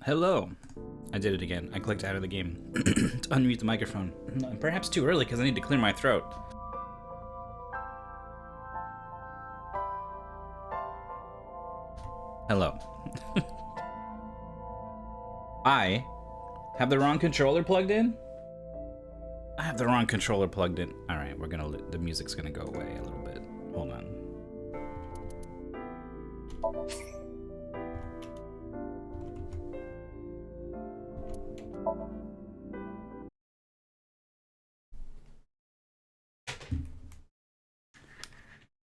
Hello. I did it again. I clicked out of the game to unmute the microphone. Perhaps too early because I need to clear my throat. Hello. I have the wrong controller plugged in? I have the wrong controller plugged in. Alright, the music's gonna go away a little bit. Hold on.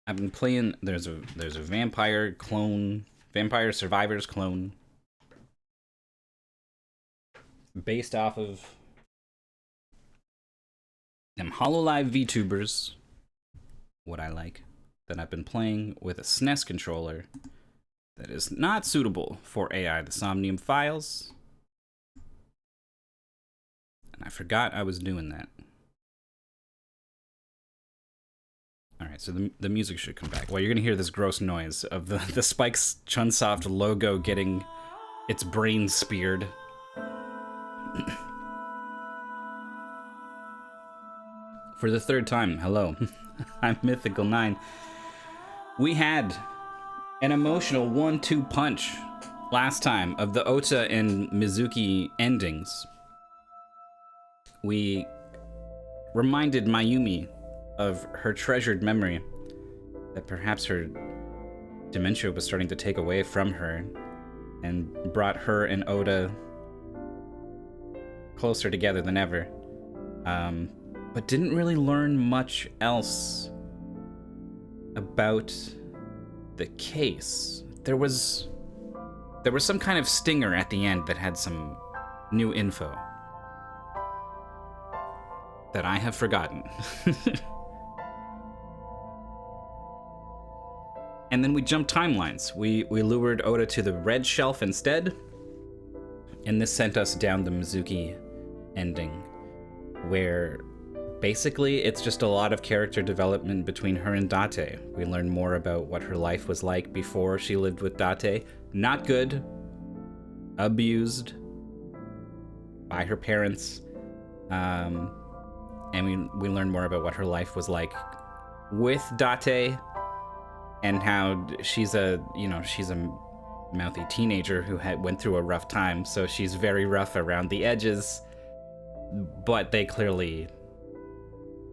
I've been playing. There's a vampire clone, Vampire Survivors clone, based off of them HoloLive VTubers. What I like, that I've been playing with a SNES controller that is not suitable for AI. The Somnium files, and I forgot I was doing that. Alright, so the music should come back. Well, you're gonna hear this gross noise of the Spike's Chunsoft logo getting its brain speared. For the third time, hello. I'm Mythical9. We had an emotional 1-2 punch last time of the Ota and Mizuki endings. We reminded Mayumi of her treasured memory, that perhaps her dementia was starting to take away from her, and brought her and Oda closer together than ever, but didn't really learn much else about the case. There was some kind of stinger at the end that had some new info that I have forgotten. And then we jumped timelines. We lured Oda to the red shelf instead, and this sent us down the Mizuki ending, where basically it's just a lot of character development between her and Date. We learn more about what her life was like before she lived with Date. Not good, abused by her parents, and we learn more about what her life was like with Date, and how she's a mouthy teenager who went through a rough time, so she's very rough around the edges, but they clearly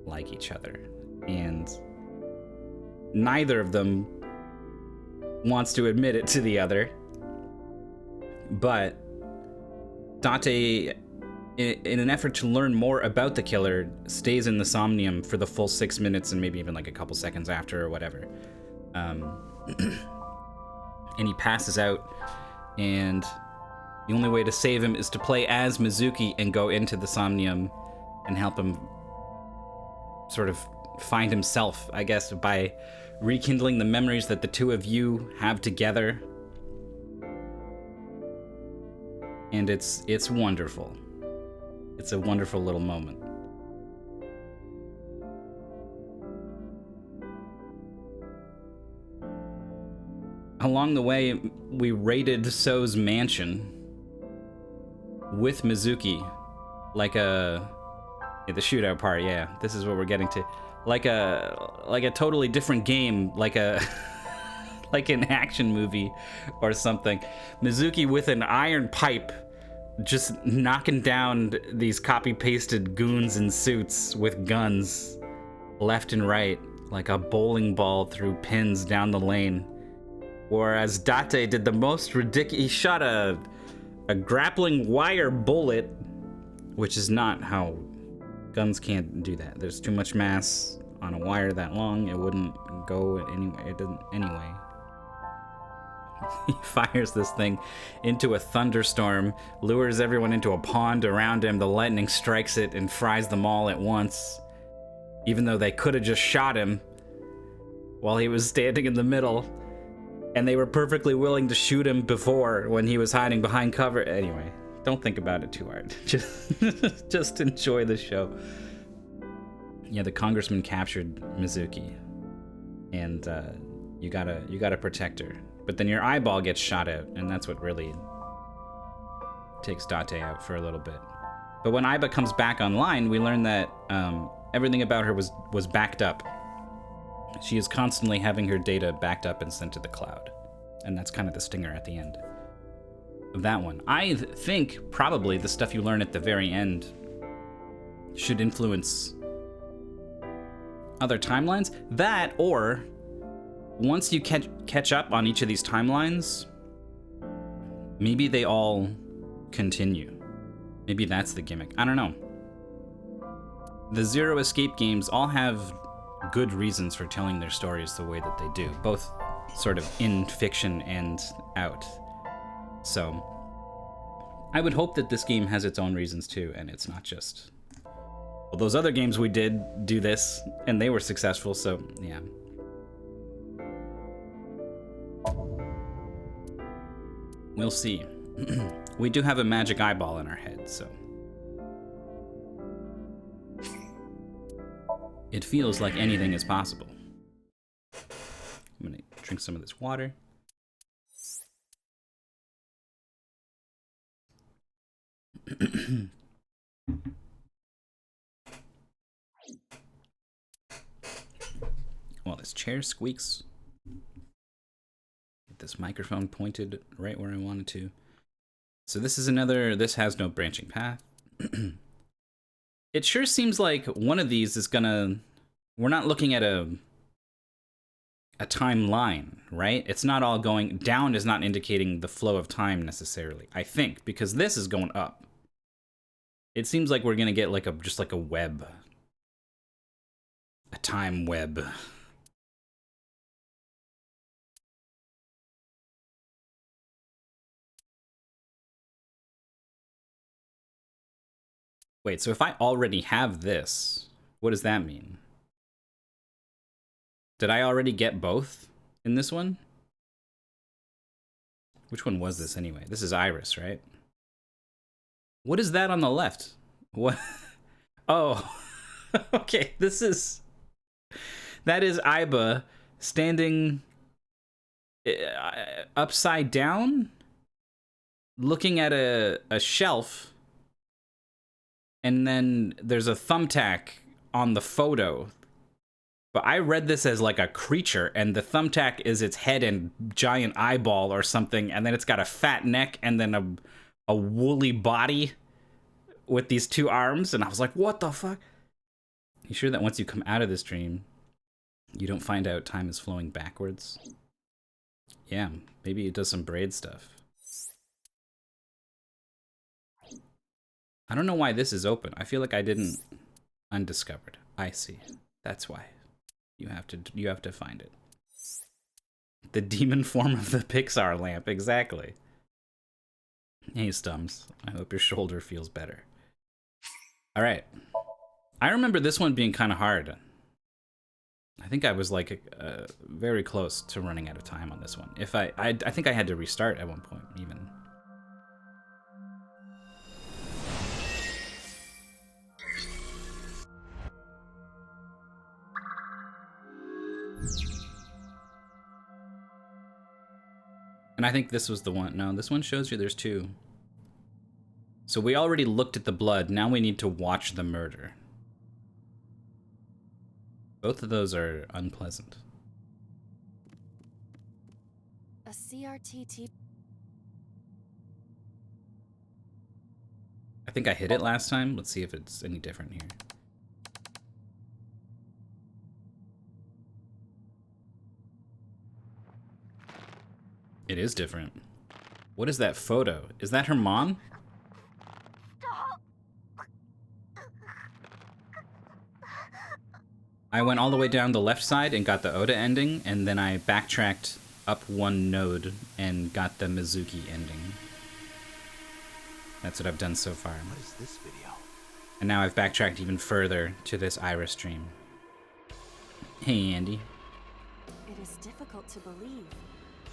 like each other, and neither of them wants to admit it to the other. But Date, in an effort to learn more about the killer, stays in the Somnium for the full 6 minutes and maybe even like a couple seconds after or whatever. And he passes out, and the only way to save him is to play as Mizuki and go into the Somnium and help him sort of find himself, I guess, by rekindling the memories that the two of you have together. And it's wonderful. It's a wonderful little moment. Along the way, we raided So's mansion with Mizuki, like the shootout part. Yeah, this is what we're getting to, like a totally different game, like an action movie or something. Mizuki with an iron pipe, just knocking down these copy-pasted goons in suits with guns, left and right, like a bowling ball through pins down the lane. Whereas Date did the most ridiculous. He shot a grappling wire bullet, which is not how guns can't do that. There's too much mass on a wire that long. It wouldn't go anyway. It didn't anyway. He fires this thing into a thunderstorm, lures everyone into a pond around him. The lightning strikes it and fries them all at once, even though they could have just shot him while he was standing in the middle. And they were perfectly willing to shoot him before, when he was hiding behind cover. Anyway, don't think about it too hard. Just enjoy the show. Yeah, the congressman captured Mizuki, and you gotta protect her. But then your eyeball gets shot out, and that's what really takes Date out for a little bit. But when Aiba comes back online, we learn that everything about her was backed up. She is constantly having her data backed up and sent to the cloud. And that's kind of the stinger at the end of that one. I think probably the stuff you learn at the very end should influence other timelines. That, or once you catch up on each of these timelines, maybe they all continue. Maybe that's the gimmick. I don't know. The Zero Escape games all have good reasons for telling their stories the way that they do, both sort of in fiction and out. So I would hope that this game has its own reasons too, and it's not just, well, those other games we did do this and they were successful, so yeah. We'll see. We do have a magic eyeball in our head, so it feels like anything is possible. I'm gonna drink some of this water. Well, this chair squeaks. Get this microphone pointed right where I want it to. So this is another, this has no branching path. It sure seems like one of these is gonna, we're not looking at a timeline, right? It's not all going, down is not indicating the flow of time necessarily, I think, because this is going up. It seems like we're gonna get like just like a web. A time web. Wait, so if I already have this, what does that mean? Did I already get both in this one? Which one was this anyway? This is Iris, right? What is that on the left? What? Oh, okay, that is Aiba standing upside down, looking at a shelf. And then there's a thumbtack on the photo. But I read this as like a creature, and the thumbtack is its head and giant eyeball or something, and then it's got a fat neck and then a woolly body with these two arms, and I was like, what the fuck? You sure that once you come out of this dream, you don't find out time is flowing backwards? Yeah, maybe it does some braid stuff. I don't know why this is open. I feel like I didn't undiscovered. I see. That's why. You have to find it. The demon form of the Pixar lamp, exactly. Hey Stums, I hope your shoulder feels better. All right. I remember this one being kind of hard. I think I was like very close to running out of time on this one. If I think I had to restart at one point even. And I think this was the one. No, this one shows you there's two. So we already looked at the blood. Now we need to watch the murder. Both of those are unpleasant. A CRTT. I think I hit it last time. Let's see if it's any different here. It is different. What is that photo? Is that her mom? I went all the way down the left side and got the Oda ending, and then I backtracked up one node and got the Mizuki ending. That's what I've done so far. What is this video? And now I've backtracked even further to this Iris dream. Hey, Andy. It is difficult to believe,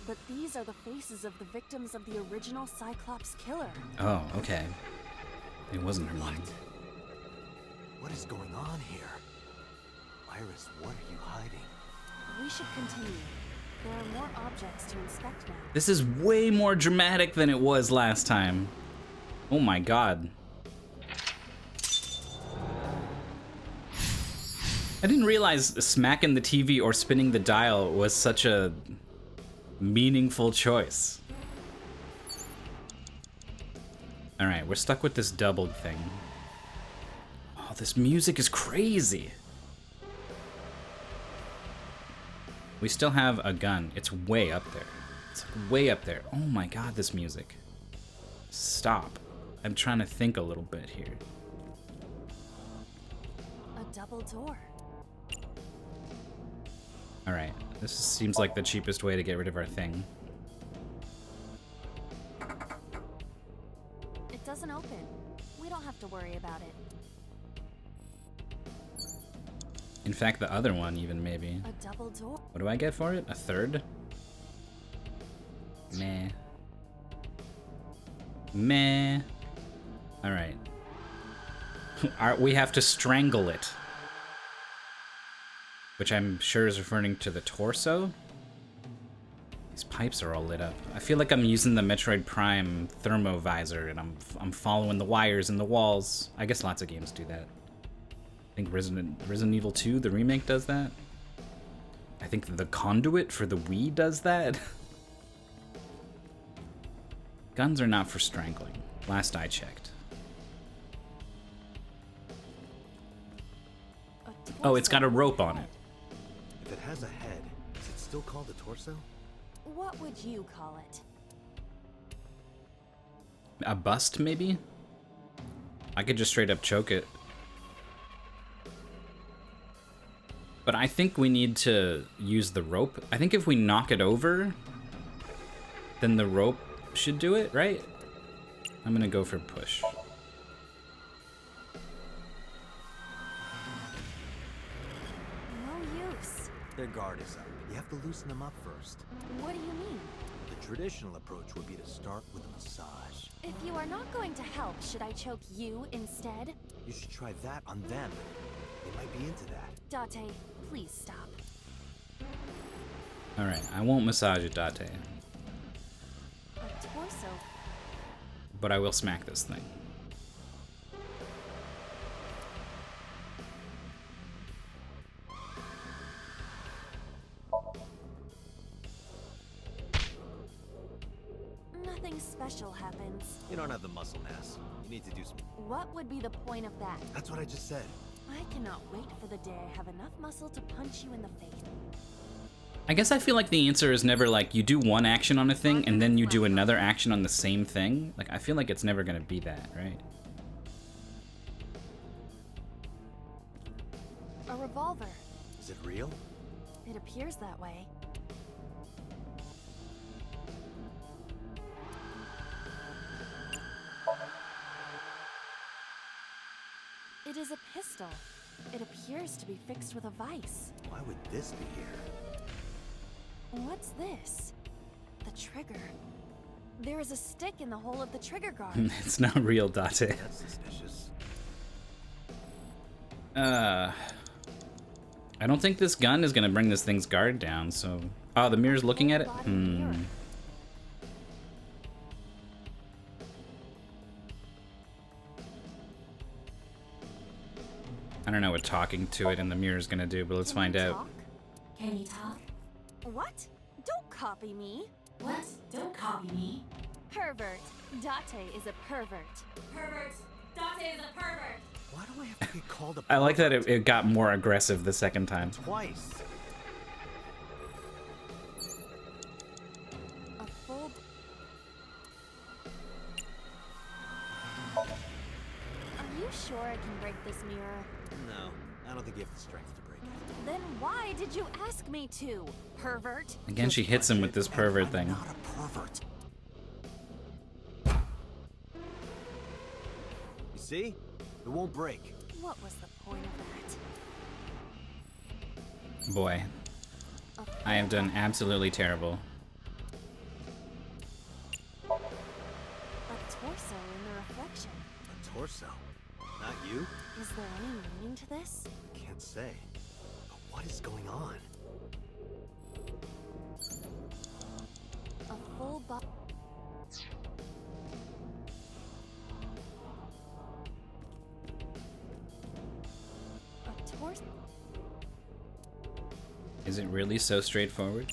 but these are the faces of the victims of the original Cyclops killer. Oh, okay. It wasn't her mom. What is going on here? Iris, what are you hiding? We should continue. There are more objects to inspect now. This is way more dramatic than it was last time. Oh my god. I didn't realize smacking the TV or spinning the dial was such a meaningful choice. Alright, we're stuck with this doubled thing. Oh, this music is crazy. We still have a gun. It's way up there. It's like way up there. Oh my god, this music. Stop. I'm trying to think a little bit here. A double door. Alright, this seems like the cheapest way to get rid of our thing. It doesn't open. We don't have to worry about it. In fact, the other one even, maybe. A double door. What do I get for it? A third? Meh. Meh. Alright. We have to strangle it. Which I'm sure is referring to the torso. These pipes are all lit up. I feel like I'm using the Metroid Prime thermovisor and I'm following the wires in the walls. I guess lots of games do that. I think Resident Evil 2, the remake, does that. I think the Conduit for the Wii does that. Guns are not for strangling, last I checked. Oh, it's got a rope on it. If it has a head, is it still called a torso? What would you call it? A bust, maybe? I could just straight up choke it. But I think we need to use the rope. I think if we knock it over, then the rope should do it, right? I'm gonna go for push. No use. Their guard is up. You have to loosen them up first. What do you mean? The traditional approach would be to start with a massage. If you are not going to help, should I choke you instead? You should try that on them. They might be into that. Date, please stop. Alright, I won't massage it, Date. A torso. But I will smack this thing. Nothing special happens. You don't have the muscle mass. You need to do some... What would be the point of that? That's what I just said. I cannot wait for the day I have enough muscle to punch you in the face. I guess I feel like the answer is never like you do one action on a thing and then you do another action on the same thing. Like, I feel like it's never gonna be that, right? A revolver. Is it real? It appears that way. It is a pistol. It appears to be fixed with a vise. Why would this be here? What's this? The trigger. There is a stick in the hole of the trigger guard. It's not real, Date. That's suspicious. I don't think this gun is gonna bring this thing's guard down, so... Oh, the mirror's looking at it? Body mirror. I don't know what talking to it in the mirror is gonna do, but let's find out. Talk? Can you talk? What? Don't copy me. What? Don't copy me. Pervert. Date is a pervert. Pervert. Date is a pervert. Why do I have to get called a I like that pervert? it got more aggressive the second time. Twice. A full... Are you sure I can break this mirror? No, I don't think you have the strength to break it. Then why did you ask me to, pervert? Again, she hits him with this pervert thing. I'm not a pervert. You see? It won't break. What was the point of that? Boy, I have done absolutely terrible. A torso in the reflection. A torso? Not you? Is there any meaning to this? Can't say. But what is going on? A full body. torso. Is it really so straightforward?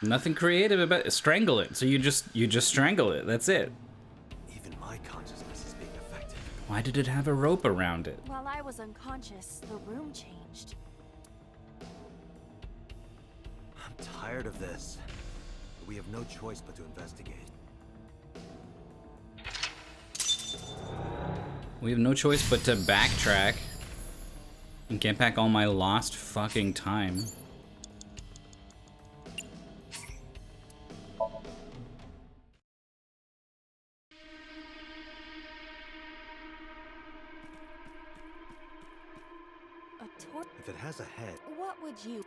Nothing creative about it. Strangle it. So you just strangle it. That's it. Even my consciousness is being affected. Why did it have a rope around it? While I was unconscious, the room changed. I'm tired of this. We have no choice but to investigate. We have no choice but to backtrack and get back all my lost fucking time. If it has a head, What would you?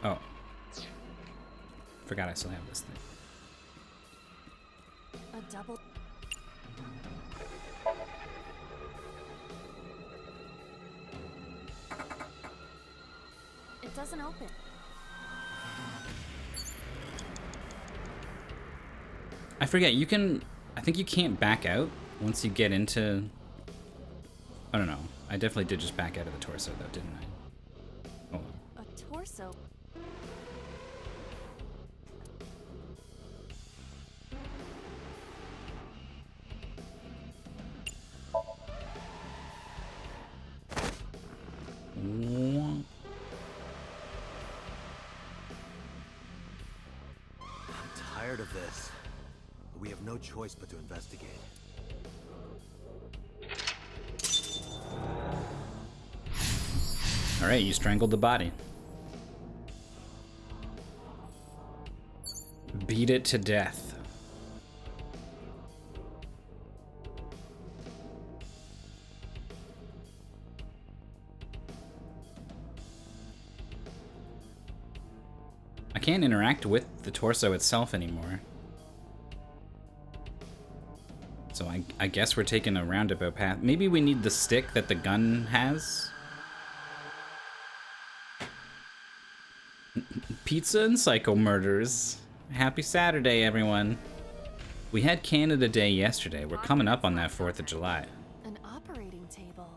Oh. Forgot I still have this thing. A double. It doesn't open. I forget, you can... I think you can't back out once you get into... I don't know. I definitely did just back out of the torso, though, didn't I? Oh. A torso. Mm. I'm tired of this. We have no choice but to investigate. Alright, you strangled the body. Beat it to death. I can't interact with the torso itself anymore. So I guess we're taking a roundabout path. Maybe we need the stick that the gun has? Pizza and Psycho Murders. Happy Saturday, everyone. We had Canada Day yesterday. We're coming up on that 4th of July. An operating table.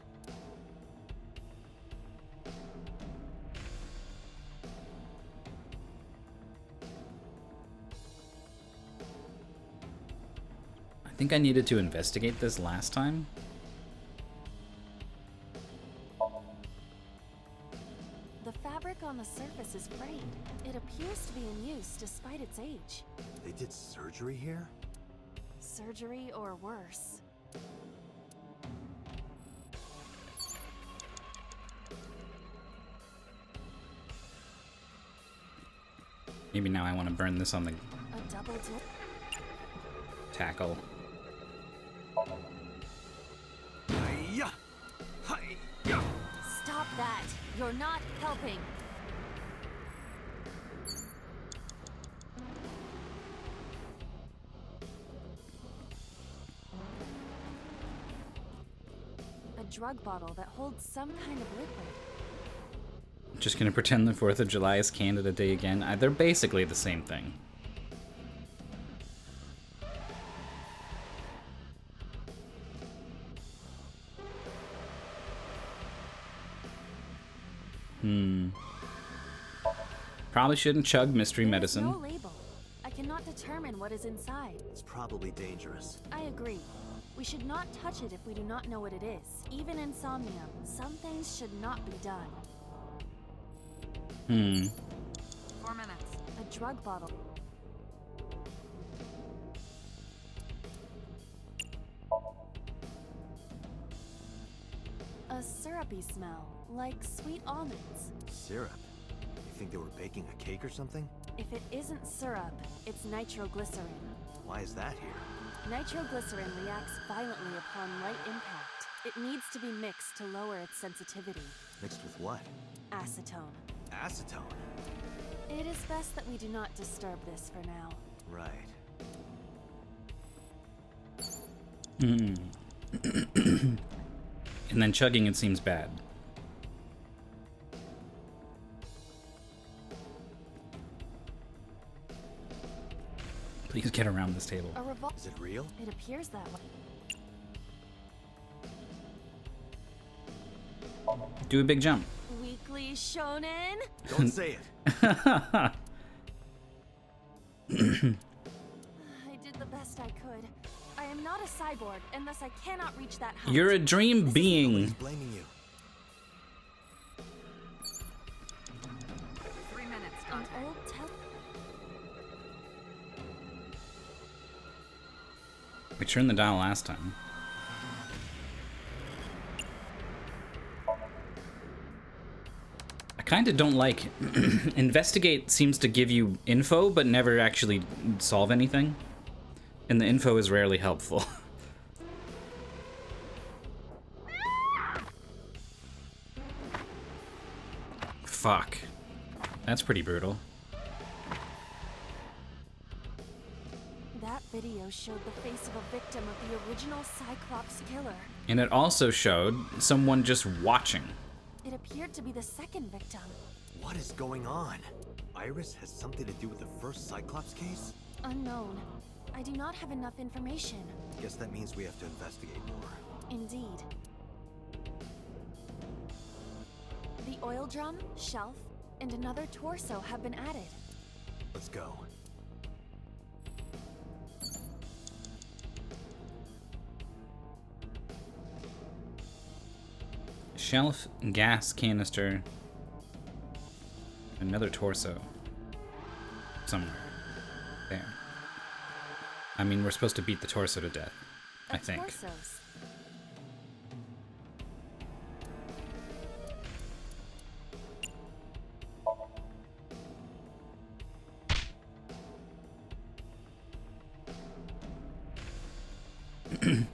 I think I needed to investigate this last time. The fabric on the surface is frayed. It appears to be in use despite its age. They did surgery here? Surgery or worse. Maybe now I want to burn this on the A double dip. tackle. Hi-ya! Hi-ya! Stop that! You're not helping! A drug bottle that holds some kind of liquid. Just gonna pretend the 4th of July is Canada Day again. They're basically the same thing. Probably shouldn't chug mystery There's medicine. no label. I cannot determine what is inside. It's probably dangerous. I agree. We should not touch it if we do not know what it is. Even in Somnium, some things should not be done. 4 minutes. A drug bottle. A syrupy smell, like sweet almonds. Syrup? You think they were baking a cake or something? If it isn't syrup, it's nitroglycerin. Why is that here? Nitroglycerin reacts violently upon light impact. It needs to be mixed to lower its sensitivity. Mixed with what? Acetone. Acetone? It is best that we do not disturb this for now. Right. And then chugging it seems bad. Please get around this table. Is it real? It appears that way. Do a big jump. Weekly Shonen? Don't say it. I did the best I could. I am not a cyborg, and thus I cannot reach that height. You're a dream being. Nobody's blaming you. 3 minutes, An Dante. old We turned the dial last time. I kind of don't like investigate seems to give you info but never actually solve anything, and the info is rarely helpful. Fuck, that's pretty brutal. That video showed the face of a victim of the original Cyclops killer. And it also showed someone just watching. It appeared to be the second victim. What is going on? Iris has something to do with the first Cyclops case? Unknown. I do not have enough information. Guess that means we have to investigate more. Indeed. The oil drum, shelf, and another torso have been added. Let's go. Shelf, gas canister, another torso. Somewhere. There. I mean, we're supposed to beat the torso to death, I think. Torsos.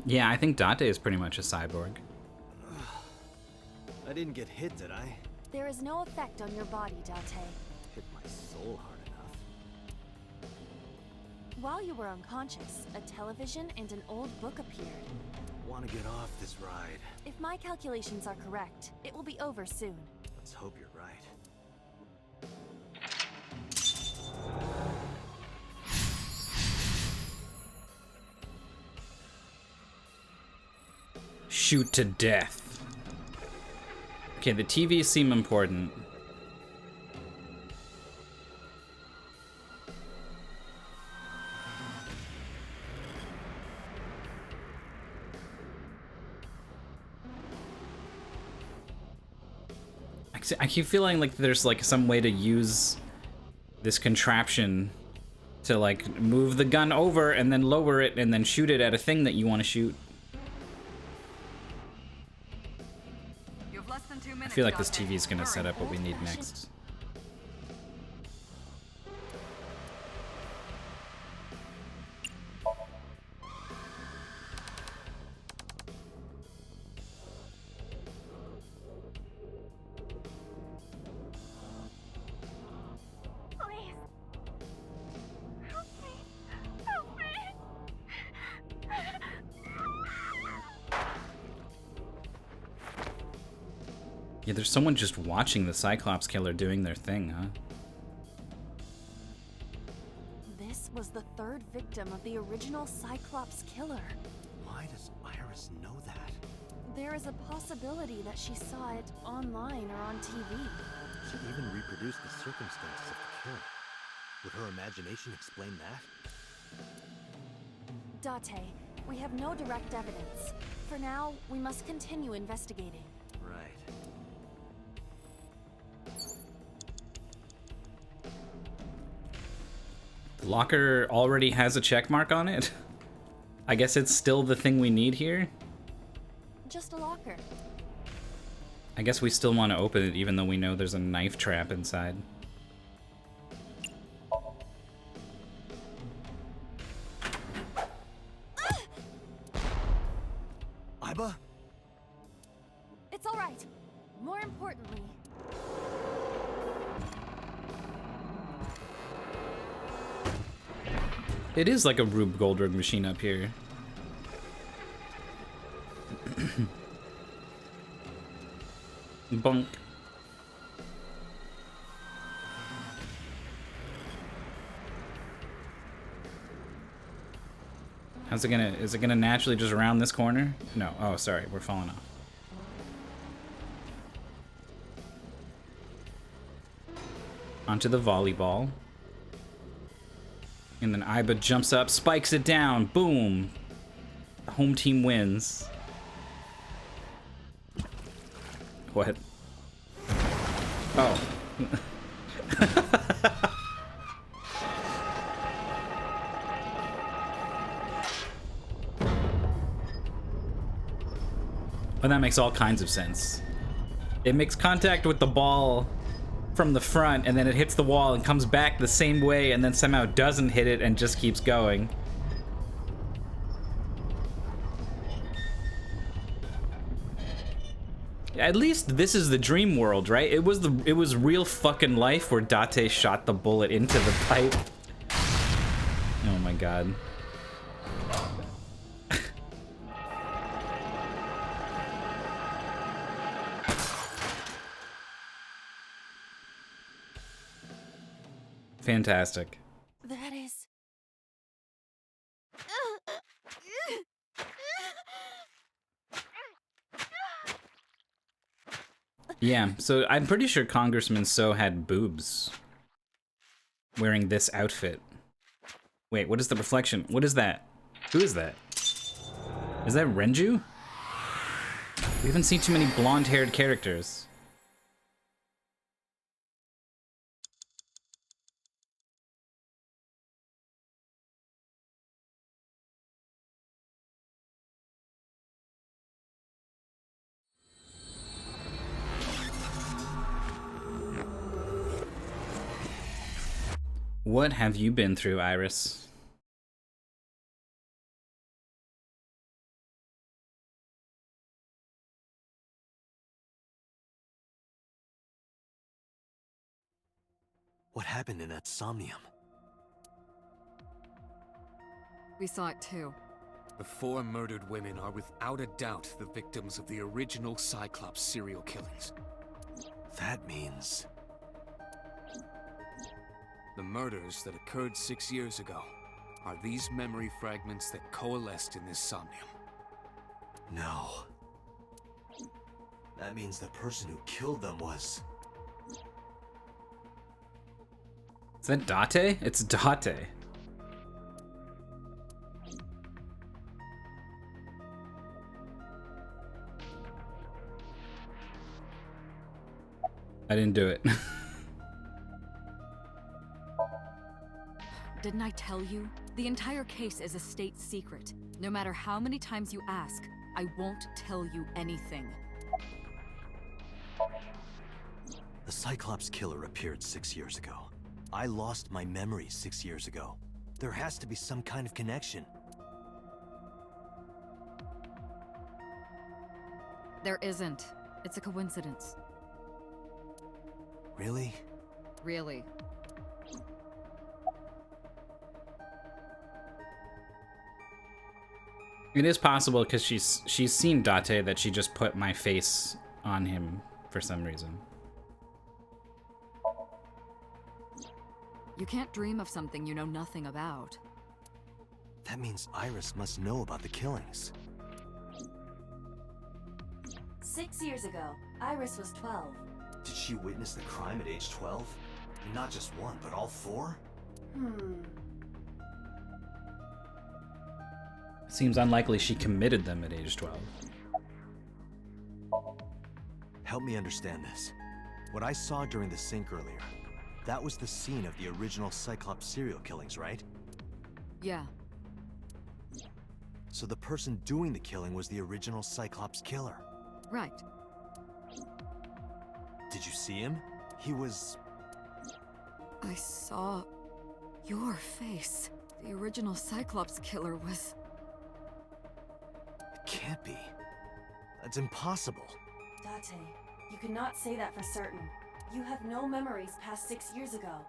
Yeah, I think Date is pretty much a cyborg. I didn't get hit, did I? There is no effect on your body, Date. Hit my soul hard enough. While you were unconscious, a television and an old book appeared. Want to get off this ride? If my calculations are correct, it will be over soon. Let's hope you're right. Shoot to death. Okay, the TVs seem important. I keep feeling like there's like some way to use this contraption to like move the gun over and then lower it and then shoot it at a thing that you want to shoot. You have less than 2 minutes. I feel like this Dante. TV is going to Hurry. set up what we need next. Please. Help me. Help me. Yeah, there's someone just watching the Cyclops killer doing their thing, huh? This was the third victim of the original Cyclops killer. Why does Iris know that? There is a possibility that she saw it online or on TV. She even reproduced the circumstances of the killing. Would her imagination explain that? Date, we have no direct evidence. For now, we must continue investigating. Right. The locker already has a check mark on it. I guess it's still the thing we need here. Just a locker. I guess we still want to open it even though we know there's a knife trap inside. Iba? It's all right. More importantly, It is like a Rube Goldberg machine up here. Bunk. Is it gonna naturally just round this corner? No. Oh, sorry, we're falling off. Onto the volleyball. And then Iba jumps up, spikes it down, boom. The home team wins. What? Oh. Well, that makes all kinds of sense. It makes contact with the ball from the front, and then it hits the wall and comes back the same way, and then somehow doesn't hit it and just keeps going. At least this is the dream world, right? It was real fucking life where Date shot the bullet into the pipe. Oh my god. Fantastic. That is... Yeah, so I'm pretty sure Congressman So had boobs wearing this outfit. Wait, what is the reflection? What is that? Who is that? Is that Renju? We haven't seen too many blonde-haired characters. What have you been through, Iris? What happened in that Somnium? We saw it too. The 4 murdered women are without a doubt the victims of the original Cyclops serial killings. That means... The murders that occurred 6 years ago are these memory fragments that coalesced in this Somnium. No. That means the person who killed them was... Is that Date? It's Date. I didn't do it. Didn't I tell you? The entire case is a state secret. No matter how many times you ask, I won't tell you anything. The Cyclops killer appeared 6 years ago. I lost my memory 6 years ago. There has to be some kind of connection. There isn't. It's a coincidence. Really? Really. It is possible because she's seen Date that she just put my face on him for some reason. You can't dream of something you know nothing about. That means Iris must know about the killings. 6 years ago, Iris was 12. Did she witness the crime at age 12? And not just one, but all 4? Seems unlikely she committed them at age 12. Help me understand this. What I saw during the sink earlier, that was the scene of the original Cyclops serial killings, right? Yeah. So the person doing the killing was the original Cyclops killer. Right. Did you see him? He was... I saw your face. The original Cyclops killer was... It can't be. That's impossible. Date, you cannot say that for certain. You have no memories past 6 years ago.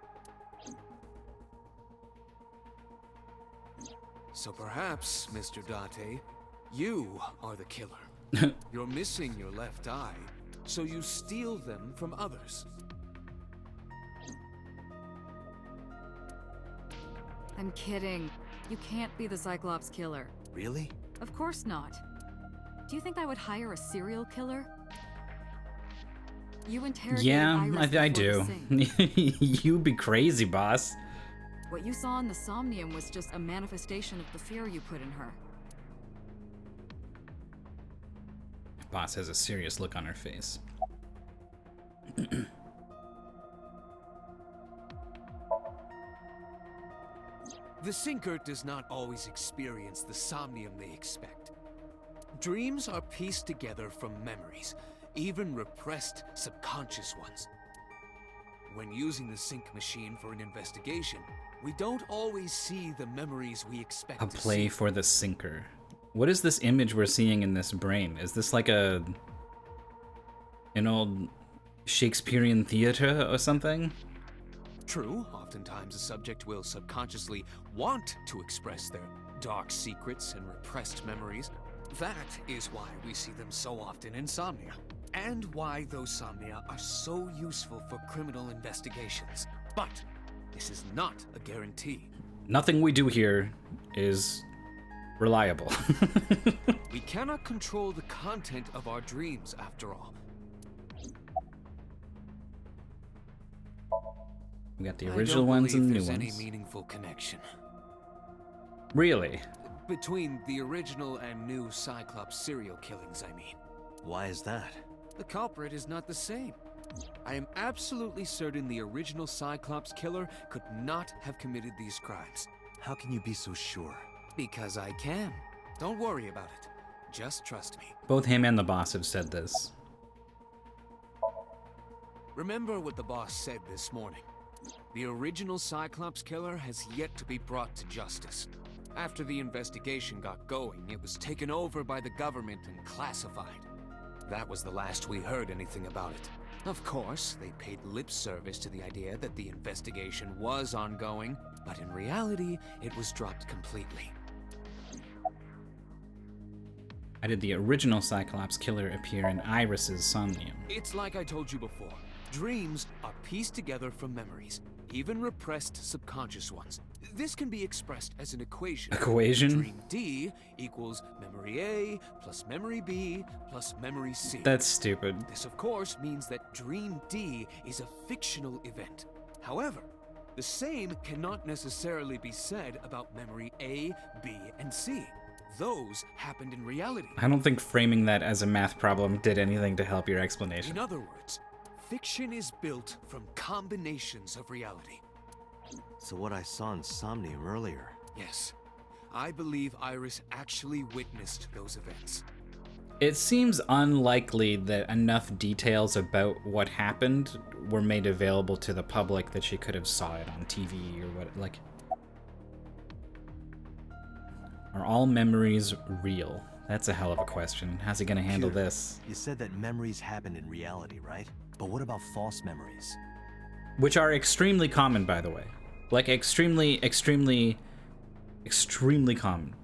So perhaps, Mr. Date, you are the killer. You're missing your left eye, so you steal them from others. I'm kidding. You can't be the Cyclops killer. Really? Of course not. Do you think I would hire a serial killer? You interrogated Yeah, Iris I before the do. sync. You be crazy, boss. What you saw in the Somnium was just a manifestation of the fear you put in her. Boss has a serious look on her face. The Sinker does not always experience the Somnium they expect. Dreams are pieced together from memories, even repressed subconscious ones. When using the sync machine for an investigation, we don't always see the memories we expect A to play see. for the Sinker. What is this image we're seeing in this brain? Is this like an old Shakespearean theater or something? True, oftentimes a subject will subconsciously want to express their dark secrets and repressed memories. That is why we see them so often in Somnia, and why those Somnia are so useful for criminal investigations. But this is not a guarantee. Nothing we do here is reliable. We cannot control the content of our dreams, after all. We got the I original don't ones and the new believe there's ones. any meaningful connection Really? between the original and new Cyclops serial killings, I mean. Why is that? The culprit is not the same. I am absolutely certain the original Cyclops killer could not have committed these crimes. How can you be so sure? Because I can. Don't worry about it. Just trust me. Both him and the boss have said this. Remember what the boss said this morning. The original Cyclops killer has yet to be brought to justice. After the investigation got going, it was taken over by the government and classified. That was the last we heard anything about it. Of course, they paid lip service to the idea that the investigation was ongoing, but in reality, it was dropped completely. How did the original Cyclops killer appear in Iris's Somnium? It's like I told you before. Dreams are pieced together from memories, even repressed subconscious ones. This can be expressed as an equation. Equation? Dream D equals memory A plus memory B plus memory C. That's stupid. This, of course, means that Dream D is a fictional event. However, the same cannot necessarily be said about memory A, B, and C. Those happened in reality. I don't think framing that as a math problem did anything to help your In explanation. other words, fiction is built from combinations of reality. So what I saw in Somnium earlier. Yes, I believe Iris actually witnessed those events. It seems unlikely that enough details about what happened were made available to the public that she could have saw it on TV or what, like... Are all memories real? That's a hell of a question. How's he gonna handle Computer, this? You said that memories happen in reality, right? But what about false memories? Which are extremely common, by the way. Like, extremely common.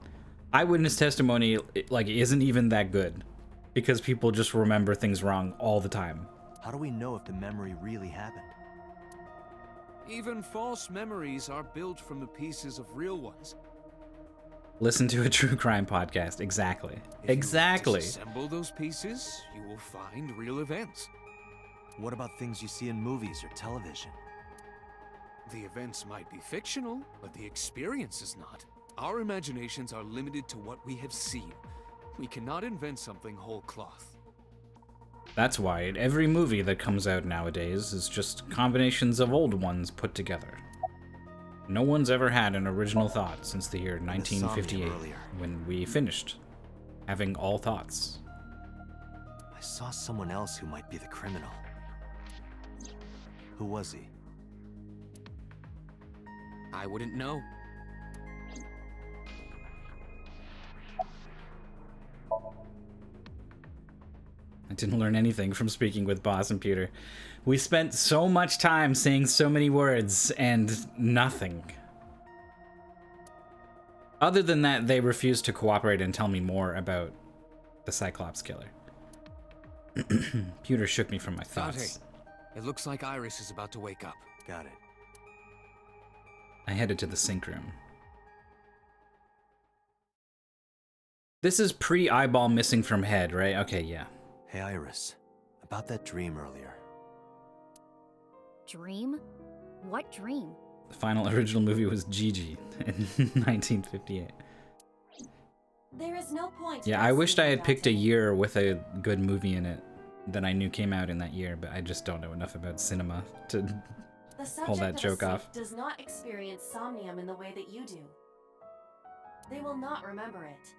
Eyewitness testimony, like, isn't even that good. Because people just remember things wrong all the time. How do we know if the memory really happened? Even false memories are built from the pieces of real ones. Listen to a true crime podcast. Exactly. If Exactly. you disassemble those pieces, you will find real events. What about things you see in movies or television? The events might be fictional, but the experience is not. Our imaginations are limited to what we have seen. We cannot invent something whole cloth. That's why every movie that comes out nowadays is just combinations of old ones put together. No one's ever had an original thought since the year 1958, earlier. when we finished having all thoughts. I saw someone else who might be the criminal. Who was he? I wouldn't know. I didn't learn anything from speaking with Boss and Peter. We spent so much time saying so many words and nothing. Other than that, they refused to cooperate and tell me more about the Cyclops killer. Computer shook me from my Dante, thoughts. it looks like Iris is about to wake up. Got it. I headed to the sync room. This is pre-eyeball missing from head, right? Okay, yeah. Hey, Iris. About that dream earlier. Dream? What dream? The final original movie was Gigi in 1958. There is no point. Yeah, I wished I had picked a year with a good movie in it that I knew came out in that year, but I just don't know enough about cinema to pull that joke off. Does not experience somnium in the way that you do. They will not remember it.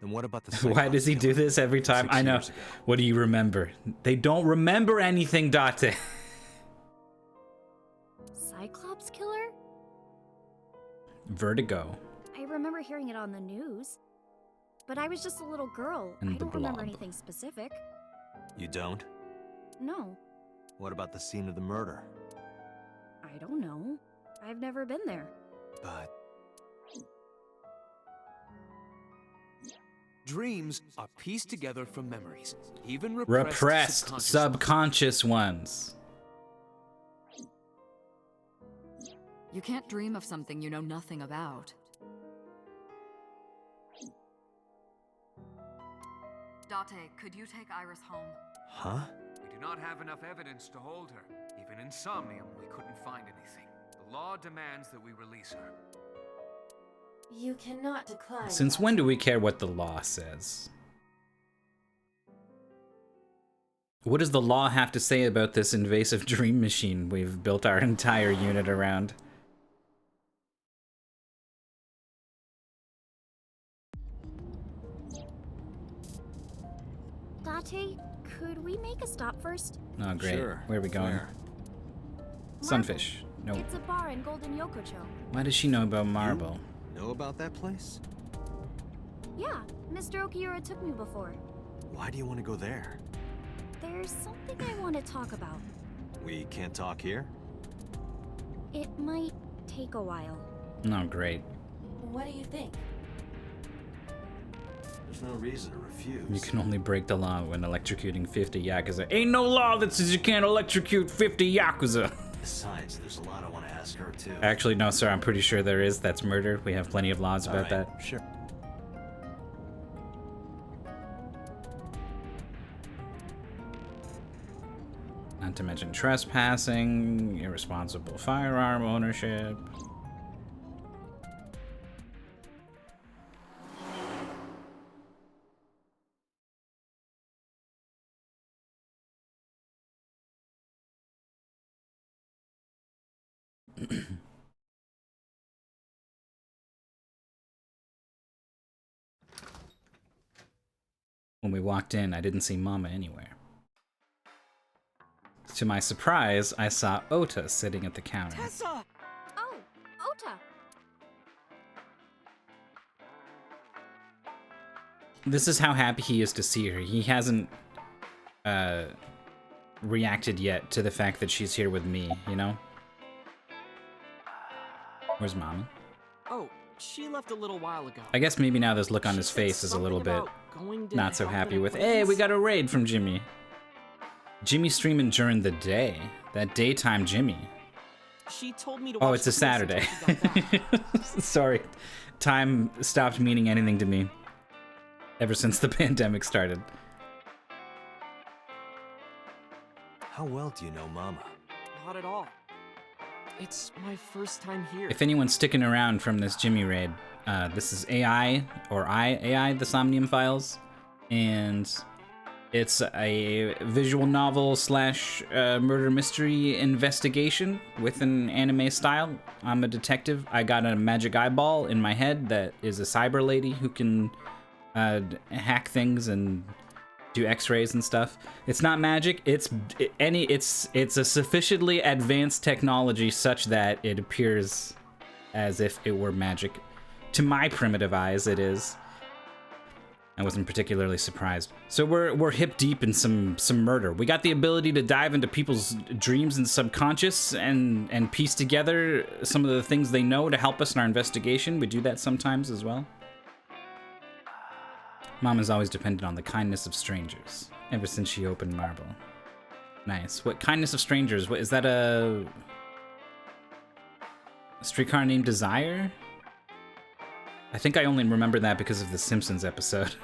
Then what about the Why does he do this every time? 6 I know. years ago. What do you remember? They don't remember anything, Date. Cyclops killer? Vertigo. I remember hearing it on the news. But I was just a little girl. And I the don't remember Blob. anything specific. You don't? No, What about the scene of the murder? I don't know. I've never been there. But Dreams are pieced together from memories, even Repressed subconscious ones. You can't dream of something you know nothing about. Date, could you take Iris home? huh? We do not have enough evidence to hold her. Even in Somnium, we couldn't find anything. The law demands that we release her. You cannot decline. Since when do we care what the law says? What does the law have to say about this invasive dream machine we've built our entire unit around? Date, could we make a stop first? Oh, great. Sure. Where are we going? Where? Sunfish. No. It's a bar in Golden Yokocho. Why does she know about Marble? Know about that place? Yeah, Mr. Okiura took me before. Why do you want to go there? There's something I want to talk about. We can't talk here? It might take a while. No, great. What do you think? There's no reason to refuse. You can only break the law when electrocuting 50 Yakuza. Ain't no law that says you can't electrocute 50 Yakuza. Besides, there's a lot I want to ask her, too. Actually, no, sir, I'm pretty sure there is. That's murder. We have plenty of laws about that. Sure. Not to mention trespassing, irresponsible firearm ownership. When we walked in, I didn't see Mama anywhere. To my surprise, I saw Ota sitting at the counter. Tessa! Oh, Ota! This is how happy he is to see her. He hasn't reacted yet to the fact that she's here with me, you know? Where's Mama? Oh, she left a little while ago. I guess maybe now this look on She his said face is a little something bit about going to not so help happy an with, hey, we acquaintance. got a raid from Jimmy. Jimmy streaming during the day. That daytime Jimmy. She told me to Oh, watch it's a the news until Saturday. she got back. Sorry. Time stopped meaning anything to me ever since the pandemic started. How well do you know Mama? Not at all. It's my first time here. If anyone's sticking around from this Jimmy raid, this is AI, or AI, the Somnium Files, and it's a visual novel slash murder mystery investigation with an anime style. I'm a detective. I got a magic eyeball in my head that is a cyber lady who can hack things and do x-rays and stuff. It's not magic. It's a sufficiently advanced technology such that it appears as if it were magic. To my primitive eyes, it is. I wasn't particularly surprised. So we're hip deep in some murder. We got the ability to dive into people's dreams and subconscious and piece together some of the things they know to help us in our investigation. We do that sometimes as well. Mom has always depended on the kindness of strangers. Ever since she opened Marble. Nice. What Kindness of Strangers? What is that? A Streetcar Named Desire? I think I only remember that because of the Simpsons episode.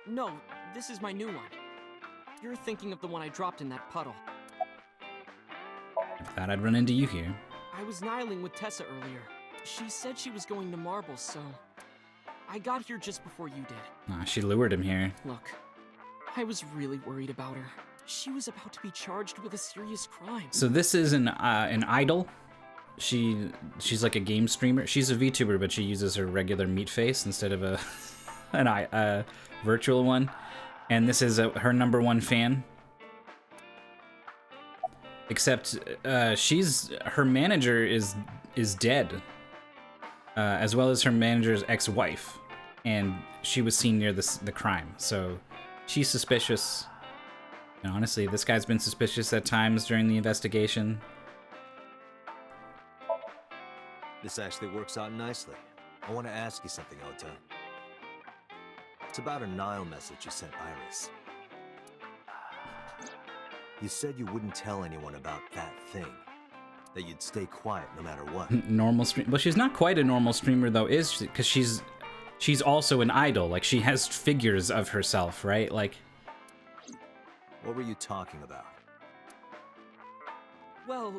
No, this is my new one. You're thinking of the one I dropped in that puddle. I thought I'd run into you here. I was nihiling with Tessa earlier. She said she was going to Marble, so I got here just before you did. Aw, she lured him here. Look, I was really worried about her. She was about to be charged with a serious crime. So this is an idol. She's like a game streamer. She's a VTuber, but she uses her regular meat face instead of a a virtual one. And this is her #1 fan. Except her manager is dead, as well as her manager's ex-wife, and she was seen near the crime. So she's suspicious. And honestly, this guy's been suspicious at times during the investigation. This actually works out nicely. I want to ask you something, Ota. It's about a Nile message you sent Iris. You said you wouldn't tell anyone about that thing. That you'd stay quiet no matter what. Normal stream. Well, she's not quite a normal streamer though, is she? Because she's also an idol. Like, she has figures of herself, right? Like. What were you talking about? Well,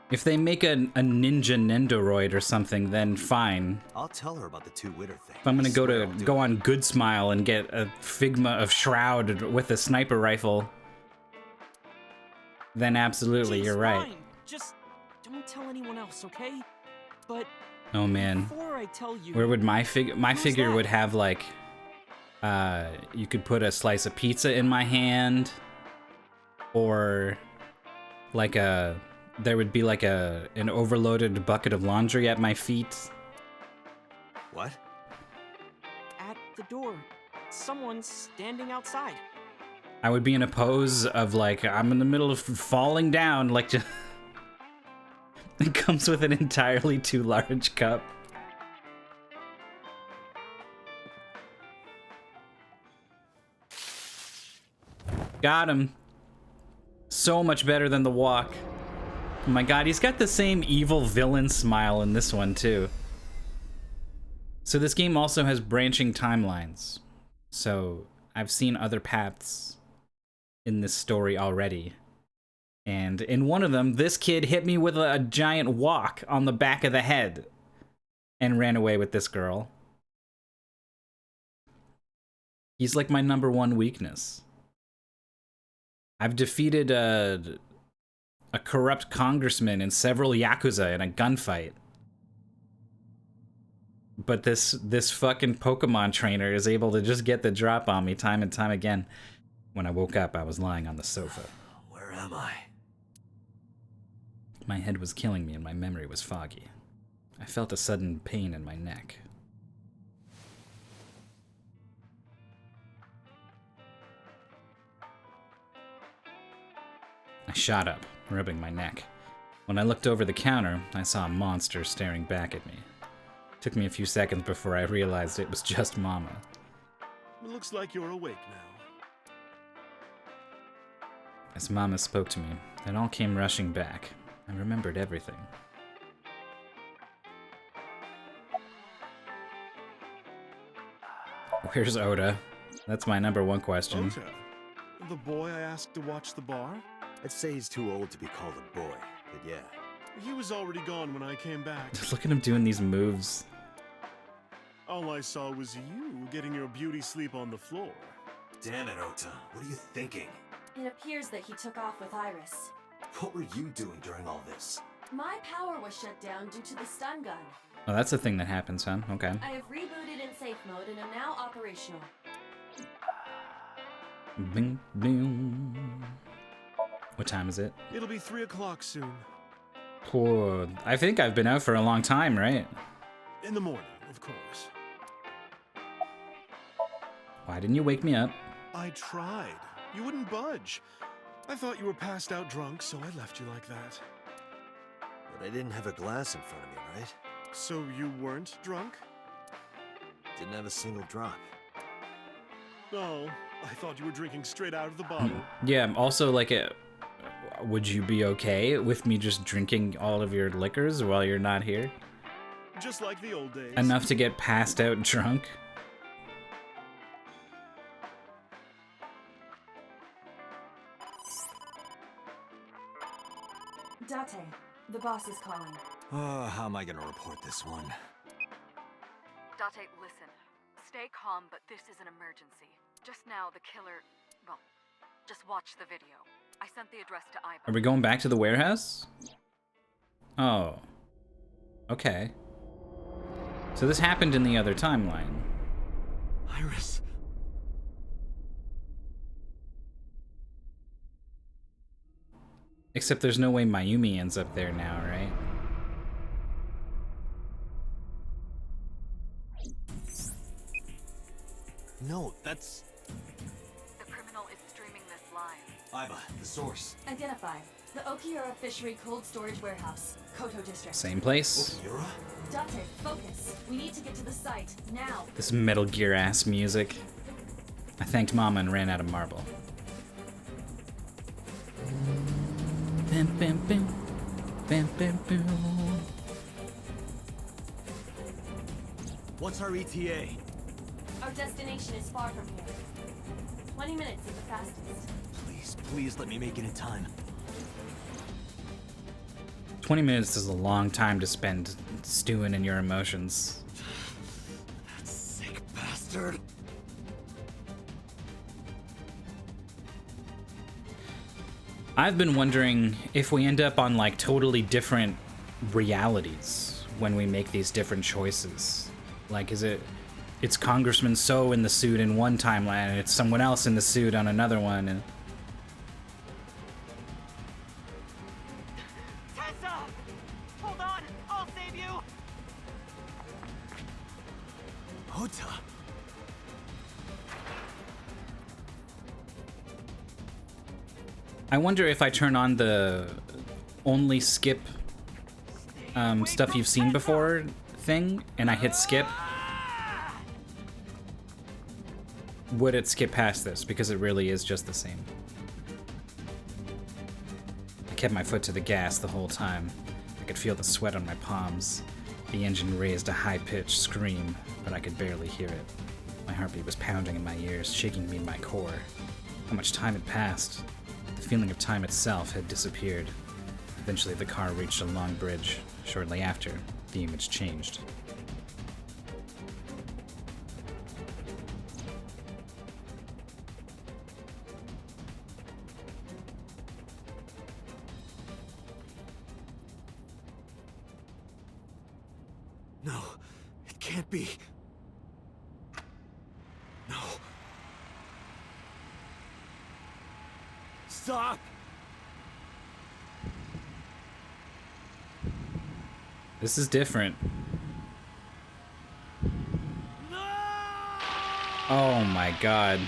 If they make a ninja Nendoroid or something, then fine. I'll tell her about the two-witter thing. If I'm gonna go on Good Smile and get a Figma of Shroud with a sniper rifle, then absolutely, you're right. Fine. Just don't tell anyone else, okay? But Oh man, before I tell you, where would my figure? My Who's figure that? would have like, you could put a slice of pizza in my hand, or like there would be like an overloaded bucket of laundry at my feet. What? at the door, someone's standing outside. I would be in a pose of like, I'm in the middle of falling down, like just... It comes with an entirely too large cup. Got him. So much better than the walk. Oh my god, he's got the same evil villain smile in this one too. So this game also has branching timelines. So I've seen other paths in this story already. And in one of them, this kid hit me with a giant wok on the back of the head and ran away with this girl. He's like my #1 weakness. I've defeated a corrupt congressman and several Yakuza in a gunfight. But this fucking Pokemon trainer is able to just get the drop on me time and time again. When I woke up, I was lying on the sofa. Where am I? My head was killing me and my memory was foggy. I felt a sudden pain in my neck. I shot up, rubbing my neck. When I looked over the counter, I saw a monster staring back at me. It took me a few seconds before I realized it was just Mama. It looks like you're awake now. As Mama spoke to me, it all came rushing back. I remembered everything. Where's Oda? That's my #1 question. Ota, the boy I asked to watch the bar? I'd say he's too old to be called a boy, but yeah. He was already gone when I came back. Just look at him doing these moves. All I saw was you getting your beauty sleep on the floor. Damn it, Ota. What are you thinking? It appears that he took off with Iris. What were you doing during all this? My power was shut down due to the stun gun. Oh, that's a thing that happens, huh? Okay. I have rebooted in safe mode and am now operational. Bing, bing. What time is it? It'll be 3 o'clock soon. Oh, I think I've been out for a long time, right? In the morning, of course. Why didn't you wake me up? I tried. You wouldn't budge. I thought you were passed out drunk, so I left you like that. But I didn't have a glass in front of me, right? So you weren't drunk? Didn't have a single drop. Oh, I thought you were drinking straight out of the bottle. Yeah, also, like, would you be okay with me just drinking all of your liquors while you're not here? Just like the old days. Enough to get passed out drunk? Date, the boss is calling. Oh, how am I gonna report this one? Date, listen. Stay calm, but this is an emergency. Just now, the killer... Well, just watch the video. I sent the address to Iva. Are we going back to the warehouse? Oh. Okay. So this happened in the other timeline. Iris. Except there's no way Mayumi ends up there now, right? No, that's... The criminal is streaming this live. Iva, the source. Identify. The Okiura Fishery Cold Storage Warehouse, Koto District. Same place. Okiura? Date, focus. We need to get to the site, now. This Metal Gear ass music. I thanked Mama and ran out of marble. Bam, bam, bam. Bam, bam, boom. What's our ETA? Our destination is far from here. 20 minutes is the fastest. Please, please let me make it in time. 20 minutes is a long time to spend stewing in your emotions. That sick bastard. I've been wondering if we end up on like totally different realities when we make these different choices. Like, it's Congressman So in the suit in one timeline and it's someone else in the suit on another one. And Tessa! Hold on! I'll save you! Hota. I wonder if I turn on the only skip stuff you've seen before thing and I hit skip, would it skip past this? Because it really is just the same. I kept my foot to the gas the whole time. I could feel the sweat on my palms. The engine raised a high-pitched scream, but I could barely hear it. My heartbeat was pounding in my ears, shaking me in my core. How much time had passed? The feeling of time itself had disappeared. Eventually the car reached a long bridge. Shortly after, the image changed. No, it can't be. No. Stop! This is different. No! Oh my god.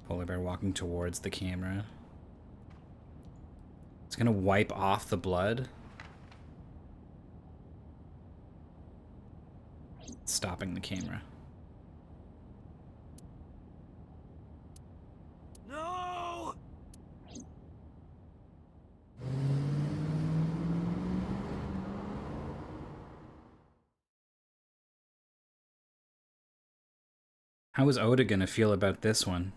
Polar bear walking towards the camera. It's gonna wipe off the blood. Stopping the camera. No! How is Oda gonna feel about this one?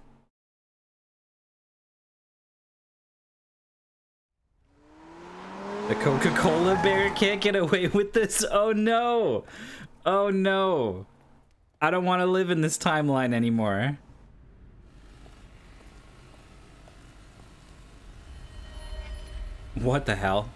The Coca-Cola bear can't get away with this? Oh no! Oh no! I don't want to live in this timeline anymore. What the hell?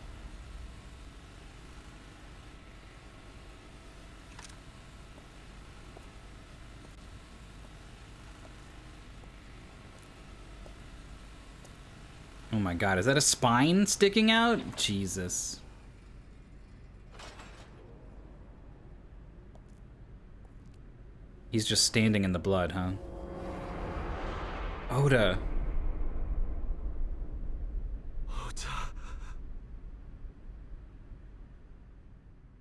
Oh my god, is that a spine sticking out? Jesus. He's just standing in the blood, huh? Oda. Ota.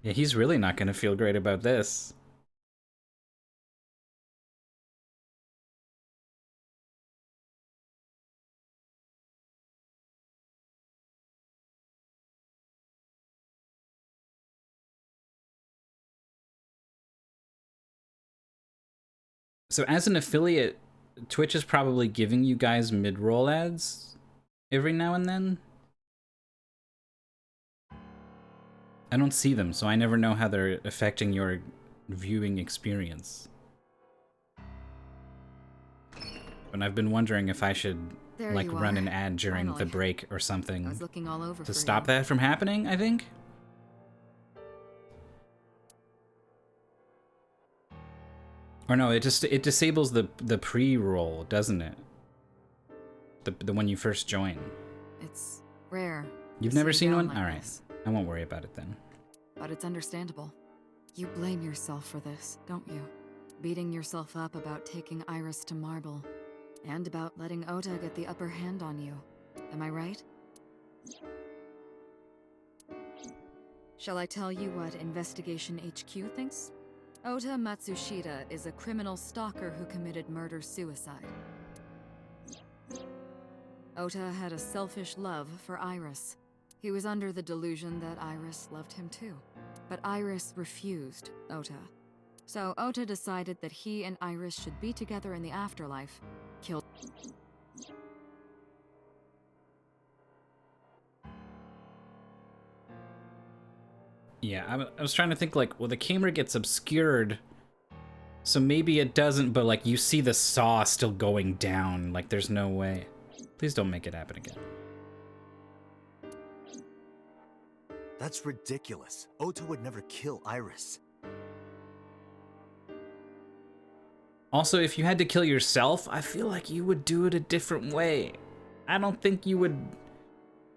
Yeah, he's really not gonna feel great about this. So as an affiliate, Twitch is probably giving you guys mid-roll ads every now and then. I don't see them, so I never know how they're affecting your viewing experience. But I've been wondering if I should There like you run are. an ad during the Finally. break or I something was looking all over to for stop you. that from happening, I think. Or no, it disables the pre-roll, doesn't it? The one you first join. It's rare. You've to never see seen you one? down like All right. this, I won't worry about it then. but it's understandable. You blame yourself for this, don't you? Beating yourself up about taking Iris to Marble, and about letting Ota get the upper hand on you. Am I right? Shall I tell you what Investigation HQ thinks? Ota Matsushita is a criminal stalker who committed murder-suicide. Ota had a selfish love for Iris. He was under the delusion that Iris loved him too. But Iris refused Ota. So Ota decided that he and Iris should be together in the afterlife, killed. Yeah, I was trying to think like, well, the camera gets obscured, so maybe it doesn't, but like you see the saw still going down. Like there's no way. Please don't make it happen again. That's ridiculous. Ota would never kill Iris. Also, if you had to kill yourself, I feel like you would do it a different way. I don't think you would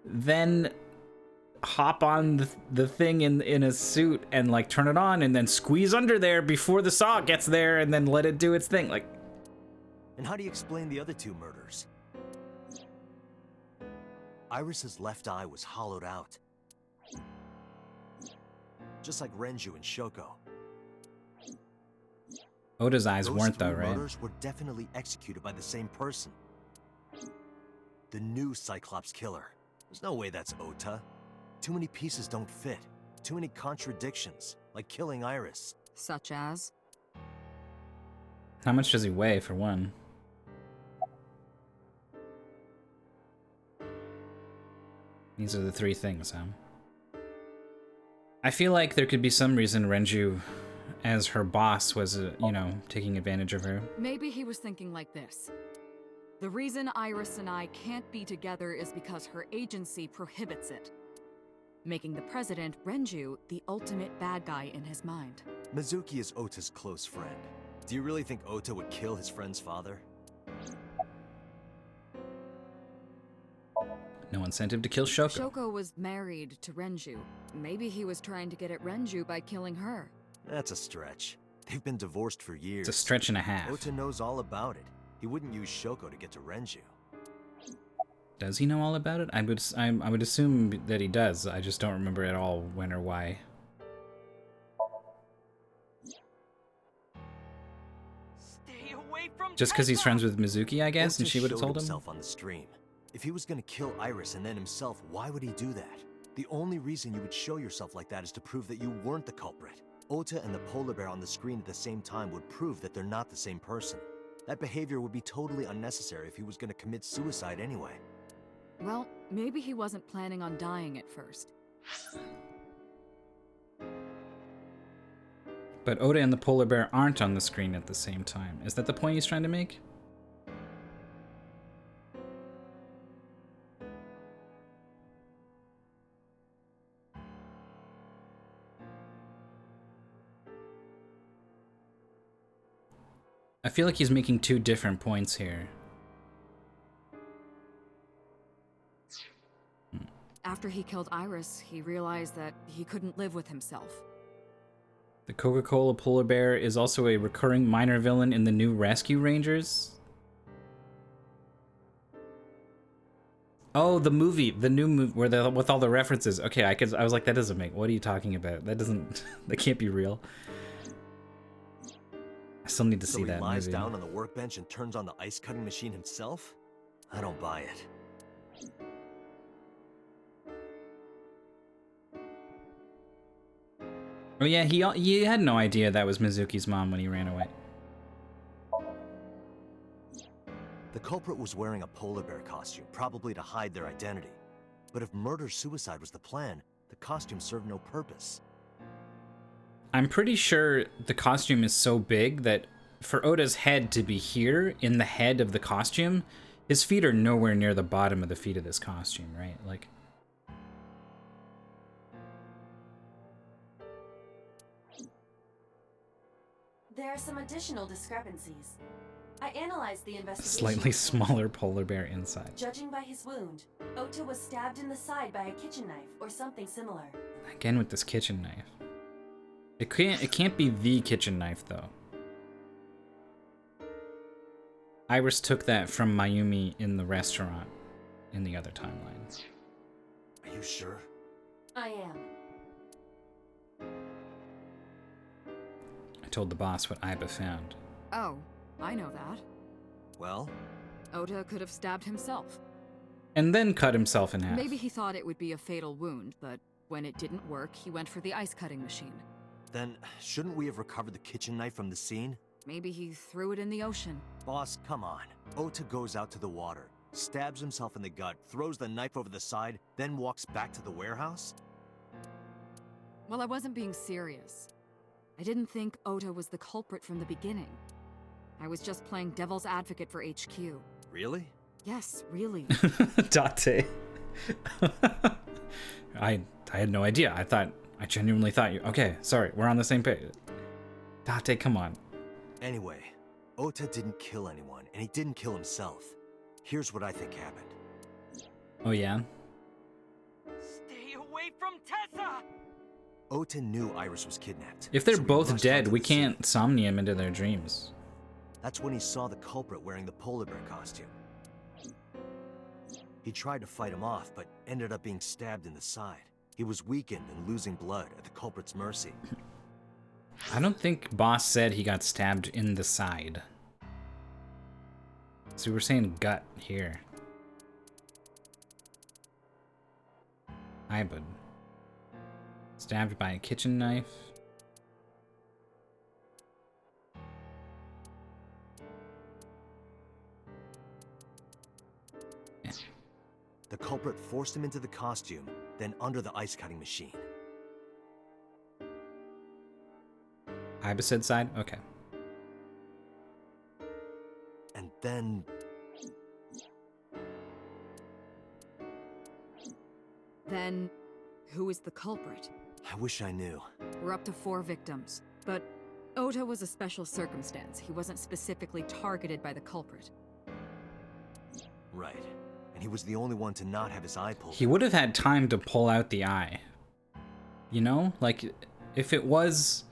then hop on the thing in a suit and like turn it on and then squeeze under there before the saw gets there and then let it do its thing. Like, And how do you explain the other two murders? Iris's left eye was hollowed out. Just like Renju and Shoko. Oda's eyes Those weren't though, three right? murders were definitely executed by the same person. The new Cyclops killer. There's no way that's Ota. Too many pieces don't fit. Too many contradictions, like killing Iris. Such as? How much does he weigh, for one? These are the three things, huh? I feel like there could be some reason Renju, as her boss, was, you know, taking advantage of her. Maybe he was thinking like this. The reason Iris and I can't be together is because her agency prohibits it, making the president, Renju, the ultimate bad guy in his mind. Mizuki is Ota's close friend. Do you really think Ota would kill his friend's father? No incentive to kill Shoko. Shoko was married to Renju. Maybe he was trying to get at Renju by killing her. That's a stretch. They've been divorced for years. It's a stretch and a half. Ota knows all about it. He wouldn't use Shoko to get to Renju. Does he know all about it? I would assume that he does. I just don't remember at all when or why. Stay away from Just because he's Tessa! friends with Mizuki, I guess, Ota and she would have showed told him? himself on the stream. If he was gonna kill Iris and then himself, why would he do that? The only reason you would show yourself like that is to prove that you weren't the culprit. Ota and the polar bear on the screen at the same time would prove that they're not the same person. That behavior would be totally unnecessary if he was gonna commit suicide anyway. Well, maybe he wasn't planning on dying at first. But Oda and the polar bear aren't on the screen at the same time. Is that the point he's trying to make? I feel like he's making two different points here. After he killed Iris, he realized that he couldn't live with himself. The Coca-Cola polar bear is also a recurring minor villain in the new Rescue Rangers. Oh, the movie, the new movie where the with all the references. Okay, I was like, that doesn't make. What are you talking about? That doesn't. That can't be real. I still need to see So he that lies movie. down on the workbench and turns on the ice cutting machine himself? I don't buy it. Oh yeah, he had no idea that was Mizuki's mom when he ran away. The culprit was wearing a polar bear costume, probably to hide their identity. But if murder-suicide was the plan, the costume served no purpose. I'm pretty sure the costume is so big that for Oda's head to be here in the head of the costume, his feet are nowhere near the bottom of the feet of this costume, right? Like, There are some additional discrepancies. I analyzed the investigation. slightly smaller polar bear inside. Judging by his wound, Ota was stabbed in the side by a kitchen knife or something similar. Again with this kitchen knife. It can't be the kitchen knife though. Iris took that from Mayumi in the restaurant in the other timelines. Are you sure? I am. I told the boss what Iba found. Oh, I know that. Well? Ota could have stabbed himself. And then cut himself in half. Maybe he thought it would be a fatal wound, but when it didn't work, he went for the ice cutting machine. Then, shouldn't we have recovered the kitchen knife from the scene? Maybe he threw it in the ocean. Boss, come on. Ota goes out to the water, stabs himself in the gut, throws the knife over the side, then walks back to the warehouse? Well, I wasn't being serious. I didn't think Ota was the culprit from the beginning. I was just playing devil's advocate for HQ. Really? Yes, really. Date. I had no idea. I genuinely thought you. Okay, sorry, we're on the same page. Date, come on. Anyway, Ota didn't kill anyone, and he didn't kill himself. Here's what I think happened. Oh yeah? Stay away from Tessa! Ota knew Iris was kidnapped. If they're so he both rushed dead, onto we the scene. can't Somnium into their dreams. That's when he saw the culprit wearing the polar bear costume. He tried to fight him off, but ended up being stabbed in the side. He was weakened and losing blood at the culprit's mercy. I don't think Boss said he got stabbed in the side. So we're saying gut here. Ibud. Stabbed by a kitchen knife. Yeah. The culprit forced him into the costume, then under the ice cutting machine. Iba said side? Okay. And then... Then, who is the culprit? I wish I knew. We're up to 4 victims, but Ota was a special circumstance. He wasn't specifically targeted by the culprit. Right. And he was the only one to not have his eye pulled. He would have had time to pull out the eye. You know? Like, if it was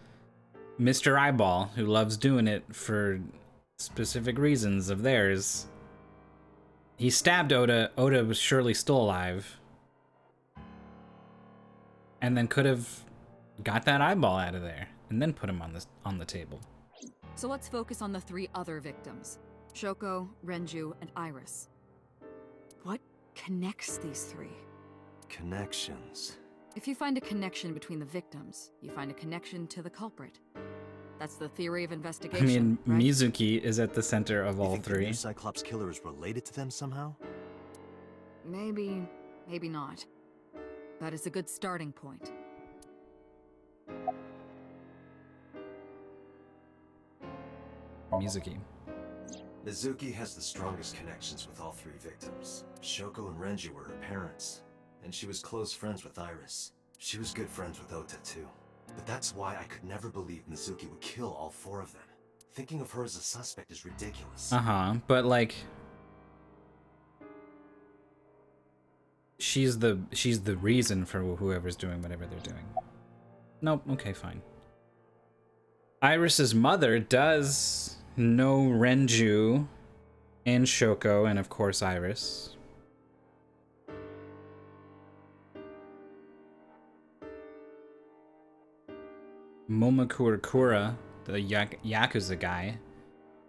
Mr. Eyeball, who loves doing it for specific reasons of theirs, he stabbed Oda. Oda was surely still alive. And then could have got that eyeball out of there and then put him on the table. So let's focus on the 3 other victims. Shoko, Renju, and Iris. What connects these 3? Connections. If you find a connection between the victims, you find a connection to the culprit. That's the theory of I investigation, mean, right? Mizuki is at the center of You all think the 3. new Cyclops killer is related to them somehow? Maybe, maybe not. That is a good starting point. Mizuki. Mizuki has the strongest connections with all 3 victims. Shoko and Renji were her parents, and she was close friends with Iris. She was good friends with Ota too. But that's why I could never believe Mizuki would kill all 4 of them. Thinking of her as a suspect is ridiculous. But like, she's the reason for whoever's doing whatever they're doing. Nope. Okay, fine. Iris's mother does know Renju and Shoko, and of course Iris. Momokurakura, the Yakuza guy,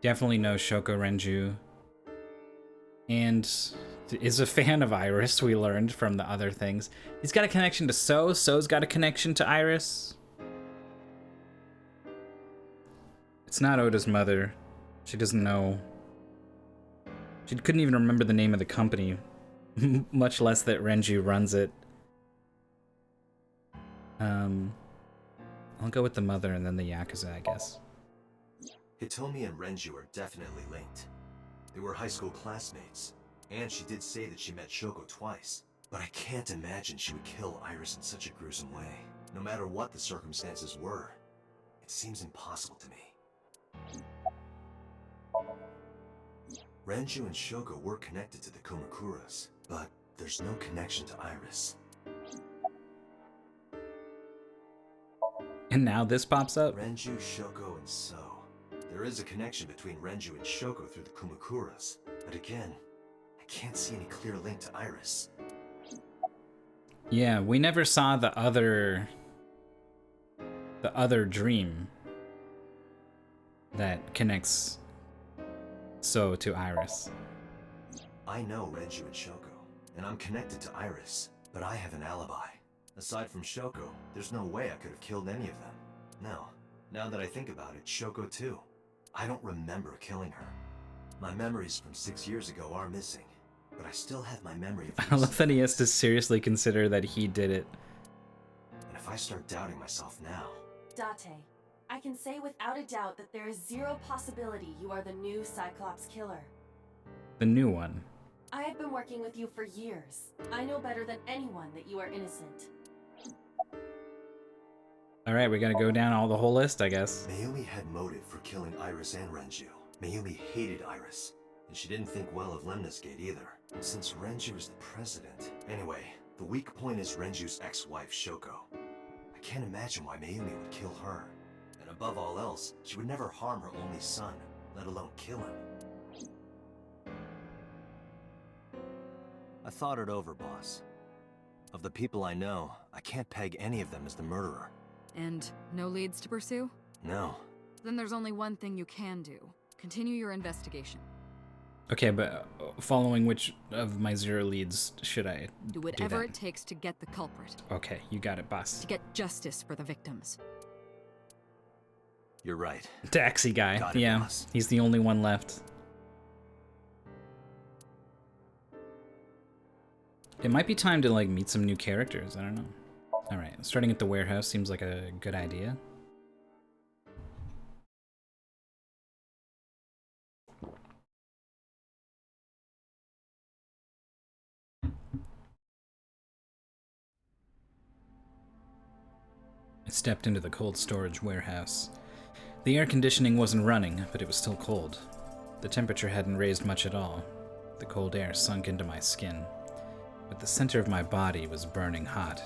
definitely knows Shoko Renju. And is a fan of Iris, we learned from the other things. He's got a connection to So. So's got a connection to Iris. It's not Oda's mother. She doesn't know. She couldn't even remember the name of the company, much less that Renju runs it. I'll go with the mother and then the Yakuza, I guess. Hitomi and Renju are definitely linked. They were high school classmates, and she did say that she met Shoko twice. But I can't imagine she would kill Iris in such a gruesome way. No matter what the circumstances were, it seems impossible to me. Renju and Shoko were connected to the Kumakuras, but there's no connection to Iris. And now this pops up? Renju, Shoko, and So. There is a connection between Renju and Shoko through the Kumakuras, but again, I can't see any clear link to Iris. Yeah, we never saw the other dream that connects So to Iris. I know Renju and Shoko, and I'm connected to Iris, but I have an alibi. Aside from Shoko, there's no way I could have killed any of them. No, now that I think about it, Shoko too. I don't remember killing her. My memories from 6 years ago are missing, but I still have my memory of... I love that he has to seriously consider that he did it. And if I start doubting myself now... Date, I can say without a doubt that there is zero possibility you are the new Cyclops killer. The new one. I have been working with you for years. I know better than anyone that you are innocent. Alright, we gotta go down all the whole list, I guess. Mayumi had motive for killing Iris and Renju. Mayumi hated Iris, and she didn't think well of Lemnis Gate either. And since Renju is the president... Anyway, the weak point is Renju's ex-wife, Shoko. I can't imagine why Mayumi would kill her. And above all else, she would never harm her only son, let alone kill him. I thought it over, boss. Of the people I know, I can't peg any of them as the murderer. And no leads to pursue? No. Then there's only one thing you can do. Continue your investigation. Okay, but following which of my 0 leads should I do whatever it takes to get the culprit. Okay, you got it, boss. To get justice for the victims. You're right. Taxi guy. Got it, yeah, boss. He's the only one left. It might be time to, like, meet some new characters. I don't know. Alright, starting at the warehouse seems like a good idea. I stepped into the cold storage warehouse. The air conditioning wasn't running, but it was still cold. The temperature hadn't raised much at all. The cold air sunk into my skin, but the center of my body was burning hot.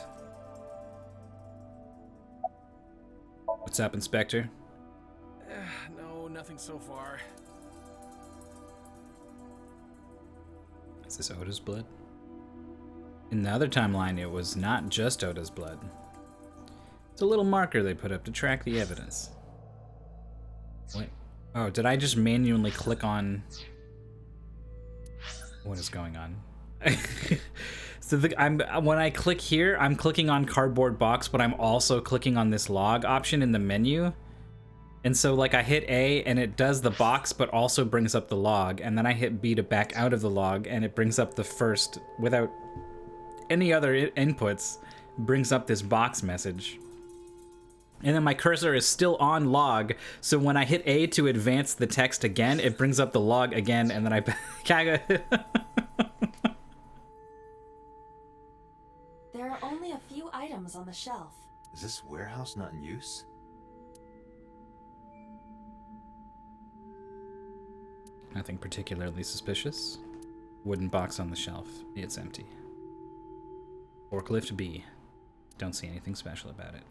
What's up, Inspector? No, nothing so far. Is this Oda's blood? In the other timeline, it was not just Oda's blood. It's a little marker they put up to track the evidence. Wait. Oh, did I just manually click on... What is going on? So when I click here, I'm clicking on cardboard box, but I'm also clicking on this log option in the menu. And so like I hit A and it does the box, but also brings up the log. And then I hit B to back out of the log and it brings up the first, without any other inputs, brings up this box message. And then my cursor is still on log, so when I hit A to advance the text again, it brings up the log again, and then I... There are only a few items on the shelf. Is this warehouse not in use? Nothing particularly suspicious. Wooden box on the shelf. It's empty. Forklift B. Don't see anything special about it.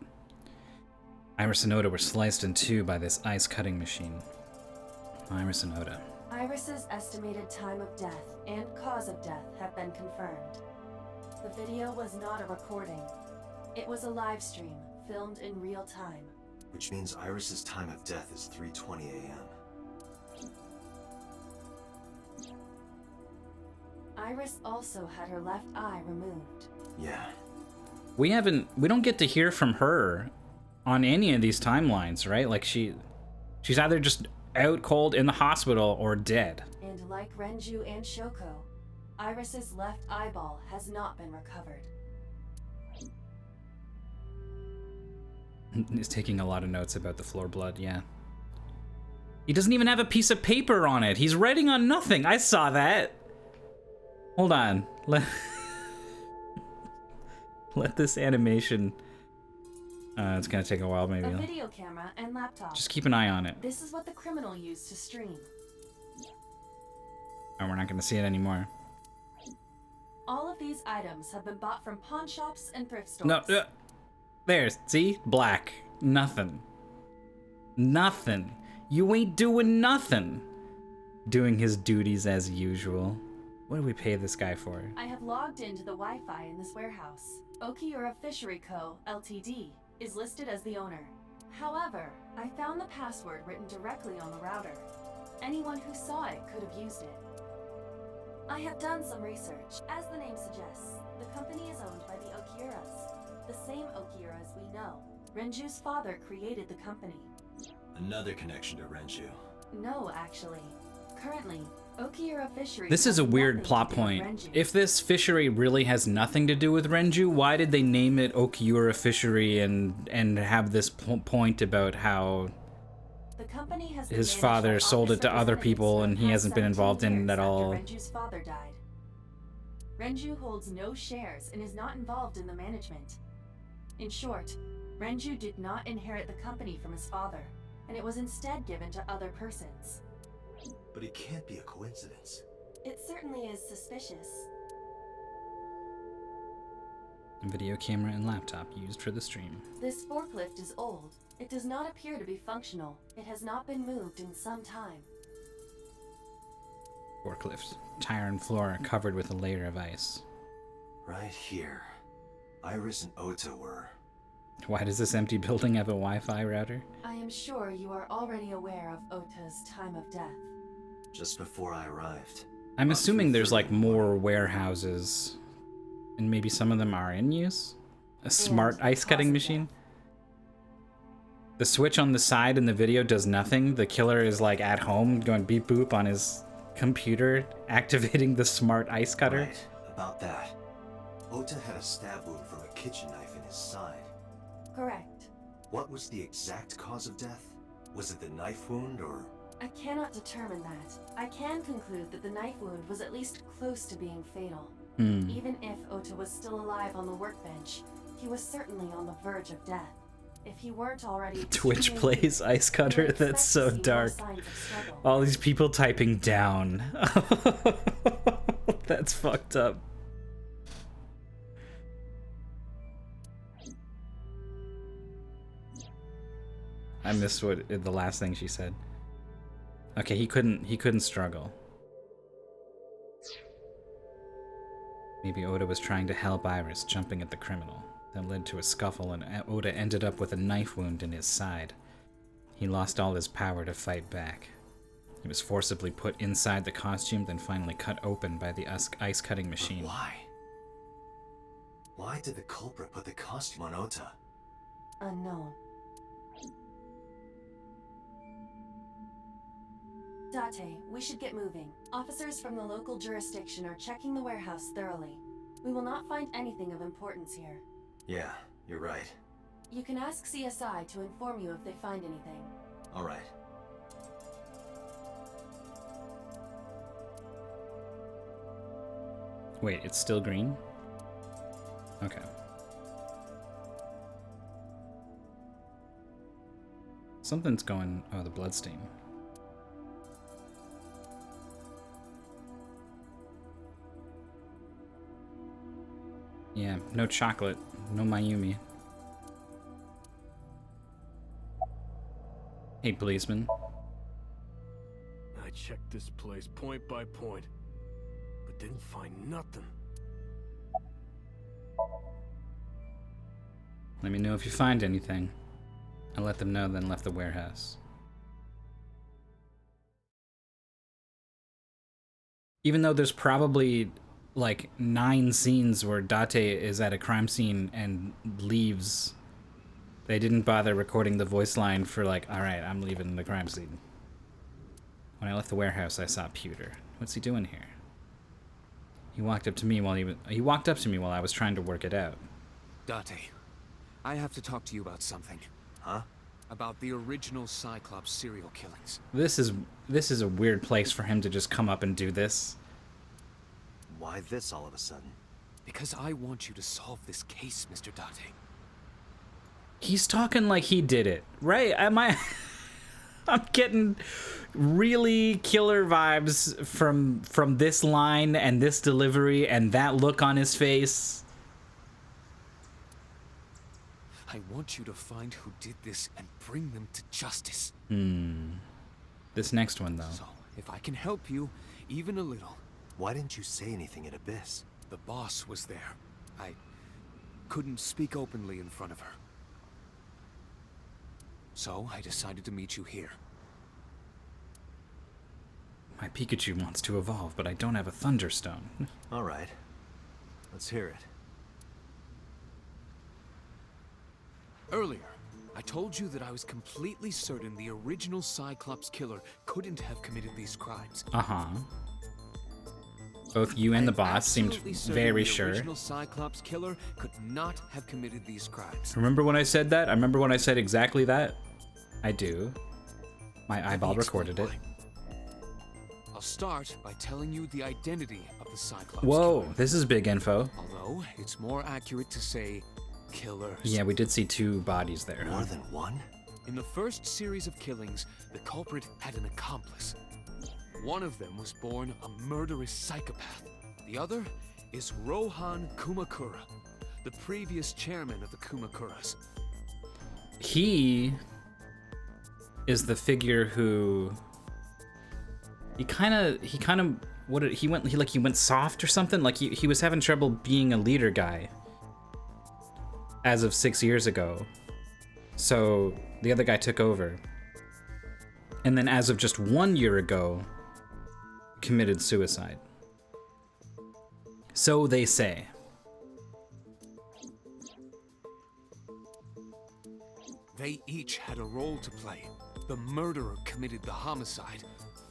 Iris and Oda were sliced in two by this ice cutting machine. Iris and Oda. Iris's estimated time of death and cause of death have been confirmed. The video was not a recording. It was a live stream, filmed in real time. Which means Iris's time of death is 3:20 a.m. Iris also had her left eye removed. Yeah. We don't get to hear from her on any of these timelines, right? Like she's either just out cold in the hospital or dead. And like Renju and Shoko, Iris's left eyeball has not been recovered. He's taking a lot of notes about the floor blood, yeah. He doesn't even have a piece of paper on it. He's writing on nothing. I saw that. Hold on. Let this animation... it's gonna take a while, maybe. A video camera and laptop. Just keep an eye on it. This is what the criminal used to stream. Oh, we're not gonna see it anymore. All of these items have been bought from pawn shops and thrift stores. No, there, see? Black. Nothing. Nothing. You ain't doing nothing. Doing his duties as usual. What do we pay this guy for? I have logged into the Wi-Fi in this warehouse. Okiura Fishery Co., Ltd. is listed as the owner. However, I found the password written directly on the router. Anyone who saw it could have used it. I have done some research. As the name suggests, the company is owned by the Okiuras, the same Okiuras we know. Renju's father created the company. Another connection to Renju. No, actually. Currently, Okiura Fishery... This is a weird plot point. If this fishery really has nothing to do with Renju, why did they name it Okiura Fishery and have this point about how the company has his father sold it to other people and he hasn't been involved in it at all? Renju's father died. Renju holds no shares and is not involved in the management. In short, Renju did not inherit the company from his father, and it was instead given to other persons. But it can't be a coincidence. It certainly is suspicious. Video camera and laptop used for the stream. This forklift is old. It does not appear to be functional. It has not been moved in some time. Forklift. Tire and floor are covered with a layer of ice. Right here. Iris and Ota were. Why does this empty building have a Wi-Fi router? I am sure you are already aware of Ota's time of death. Just before I arrived. I'm assuming there's like more warehouses, and maybe some of them are in use? A smart ice cutting machine? The switch on the side in the video does nothing. The killer is like at home going beep boop on his computer, activating the smart ice cutter. Right, about that. Ota had a stab wound from a kitchen knife in his side. Correct. What was the exact cause of death? Was it the knife wound or... I cannot determine that. I can conclude that the knife wound was at least close to being fatal. Even if Ota was still alive on the workbench, he was certainly on the verge of death. If he weren't already... Twitch plays ice cutter? That's so dark. All these people typing down. That's fucked up. I missed what the last thing she said. Okay, he couldn't struggle. Maybe Oda was trying to help Iris, jumping at the criminal. That led to a scuffle and Oda ended up with a knife wound in his side. He lost all his power to fight back. He was forcibly put inside the costume, then finally cut open by the ice cutting machine. But why? Why did the culprit put the costume on Ota? Unknown. Date, we should get moving. Officers from the local jurisdiction are checking the warehouse thoroughly. We will not find anything of importance here. Yeah, you're right. You can ask CSI to inform you if they find anything. All right. Wait, it's still green? Okay. Something's going... Oh, the bloodstain. Yeah, no chocolate, no Mayumi. Hey, policeman. I checked this place point by point, but didn't find nothing. Let me know if you find anything. I let them know, then left the warehouse. Even though there's probably like 9 scenes where Date is at a crime scene and leaves, they didn't bother recording the voice line for like, all right, I'm leaving the crime scene. When I left the warehouse, I saw Pewter. What's he doing here? He walked up to me while I was trying to work it out. Date, I have to talk to you about something. Huh? About the original Cyclops serial killings. This is a weird place for him to just come up and do this. Why this all of a sudden? Because I want you to solve this case, Mr. Date. He's talking like he did it, right? I'm getting really killer vibes from this line and this delivery and that look on his face. I want you to find who did this and bring them to justice. This next one, though. So, if I can help you, even a little. Why didn't you say anything at Abyss? The boss was there. I couldn't speak openly in front of her. So, I decided to meet you here. My Pikachu wants to evolve, but I don't have a Thunderstone. All right. Let's hear it. Earlier, I told you that I was completely certain the original Cyclops killer couldn't have committed these crimes. Uh-huh. Both you and the boss seemed Absolutely certain very the sure. original Cyclops killer could not have committed these crimes. Remember when I said that? I remember when I said exactly that? I do. My eyeball recorded it. I'll start by telling you the identity of the Cyclops Whoa, killer. this is big info. Although, it's more accurate to say killers. Yeah, we did see 2 bodies there. More than one? In the first series of killings, the culprit had an accomplice. One of them was born a murderous psychopath. The other is Rohan Kumakura, the previous chairman of the Kumakuras. He is the figure who he went soft or something. Like he was having trouble being a leader guy as of 6 years ago. So the other guy took over. And then as of just 1 year ago, committed suicide. So they say. They each had a role to play. The murderer committed the homicide,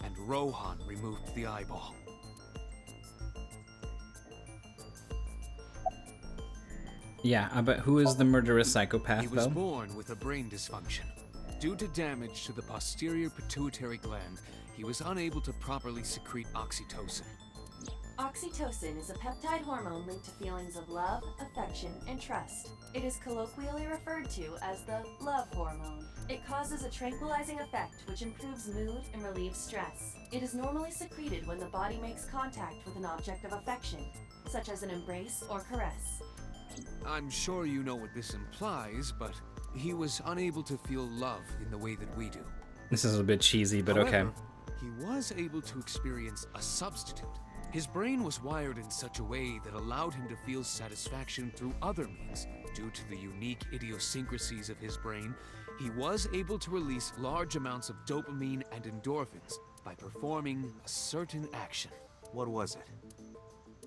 and Rohan removed the eyeball. Yeah, but who is the murderous psychopath, He was though? born with a brain dysfunction. Due to damage to the posterior pituitary gland, he was unable to properly secrete oxytocin. Oxytocin is a peptide hormone linked to feelings of love, affection, and trust. It is colloquially referred to as the love hormone. It causes a tranquilizing effect which improves mood and relieves stress. It is normally secreted when the body makes contact with an object of affection, such as an embrace or caress. I'm sure you know what this implies, but he was unable to feel love in the way that we do. This is a bit cheesy, but okay. However, he was able to experience a substitute. His brain was wired in such a way that allowed him to feel satisfaction through other means. Due to the unique idiosyncrasies of his brain, he was able to release large amounts of dopamine and endorphins by performing a certain action. What was it?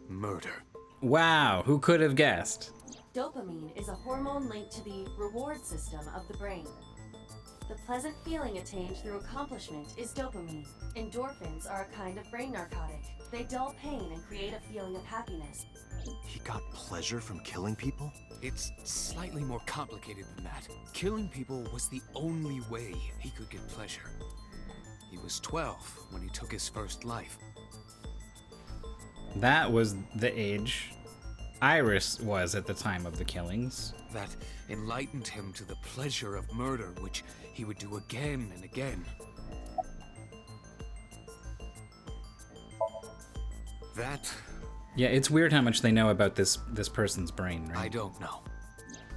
Murder. Wow, who could have guessed? Dopamine is a hormone linked to the reward system of the brain. The pleasant feeling attained through accomplishment is dopamine. Endorphins are a kind of brain narcotic. They dull pain and create a feeling of happiness. He got pleasure from killing people? It's slightly more complicated than that. Killing people was the only way he could get pleasure. He was 12 when he took his first life. That was the age Iris was at the time of the killings. That enlightened him to the pleasure of murder, which he would do again and again. That Yeah, it's weird how much they know about this person's brain, right? I don't know.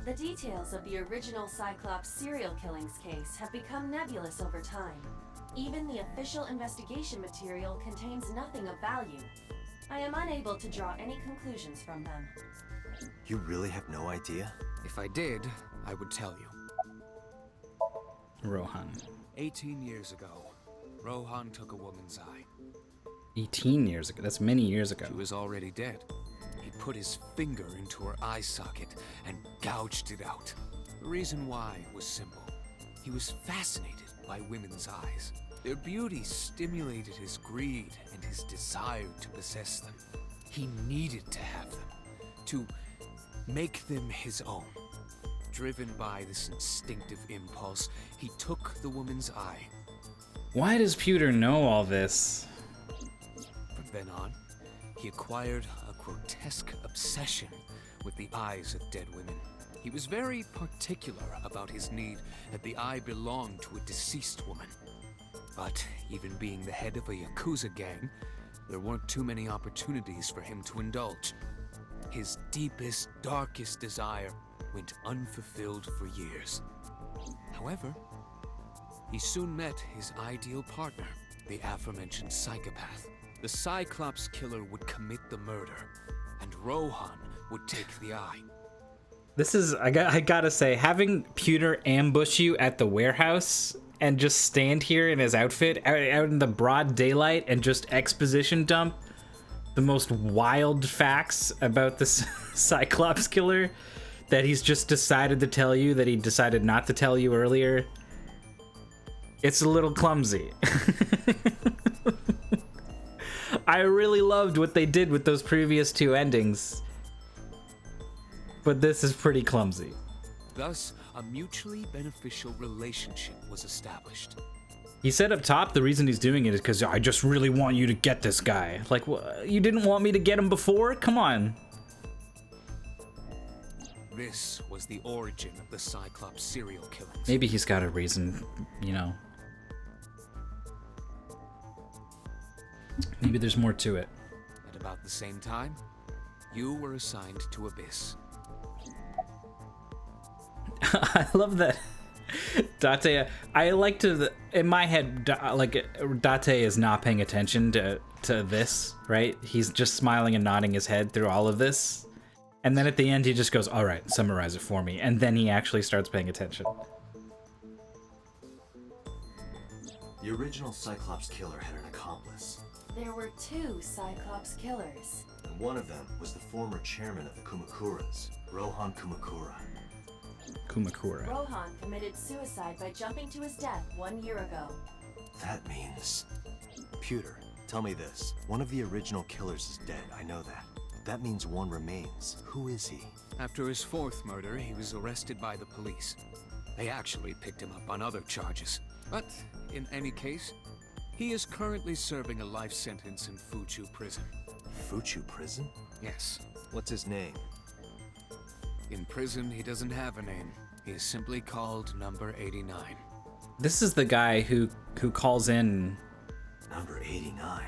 The details of the original Cyclops serial killings case have become nebulous over time. Even the official investigation material contains nothing of value. I am unable to draw any conclusions from them. You really have no idea? If I did, I would tell you. Rohan. 18 years ago, Rohan took a woman's eye. 18 years ago. That's many years ago. She was already dead. He put his finger into her eye socket and gouged it out. The reason why was simple. He was fascinated by women's eyes. Their beauty stimulated his greed and his desire to possess them. He needed to have them, to make them his own. Driven by this instinctive impulse, he took the woman's eye. Why does Pewter know all this? From then on, he acquired a grotesque obsession with the eyes of dead women. He was very particular about his need that the eye belonged to a deceased woman. But even being the head of a Yakuza gang, there weren't too many opportunities for him to indulge. His deepest, darkest desire went unfulfilled for years. However, he soon met his ideal partner, the aforementioned psychopath. The Cyclops killer would commit the murder, and Rohan would take the eye. This is, I gotta say, having Pewter ambush you at the warehouse and just stand here in his outfit out in the broad daylight and just exposition dump the most wild facts about the Cyclops killer that he's just decided to tell you that he decided not to tell you earlier. It's a little clumsy. I really loved what they did with those previous two endings, but this is pretty clumsy. Thus, a mutually beneficial relationship was established. He said up top the reason he's doing it is because I just really want you to get this guy. Like, you didn't want me to get him before? Come on. This was the origin of the Cyclops serial killings. Maybe he's got a reason, you know. Maybe there's more to it. At about the same time, you were assigned to Abyss. I love that. Date, I like to, in my head, like, Date is not paying attention to this, right? He's just smiling and nodding his head through all of this. And then at the end, he just goes, all right, summarize it for me. And then he actually starts paying attention. The original Cyclops killer had an accomplice. There were two Cyclops killers. And one of them was the former chairman of the Kumakuras, Rohan Kumakura. Kumakura. Rohan committed suicide by jumping to his death 1 year ago. That means... Pewter, tell me this. One of the original killers is dead, I know that. That means one remains. Who is he? After his fourth murder, he was arrested by the police. They actually picked him up on other charges. But, in any case, he is currently serving a life sentence in Fuchu prison. Fuchu prison? Yes. What's his name? In prison, he doesn't have a name. He is simply called Number 89. This is the guy who calls in. Number 89.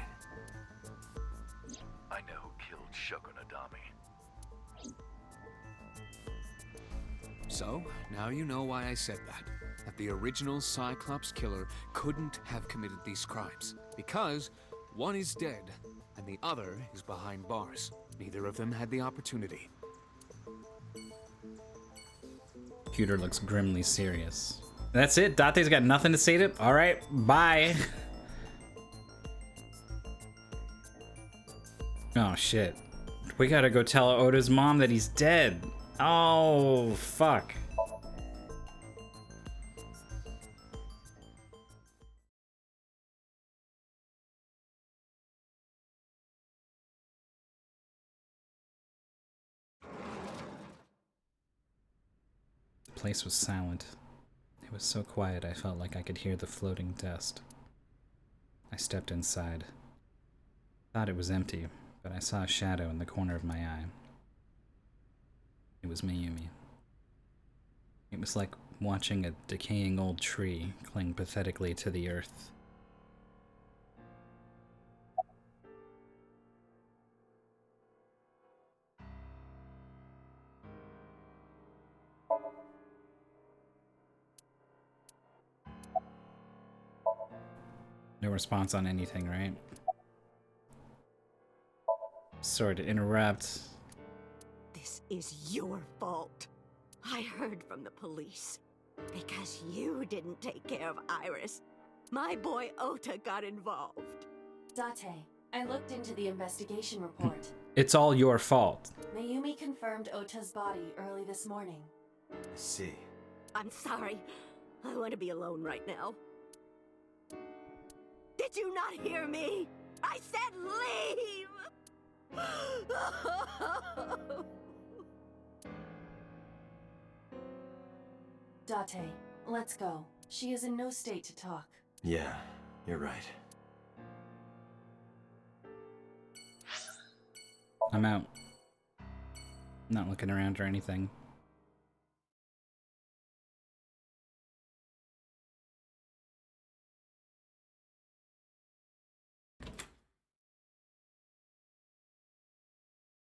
I know who killed Shogun Adami. So, now you know why I said that. That the original Cyclops killer couldn't have committed these crimes. Because one is dead, and the other is behind bars. Neither of them had the opportunity. Pewter looks grimly serious. That's it? Date's got nothing to say to it? Alright, bye. Oh shit. We gotta go tell Oda's mom that he's dead. Oh, fuck. The place was silent. It was so quiet I felt like I could hear the floating dust. I stepped inside. Thought it was empty, but I saw a shadow in the corner of my eye. It was Mayumi. It was like watching a decaying old tree cling pathetically to the earth. No response on anything, right? Sorry to interrupt. This is your fault. I heard from the police. Because you didn't take care of Iris. My boy Ota got involved. Date, I looked into the investigation report. It's all your fault. Mayumi confirmed Ota's body early this morning. I see. I'm sorry. I want to be alone right now. Did you not hear me? I said leave! Date, let's go. She is in no state to talk. Yeah, you're right. I'm out. Not looking around or anything.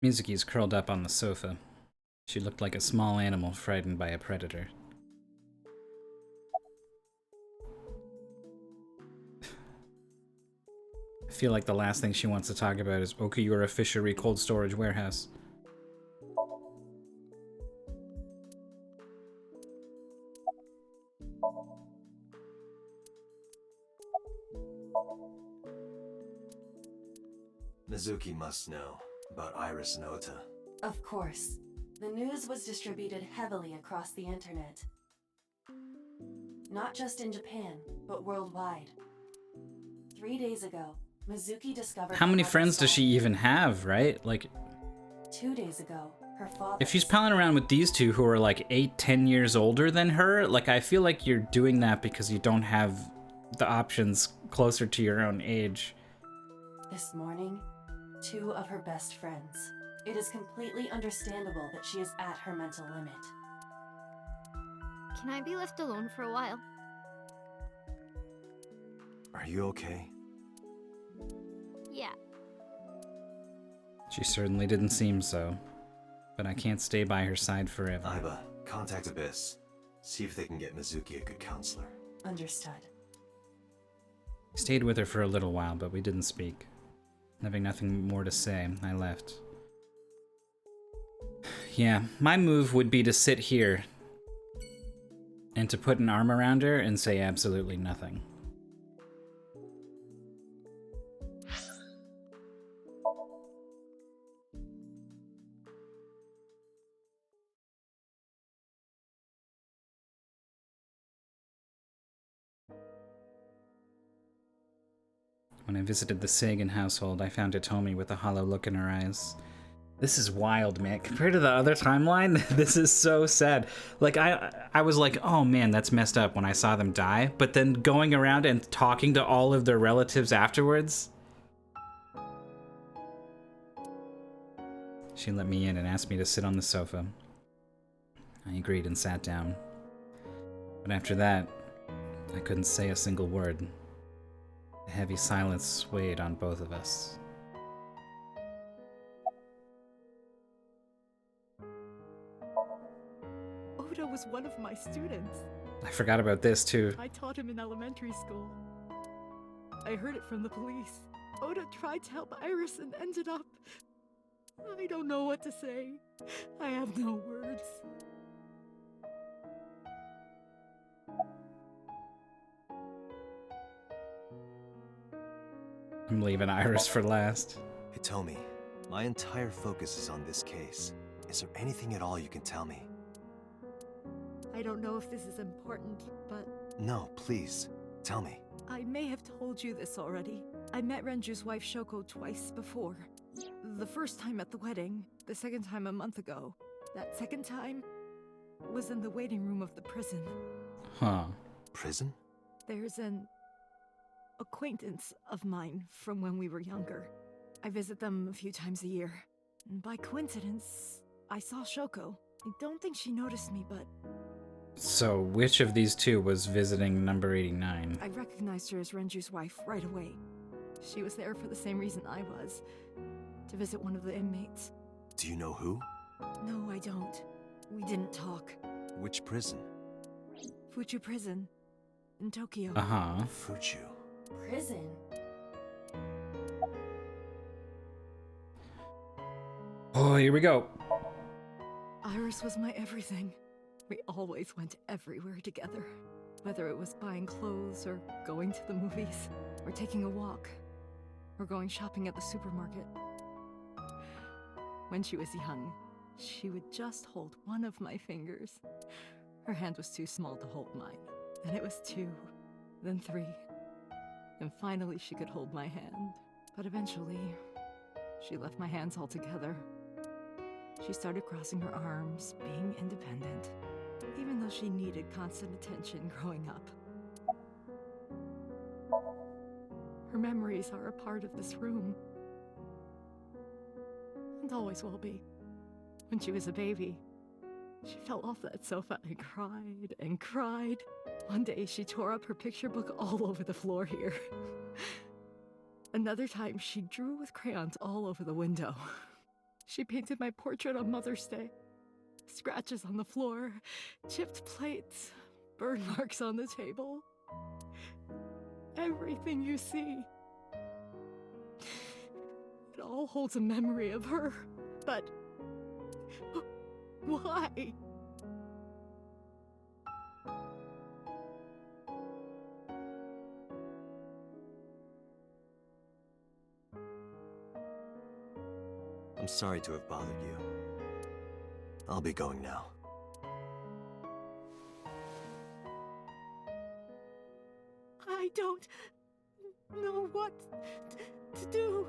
Mizuki's curled up on the sofa. She looked like a small animal frightened by a predator. I feel like the last thing she wants to talk about is Okiura Fishery Cold Storage Warehouse. Mizuki must know about Iris and Ota. Of course. The news was distributed heavily across the internet. Not just in Japan, but worldwide. 3 days ago, Mizuki discovered... How many her friends does son. she even have, right? Like, 2 days ago, her father... if she's palling around with these two who are like 8-10 years older than her, like, I feel like you're doing that because you don't have the options closer to your own age. This morning, 2 of her best friends. It is completely understandable that she is at her mental limit. Can I be left alone for a while? Are you okay? Yeah. She certainly didn't seem so. But I can't stay by her side forever. Aiba, contact Abyss. See if they can get Mizuki a good counselor. Understood. I stayed with her for a little while, but we didn't speak. Having nothing more to say, I left. Yeah, my move would be to sit here and to put an arm around her and say absolutely nothing. When I visited the Sagan household, I found Hitomi with a hollow look in her eyes. This is wild, man. Compared to the other timeline, this is so sad. Like, I was like, oh man, that's messed up when I saw them die. But then going around and talking to all of their relatives afterwards. She let me in and asked me to sit on the sofa. I agreed and sat down. But after that, I couldn't say a single word. A heavy silence swayed on both of us. Oda was one of my students. I forgot about this too. I taught him in elementary school. I heard it from the police. Oda tried to help Iris and ended up... I don't know what to say. I have no words. I'm leaving Iris for last. Hitomi, my entire focus is on this case. Is there anything at all you can tell me? I don't know if this is important, but... No, please. Tell me. I may have told you this already. I met Renju's wife Shoko twice before. The first time at the wedding, the second time a month ago. That second time was in the waiting room of the prison. Huh. Prison? There's an acquaintance of mine from when we were younger. I visit them a few times a year. And by coincidence, I saw Shoko. I don't think she noticed me, but... So, which of these two was visiting number 89? I recognized her as Renju's wife right away. She was there for the same reason I was. To visit one of the inmates. Do you know who? No, I don't. We didn't talk. Which prison? Fuchu Prison. In Tokyo. Uh-huh. Fuchu. Prison? Oh, here we go. Iris was my everything. We always went everywhere together. Whether it was buying clothes, or going to the movies, or taking a walk, or going shopping at the supermarket. When she was young, she would just hold one of my fingers. Her hand was too small to hold mine. Then it was 2, then 3. And finally she could hold my hand. But eventually, she left my hands altogether. She started crossing her arms, being independent, even though she needed constant attention growing up. Her memories are a part of this room. And always will be. When she was a baby, she fell off that sofa and cried and cried. One day she tore up her picture book all over the floor here. Another time she drew with crayons all over the window. She painted my portrait on Mother's Day. Scratches on the floor, chipped plates, burn marks on the table. Everything you see. It all holds a memory of her, but why? I'm sorry to have bothered you. I'll be going now. I don't know what to do.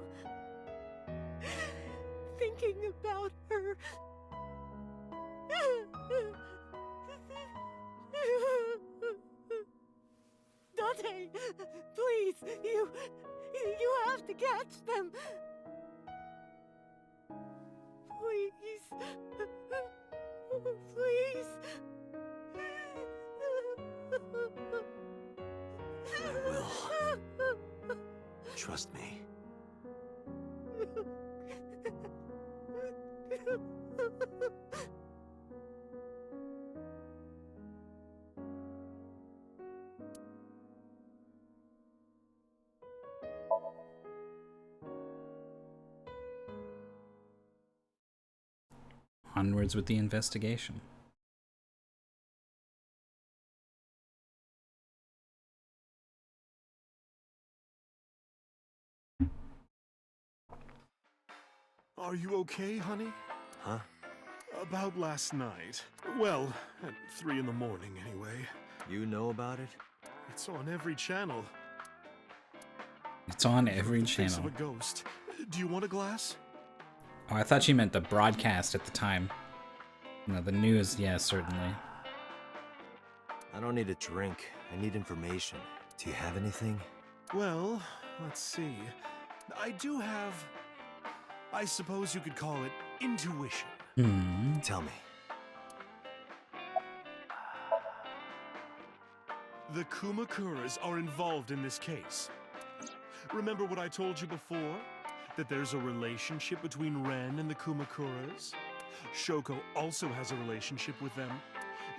Thinking about her. Dante, please, you have to catch them. Please. Please. I will. Trust me. Onwards with the investigation. Are you okay, honey? Huh? About last night. Well, at 3 in the morning, anyway. You know about it? It's on every channel. It's on every The face channel. of a ghost. Do you want a glass? Oh, I thought she meant the broadcast at the time. No, the news, yeah, certainly. I don't need a drink. I need information. Do you have anything? Well, let's see. I do have... I suppose you could call it intuition. Tell me. The Kumakuras are involved in this case. Remember what I told you before? That there's a relationship between Ren and the Kumakuras? Shoko also has a relationship with them.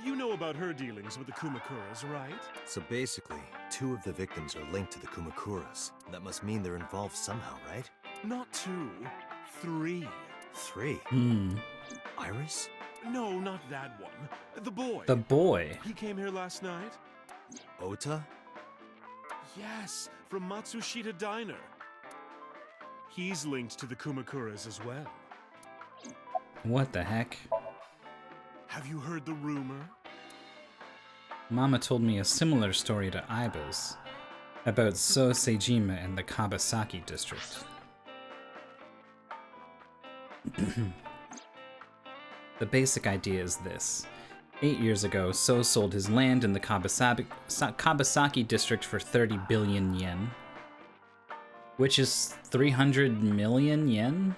You know about her dealings with the Kumakuras, right? So basically, 2 of the victims are linked to the Kumakuras. That must mean they're involved somehow, right? Not 2, 3. 3? Iris? No, not that one. The boy. The boy. He came here last night? Ota? Yes, from Matsushita Diner. He's linked to the Kumakuras as well. What the heck? Have you heard the rumor? Mama told me a similar story to Aiba's about So Seijima and the Kabasaki district. The basic idea is this. 8 years ago, So sold his land in the Kabasaki district for 30 billion yen, which is 300 million yen?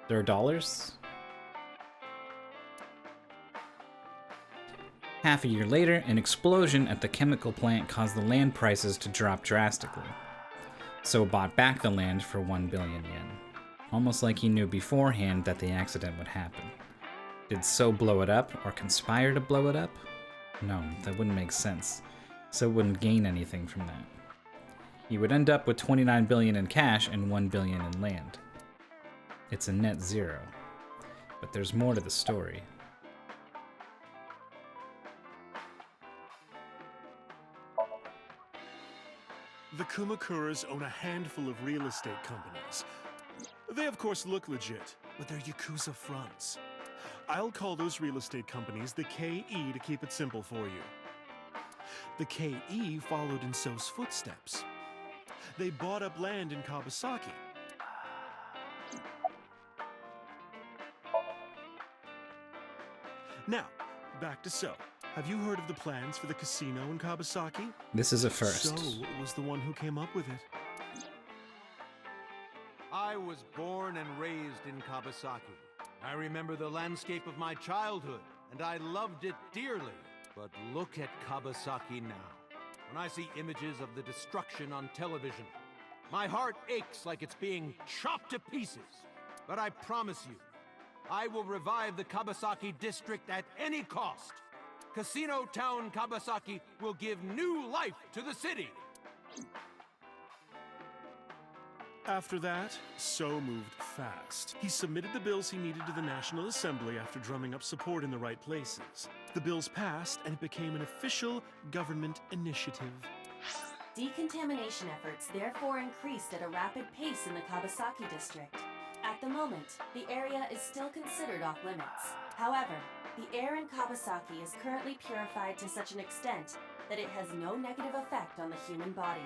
They're dollars? Half a year later, an explosion at the chemical plant caused the land prices to drop drastically. So bought back the land for 1 billion yen. Almost like he knew beforehand that the accident would happen. Did So blow it up, or conspire to blow it up? No, that wouldn't make sense. So wouldn't gain anything from that. He would end up with 29 billion in cash and 1 billion in land. It's a net zero. But there's more to the story. The Kumakuras own a handful of real estate companies. They of course look legit, but they're Yakuza fronts. I'll call those real estate companies the KE to keep it simple for you. The KE followed in So's footsteps. They bought up land in Kabasaki. Now, back to So. Have you heard of the plans for the casino in Kabasaki? This is a first. So was the one who came up with it. I was born and raised in Kabasaki. I remember the landscape of my childhood, and I loved it dearly. But look at Kabasaki now. When I see images of the destruction on television, my heart aches like it's being chopped to pieces. But I promise you, I will revive the Kabasaki district at any cost. Casino Town Kabasaki will give new life to the city. After that, So moved fast. He submitted the bills he needed to the National Assembly after drumming up support in the right places. The bills passed, and it became an official government initiative. Decontamination efforts therefore increased at a rapid pace in the Kabasaki district. At the moment, the area is still considered off limits. However, the air in Kabasaki is currently purified to such an extent that it has no negative effect on the human body.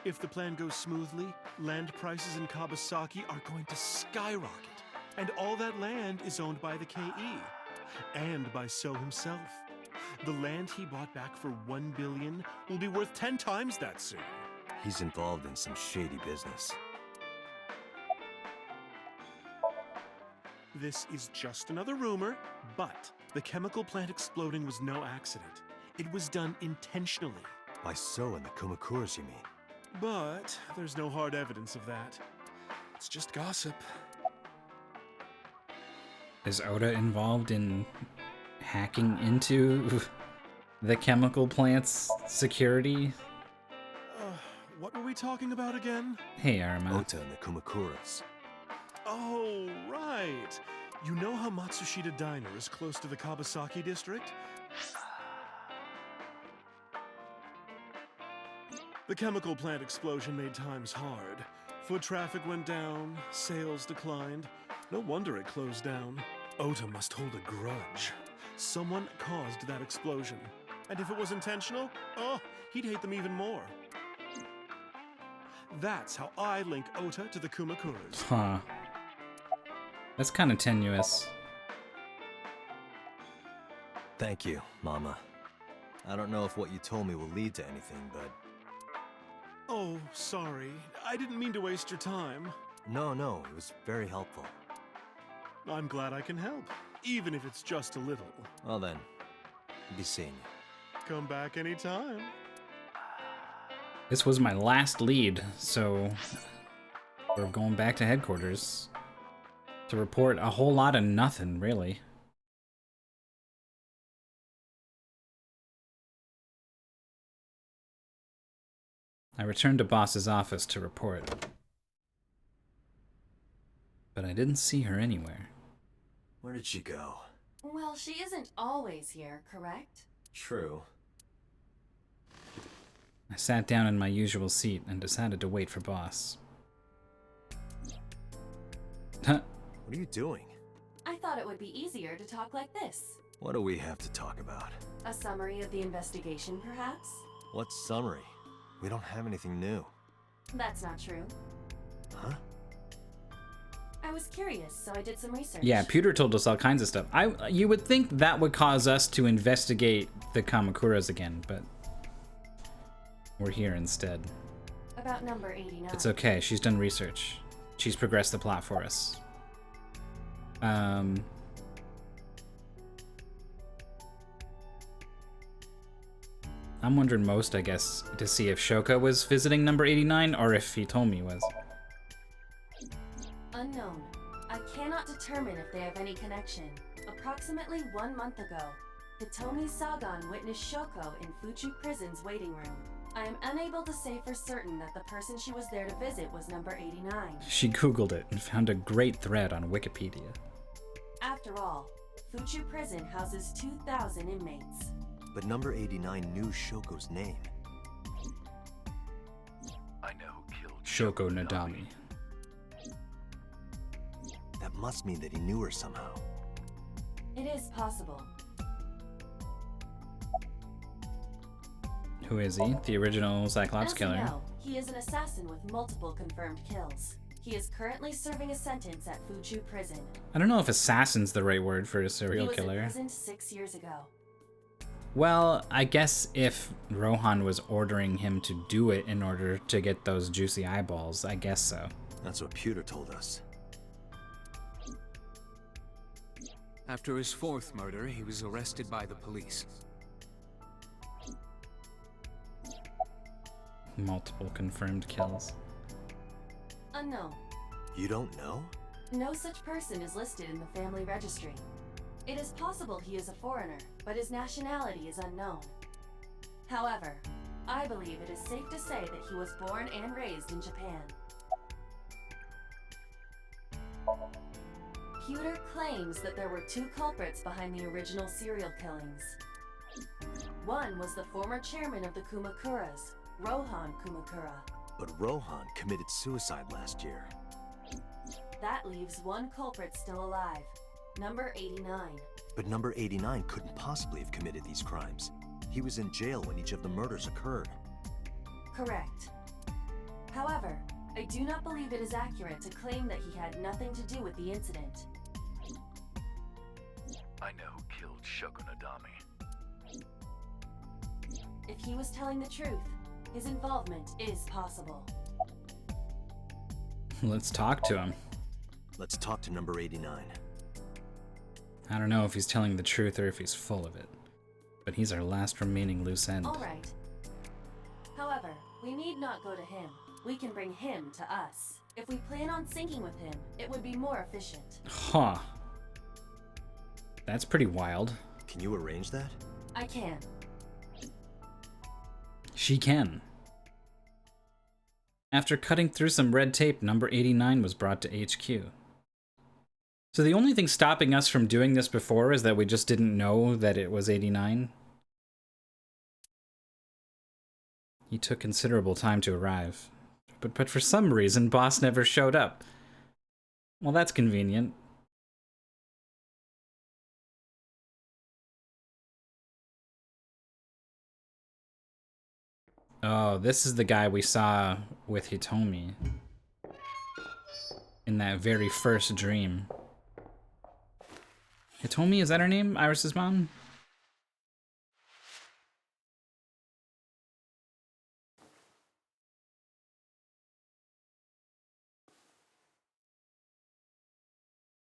If the plan goes smoothly, land prices in Kabasaki are going to skyrocket. And all that land is owned by the KE. And by So himself. The land he bought back for $1 billion will be worth 10 times that soon. He's involved in some shady business. This is just another rumor, but the chemical plant exploding was no accident. It was done intentionally. By So and the Kumakuras, you mean? But there's no hard evidence of that. It's just gossip. Is Oda involved in hacking into the chemical plant's security? What were we talking about again? Hey, Arma. Ota and the Kumakuras. Oh, right. You know how Matsushita Diner is close to the Kabasaki district? The chemical plant explosion made times hard. Foot traffic went down, sales declined. No wonder it closed down. Ota must hold a grudge. Someone caused that explosion. And if it was intentional, oh, he'd hate them even more. That's how I link Ota to the Kumakuras. Huh. That's kind of tenuous. Thank you, Mama. I don't know if what you told me will lead to anything, but... Oh, sorry. I didn't mean to waste your time. No, it was very helpful. I'm glad I can help, even if it's just a little. Well then, be seeing you. Come back anytime. This was my last lead, so we're going back to headquarters to report a whole lot of nothing, really. I returned to Boss's office to report, but I didn't see her anywhere. Where did she go? Well, she isn't always here, correct? True. I sat down in my usual seat and decided to wait for Boss. Huh? What are you doing? I thought it would be easier to talk like this. What do we have to talk about? A summary of the investigation, perhaps? What summary? We don't have anything new. That's not true. Huh? I was curious, so I did some research. Yeah, Pewter told us all kinds of stuff. You would think that would cause us to investigate the Kamakuras again, but we're here instead. About number 89. It's okay, she's done research. She's progressed the plot for us. I'm wondering most, I guess, to see if Shoka was visiting number 89 or if Hitomi was. Unknown. I cannot determine if they have any connection. Approximately 1 month ago, Hitomi Sagan witnessed Shoko in Fuchu Prison's waiting room. I am unable to say for certain that the person she was there to visit was number 89. She googled it and found a great thread on Wikipedia. After all, Fuchu Prison houses 2,000 inmates. But number 89 knew Shoko's name. Shoko Nadami. That must mean that he knew her somehow. It is possible. Who is he? The original Cyclops As killer. you know, he is an assassin with multiple confirmed kills. He is currently serving a sentence at Fuchu Prison. I don't know if assassin's the right word for a He serial was killer. imprisoned 6 years ago. Well, I guess if Rohan was ordering him to do it in order to get those juicy eyeballs, I guess so. That's what Pewter told us. After his fourth murder, he was arrested by the police. Multiple confirmed kills. Unknown. You don't know? No such person is listed in the family registry. It is possible he is a foreigner, but his nationality is unknown. However, I believe it is safe to say that he was born and raised in Japan. Pewter claims that there were 2 culprits behind the original serial killings. One was the former chairman of the Kumakuras, Rohan Kumakura. But Rohan committed suicide last year. That leaves one culprit still alive, number 89. But number 89 couldn't possibly have committed these crimes. He was in jail when each of the murders occurred. Correct. However, I do not believe it is accurate to claim that he had nothing to do with the incident. I know who killed Shoko Nadami. If he was telling the truth, his involvement is possible. Let's talk to him. Let's talk to number 89. I don't know if he's telling the truth or if he's full of it, but he's our last remaining loose end. All right. However, we need not go to him. We can bring him to us. If we plan on syncing with him, it would be more efficient. Huh. That's pretty wild. Can you arrange that? I can. She can. After cutting through some red tape, number 89 was brought to HQ. So the only thing stopping us from doing this before is that we just didn't know that it was 89. He took considerable time to arrive. But for some reason, boss never showed up. Well, that's convenient. Oh, this is the guy we saw with Hitomi in that very first dream. Hitomi, is that her name? Iris's mom?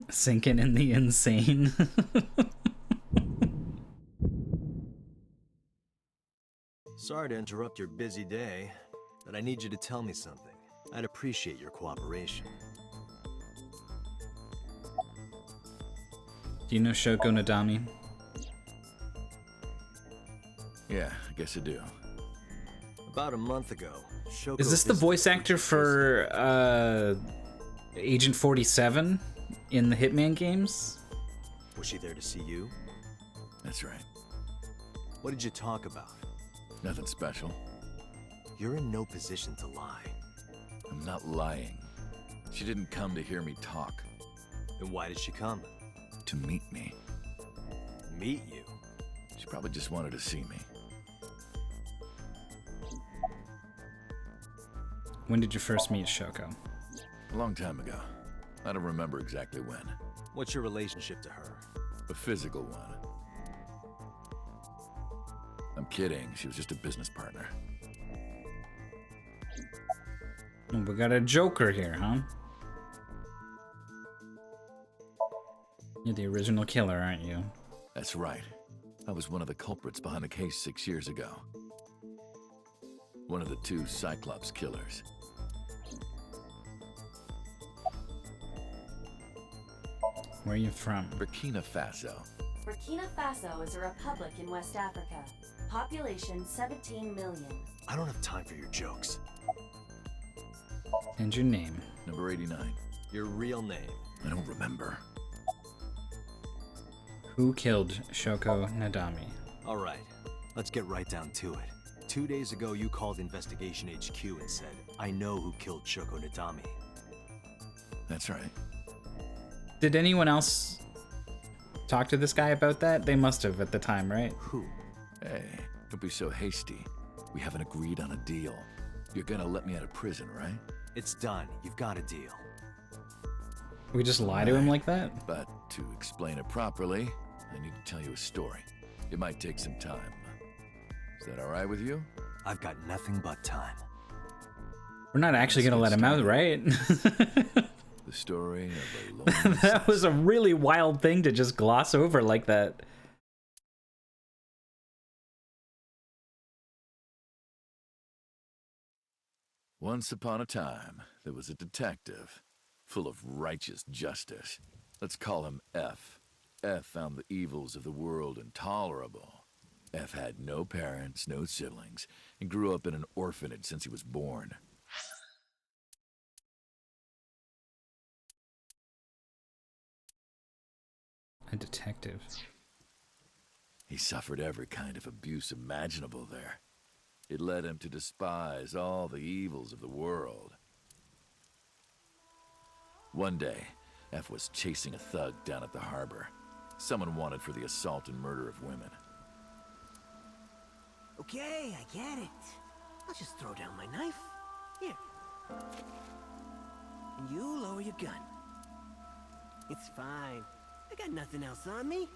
Sinking in the insane. Sorry to interrupt your busy day, but I need you to tell me something. I'd appreciate your cooperation. Do you know Shoko Nadami? Yeah, I guess I do. About a month ago, Shoko Is this the visited voice actor for Agent 47 in the Hitman games? Was she there to see you? That's right. What did you talk about? Nothing special. You're in no position to lie. I'm not lying. She didn't come to hear me talk. Then why did she come? To meet me. Meet you? She probably just wanted to see me. When did you first meet Shoko? A long time ago. I don't remember exactly when. What's your relationship to her? A physical one. I'm kidding. She was just a business partner. We got a Joker here, huh? You're the original killer, aren't you? That's right. I was one of the culprits behind the case 6 years ago. One of the 2 Cyclops killers. Where are you from? Burkina Faso. Burkina Faso is a republic in West Africa. Population 17 million. I don't have time for your jokes. And your name? Number 89. Your real name? I don't remember. Who killed Shoko Nadami? All right, let's get right down to it. 2 days ago, you called Investigation HQ and said, I know who killed Shoko Nadami. That's right. Did anyone else talk to this guy about that? They must have at the time, right? Who? Hey, don't be so hasty. We haven't agreed on a deal. You're gonna let me out of prison, right? It's done. You've got a deal. We just lie to him like that? But to explain it properly, I need to tell you a story. It might take some time. Is that all right with you? I've got nothing but time. We're not actually gonna let him out, right? The story of a lonely That was a really wild thing to just gloss over like that. Once upon a time, there was a detective, full of righteous justice. Let's call him F. F found the evils of the world intolerable. F had no parents, no siblings, and grew up in an orphanage since he was born. A detective. He suffered every kind of abuse imaginable there. It led him to despise all the evils of the world. One day, F was chasing a thug down at the harbor. Someone wanted for the assault and murder of women. Okay, I get it. I'll just throw down my knife. Here. And you lower your gun. It's fine. I got nothing else on me.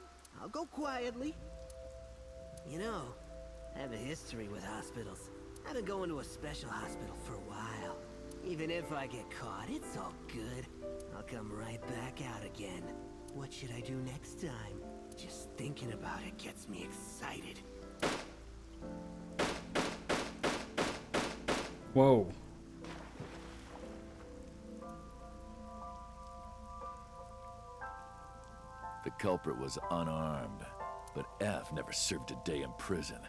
I'll go quietly. You know, I have a history with hospitals. I've been going to a special hospital for a while. Even if I get caught, it's all good. I'll come right back out again. What should I do next time? Just thinking about it gets me excited. Whoa. The culprit was unarmed, but F never served a day in prison.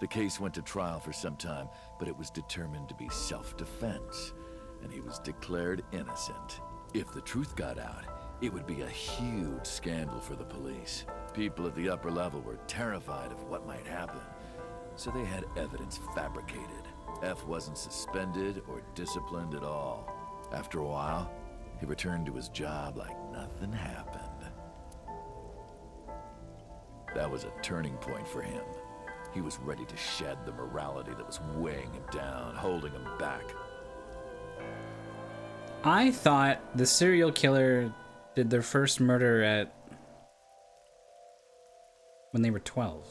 The case went to trial for some time, but it was determined to be self-defense, and he was declared innocent. If the truth got out, it would be a huge scandal for the police. People at the upper level were terrified of what might happen, so they had evidence fabricated. F wasn't suspended or disciplined at all. After a while, he returned to his job like nothing happened. That was a turning point for him. He was ready to shed the morality that was weighing him down, holding him back. I thought the serial killer did their first murder at when they were 12.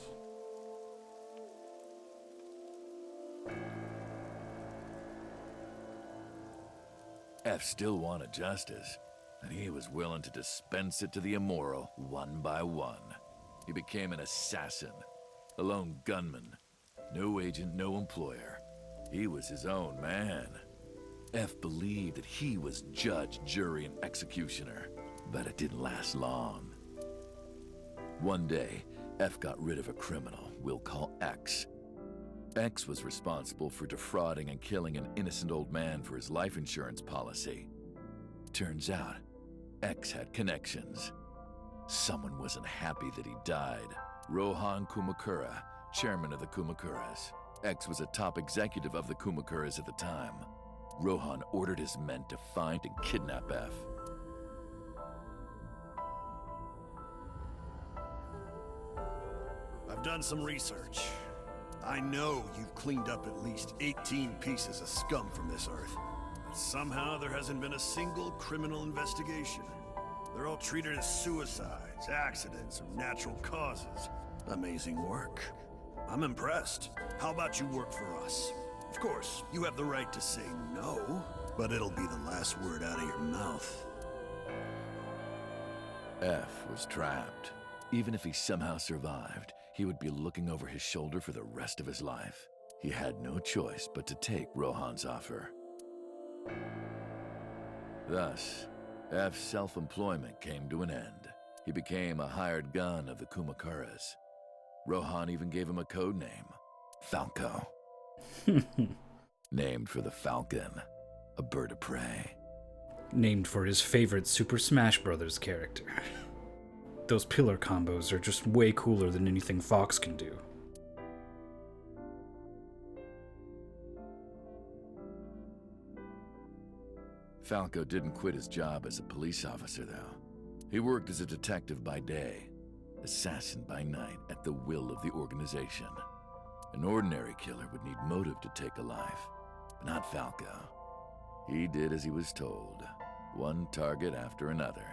F still wanted justice, and he was willing to dispense it to the immoral one by one. He became an assassin, a lone gunman. No agent, no employer. He was his own man. F believed that he was judge, jury, and executioner, but it didn't last long. One day, F got rid of a criminal we'll call X. X was responsible for defrauding and killing an innocent old man for his life insurance policy. Turns out, X had connections. Someone wasn't happy that he died. Rohan Kumakura, chairman of the Kumakuras. X was a top executive of the Kumakuras at the time. Rohan ordered his men to find and kidnap F. I've done some research. I know you've cleaned up at least 18 pieces of scum from this earth. But somehow there hasn't been a single criminal investigation. They're all treated as suicides, accidents, or natural causes. Amazing work. I'm impressed. How about you work for us? Of course, you have the right to say no, but it'll be the last word out of your mouth. F was trapped. Even if he somehow survived, he would be looking over his shoulder for the rest of his life. He had no choice but to take Rohan's offer. Thus, F's self-employment came to an end. He became a hired gun of the Kumakuras. Rohan even gave him a code name, Falco. Named for the falcon, a bird of prey. Named for his favorite Super Smash Bros. Character. Those pillar combos are just way cooler than anything Fox can do. Falco didn't quit his job as a police officer, though. He worked as a detective by day, assassin by night, at the will of the organization. An ordinary killer would need motive to take a life, but not Falco. He did as he was told, one target after another.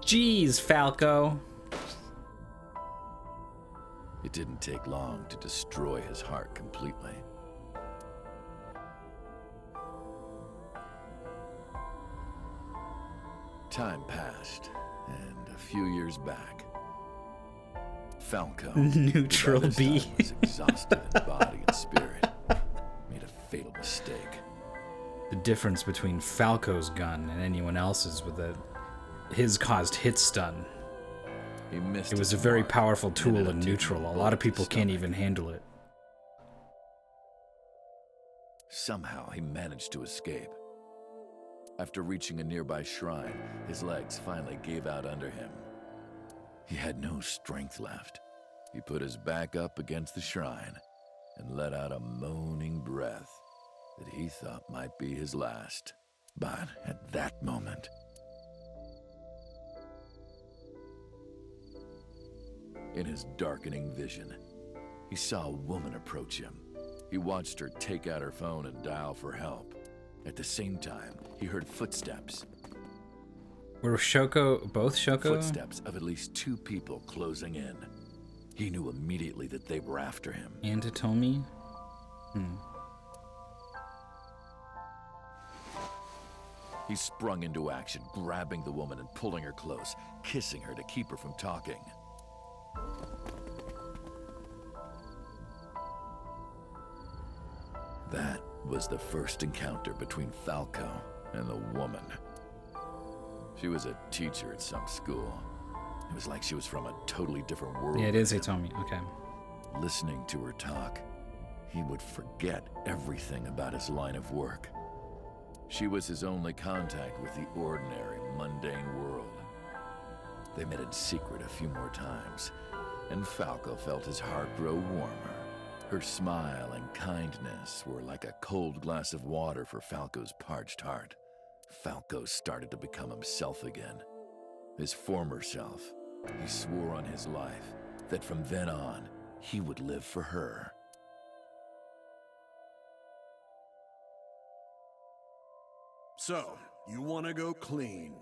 Jeez, Falco. It didn't take long to destroy his heart completely. Time passed, and a few years back, Falco, Neutral who by this B. time was exhausted in body and spirit, made a fatal mistake. The difference between Falco's gun and anyone else's was that his caused hit stun. He missed It was a his very mark, powerful tool ended in up taking neutral. A bullet lot of to the people can't stomach. even handle it. Somehow he managed to escape. After reaching a nearby shrine, his legs finally gave out under him. He had no strength left. He put his back up against the shrine and let out a moaning breath that he thought might be his last. But at that moment, in his darkening vision, he saw a woman approach him. He watched her take out her phone and dial for help. At the same time, he heard footsteps. Were both Shoko? Footsteps of at least two people closing in. He knew immediately that they were after him. And Hitomi? He sprung into action, grabbing the woman and pulling her close, kissing her to keep her from talking. That was the first encounter between Falco and the woman. She was a teacher at some school. It was like she was from a totally different world. Yeah, it is Hitomi. Okay. Listening to her talk, he would forget everything about his line of work. She was his only contact with the ordinary, mundane world. They met in secret a few more times, and Falco felt his heart grow warmer. Her smile and kindness were like a cold glass of water for Falco's parched heart. Falco started to become himself again. His former self. He swore on his life that from then on, he would live for her. So, you want to go clean?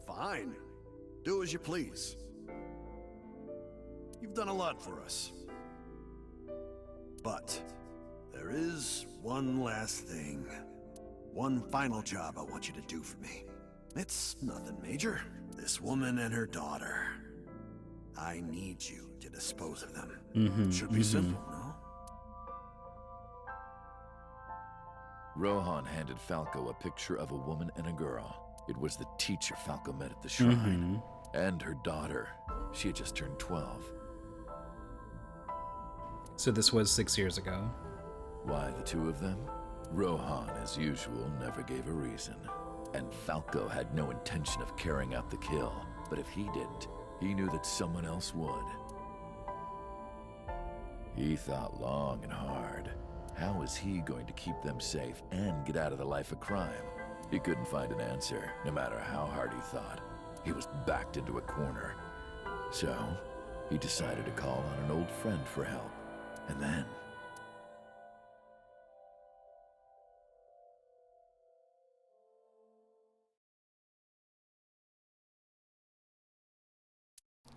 Fine. Do as you please. You've done a lot for us. But there is one last thing. One final job I want you to do for me. It's nothing major. This woman and her daughter. I need you to dispose of them. Should be simple, no? Rohan handed Falco a picture of a woman and a girl. It was the teacher Falco met at the shrine. And her daughter. She had just turned 12. So this was 6 years ago. Why the two of them? Rohan, as usual, never gave a reason. And Falco had no intention of carrying out the kill. But if he didn't, he knew that someone else would. He thought long and hard. How was he going to keep them safe and get out of the life of crime? He couldn't find an answer, no matter how hard he thought. He was backed into a corner. So, he decided to call on an old friend for help. And then...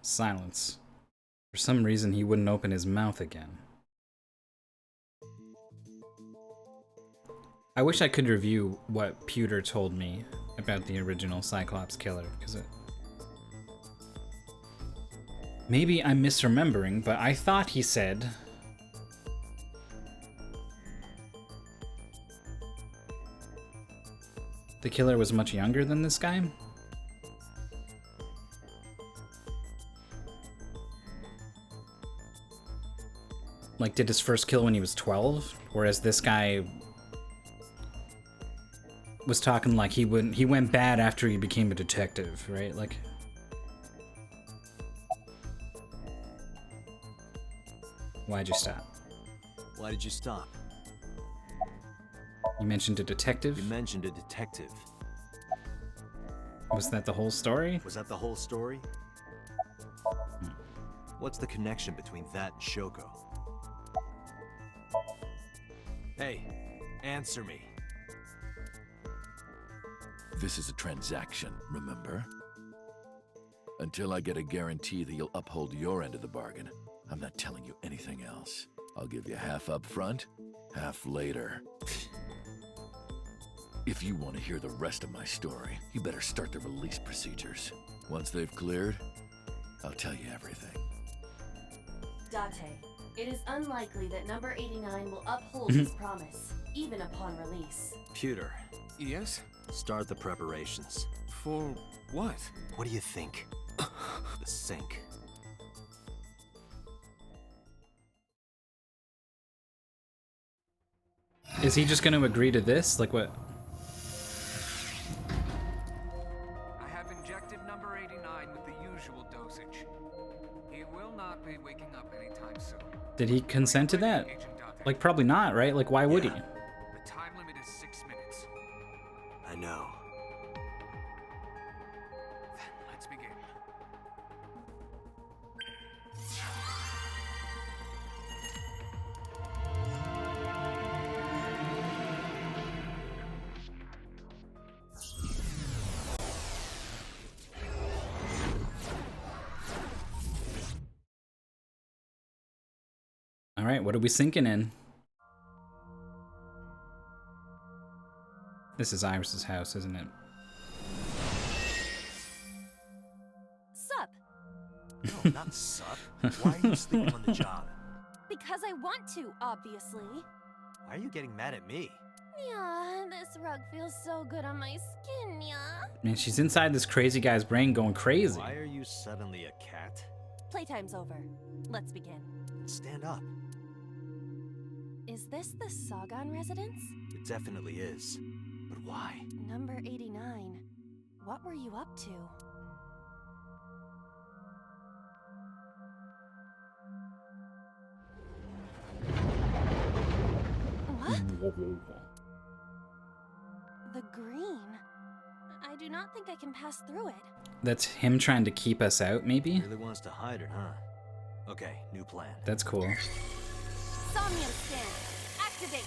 Silence. For some reason, he wouldn't open his mouth again. I wish I could review what Pewter told me about the original Cyclops killer, because maybe I'm misremembering, but I thought he said the killer was much younger than this guy. Like, did his first kill when he was 12, whereas this guy was talking like he went bad after he became a detective, right? Like, why'd you stop? Why did you stop? You mentioned a detective? You mentioned a detective. Was that the whole story? Was that the whole story? What's the connection between that and Shoko? Hey, answer me. This is a transaction, remember? Until I get a guarantee that you'll uphold your end of the bargain, I'm not telling you anything else. I'll give you half up front, half later. If you want to hear the rest of my story, you better start the release procedures. Once they've cleared, I'll tell you everything. Date, it is unlikely that number 89 will uphold his promise, even upon release. Pewter. Yes? Start the preparations. For what? What do you think? The sink. Is he just going to agree to this? Like what? I have injected number 89 with the usual dosage. He will not be waking up anytime soon. Did he consent to that? Like probably not, right? Like why would he? The time limit is 6 minutes. I know. Then let's begin. All right, what are we sinking in? This is Iris's house, isn't it? Sup? No, not sup. Why are you sleeping on the job? Because I want to, obviously. Why are you getting mad at me? Yeah, this rug feels so good on my skin, yeah. Man, she's inside this crazy guy's brain going crazy. Why are you suddenly a cat? Playtime's over. Let's begin. Stand up. Is this the Sagan residence? It definitely is. But why? Number 89. What were you up to? What? The green. I do not think I can pass through it. That's him trying to keep us out, maybe? Really wants to hide it, huh? Okay, new plan. That's cool. Somnium scan. Activate.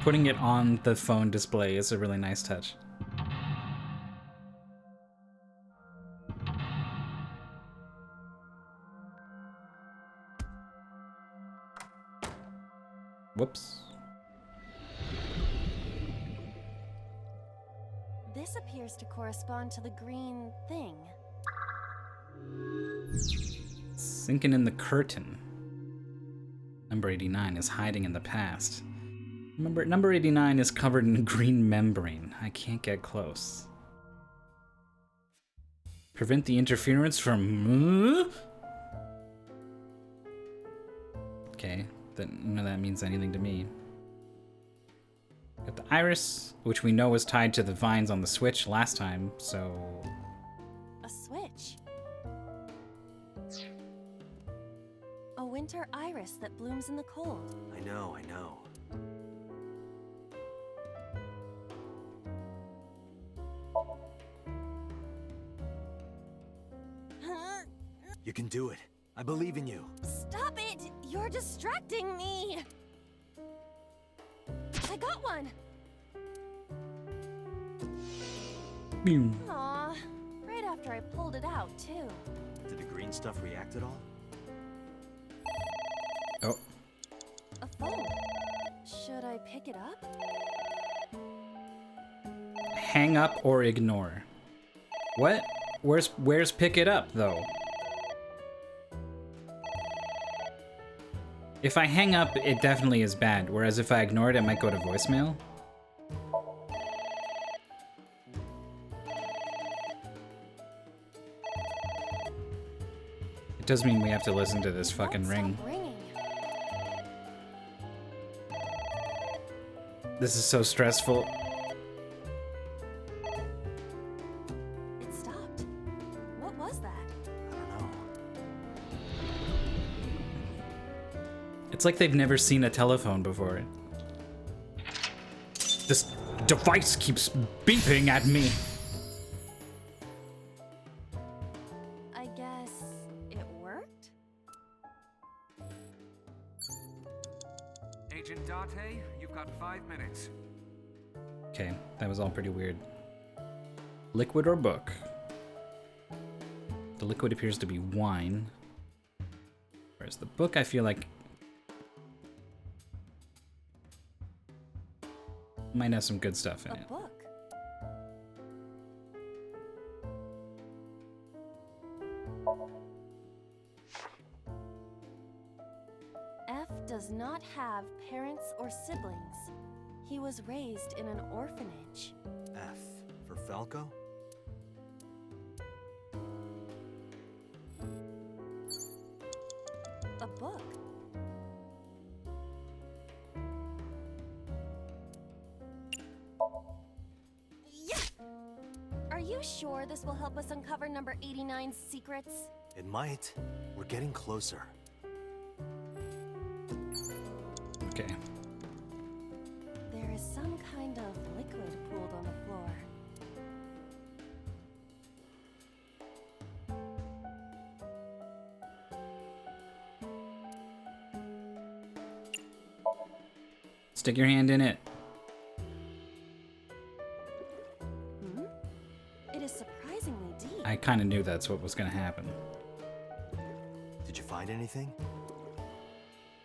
Putting it on the phone display is a really nice touch. Whoops. This appears to correspond to the green thing. Sinking in the curtain. Number 89 is hiding in the past. Number 89 is covered in green membrane. I can't get close. Prevent the interference from... Okay, none of that means anything to me. Got the iris, which we know was tied to the vines on the switch last time, so... A switch. A winter iris that blooms in the cold. I know, I know. You can do it. I believe in you. Stop it! You're distracting me! I got one! Aw, right after I pulled it out, too. Did the green stuff react at all? Oh. A phone. Should I pick it up? Hang up or ignore. What? Where's pick it up, though? If I hang up, it definitely is bad, whereas if I ignore it, it might go to voicemail. It does mean we have to listen to this fucking ring. This is so stressful. It stopped. What was that? I don't know. It's like they've never seen a telephone before. This device keeps beeping at me. I guess it worked? Agent Date, you've got 5 minutes. Okay, that was all pretty weird. Liquid or book? The liquid appears to be wine. Whereas the book, I feel like, might have some good stuff in A it. book. F does not have parents or siblings. He was raised in an orphanage. F for Falco? A book. Yes! Are you sure this will help us uncover number 89's secrets? It might. We're getting closer. Okay. There is some kind of liquid pooled on the floor. Stick your hand in it. Hmm? It is surprisingly deep. I kind of knew that's what was going to happen. Did you find anything?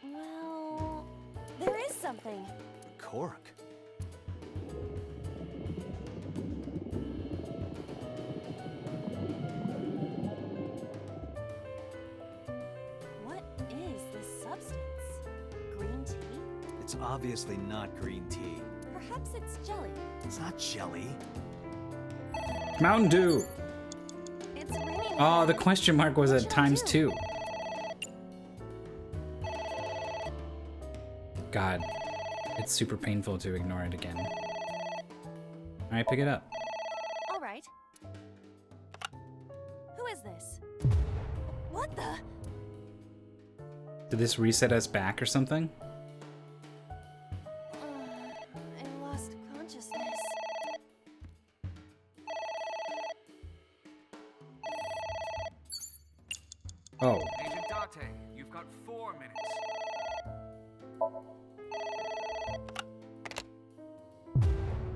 Well, there is something. A cork. What is this substance? Green tea? It's obviously not green tea. Perhaps it's jelly. It's not jelly. Mountain Dew. It's raining. Oh, the again. question mark was What at should I times do? 2. God, it's super painful to ignore it again. All right, pick it up. All right. Who is this? What the? Did this reset us back or something? I lost consciousness. Oh, Agent Date, you've got 4 minutes.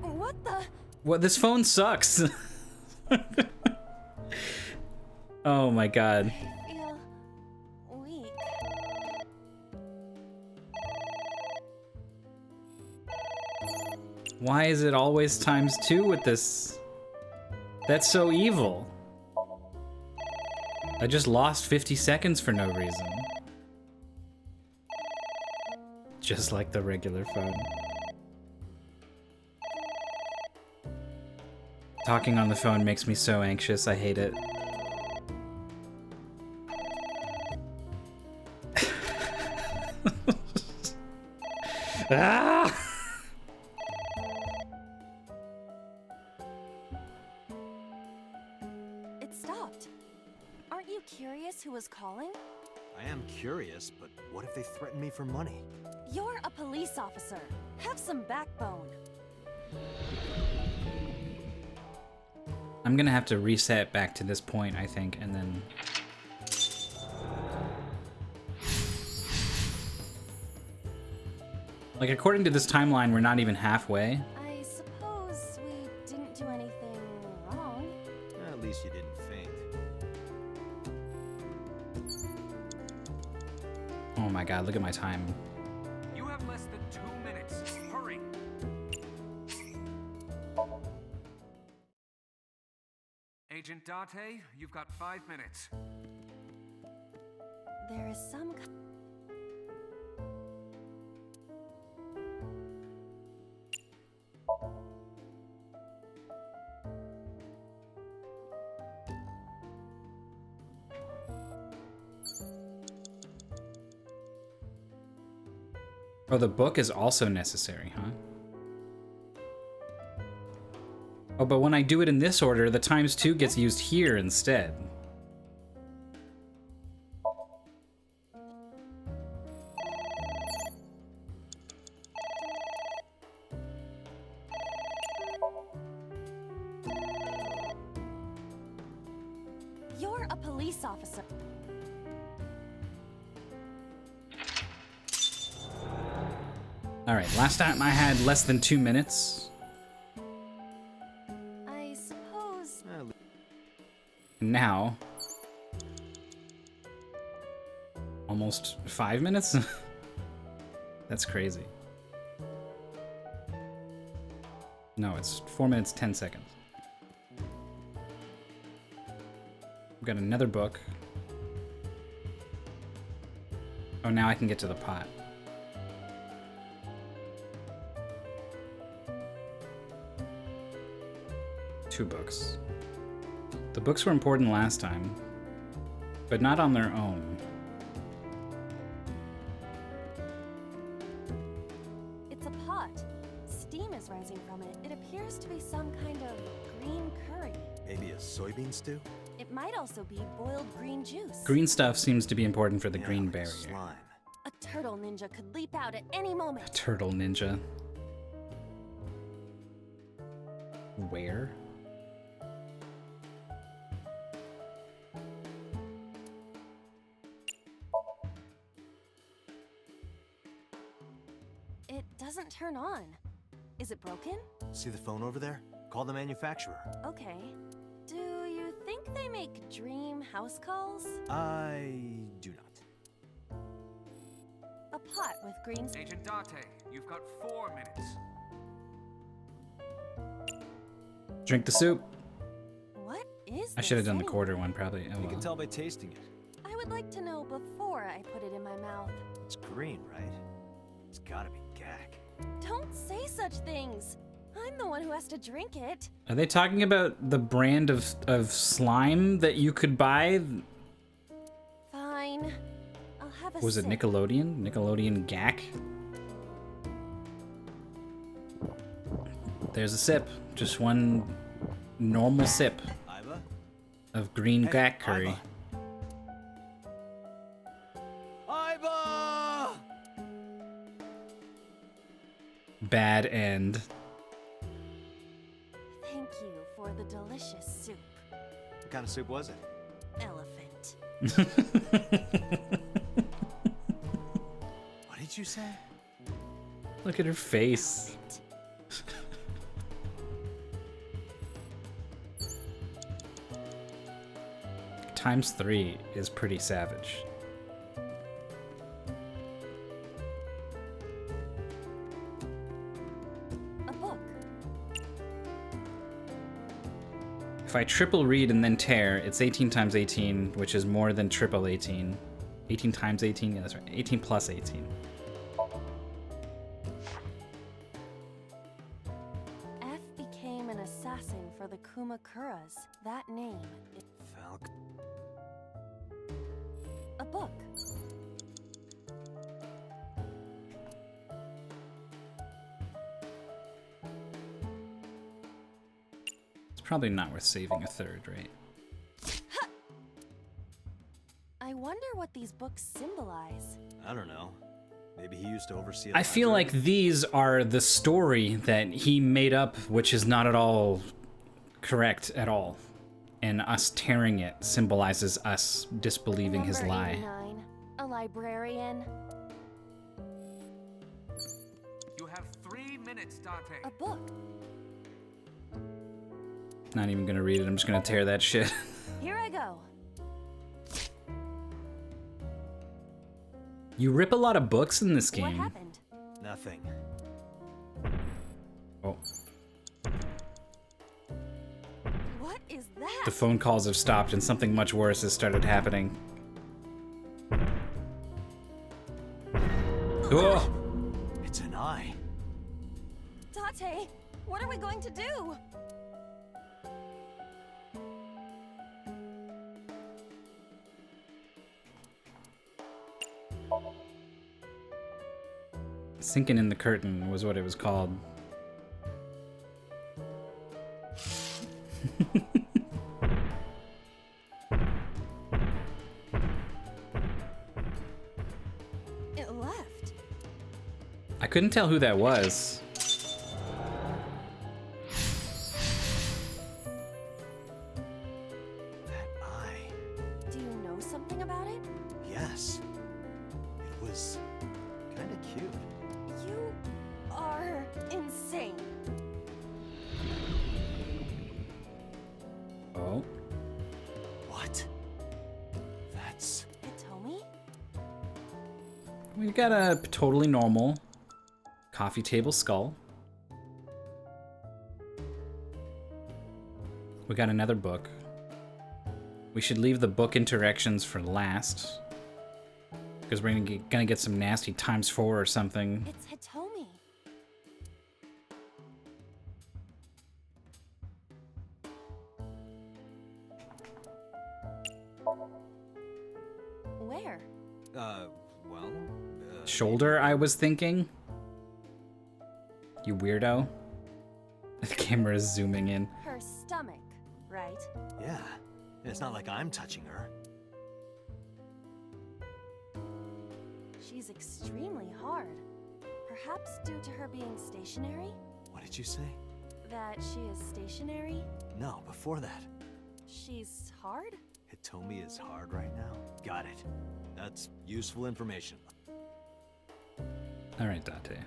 What the? what? This phone sucks. Oh my God. I feel weak. Why is it always times 2 with this? That's so evil. I just lost 50 seconds for no reason. Just like the regular phone. Talking on the phone makes me so anxious, I hate it. Ah! It stopped. Aren't you curious who was calling? I am curious, but what if they threaten me for money? You're a police officer. Have some backbone. I'm gonna have to reset back to this point, I think, and then... Like, according to this timeline, we're not even halfway. I suppose we didn't do anything wrong. At least you didn't faint. Oh my God, look at my time. You have less than 2 minutes. Hurry. Agent Date, you've got 5 minutes. There is some. Oh, the book is also necessary, huh? but when I do it in this order, the ×2 gets used here instead. You're a police officer. Alright, last time I had less than 2 minutes. I suppose. Now, almost 5 minutes? That's crazy. No, it's 4 minutes, 10 seconds. We've got another book. Oh, now I can get to the pot. Two books. The books were important last time, but not on their own. It's a pot. Steam is rising from it. It appears to be some kind of green curry. Maybe a soybean stew? It might also be boiled green juice. Green stuff seems to be important for the green like barrier. slime. A turtle ninja could leap out at any moment. Turtle ninja. Where? It doesn't turn on. Is it broken? See the phone over there? Call the manufacturer. Okay. Do you think they make dream house calls? I do not. A pot with green... Agent Date, you've got 4 minutes. Drink the soup. What is I should have this done the anyway? quarter one, probably. Oh, You well. can tell by tasting it. I would like to know before I put it in my mouth. It's green, right? It's gotta be gag. Don't say such things. I'm the one who has to drink it. Are they talking about the brand of slime that you could buy? Fine. I'll have a Was it sip. Nickelodeon? Nickelodeon Gack? There's a sip. Just one normal sip Iva? of green Hey, Gack curry. Iva! Bad end. Thank you for the delicious soup. What kind of soup was it? Elephant. What did you say? Look at her face. ×3 is pretty savage. A book. If I triple read and then tear, it's 18 times 18, which is more than triple 18. 18 times 18? Yeah, that's right. 18 plus 18. F became an assassin for the Kumakuras. That name. Falcon. A book. It's probably not worth saving a third, right? I wonder what these books symbolize. I don't know. Maybe he used to oversee. I feel like these are the story that he made up, which is not at all correct at all. And us tearing it symbolizes us disbelieving his Number lie. 89, a librarian. You have 3 minutes, Date. A book. Not even gonna read it, I'm just gonna tear that shit. Here I go. You rip a lot of books in this What game. happened? Nothing. Oh, What is that? the phone calls have stopped and something much worse has started happening. Oh! It's an eye. Date, what are we going to do? Sinking in the Curtain was what it was called. It left. I couldn't tell who that was. That eye. Do you know something about it? Yes. It was kind of cute. You are insane. Oh. What? That's... Hitomi? We got a totally normal coffee table skull. We got another book. We should leave the book interactions for last, because we're gonna get some nasty ×4 or something. It's Hitomi. Where? Well... Shoulder, I was thinking. You weirdo. The camera is zooming in. Her stomach, right? Yeah. It's not like I'm touching her. She's extremely hard. Perhaps due to her being stationary? What did you say? That she is stationary? No, before that. She's hard? Hitomi is hard right now? Got it. That's useful information. Alright, Date.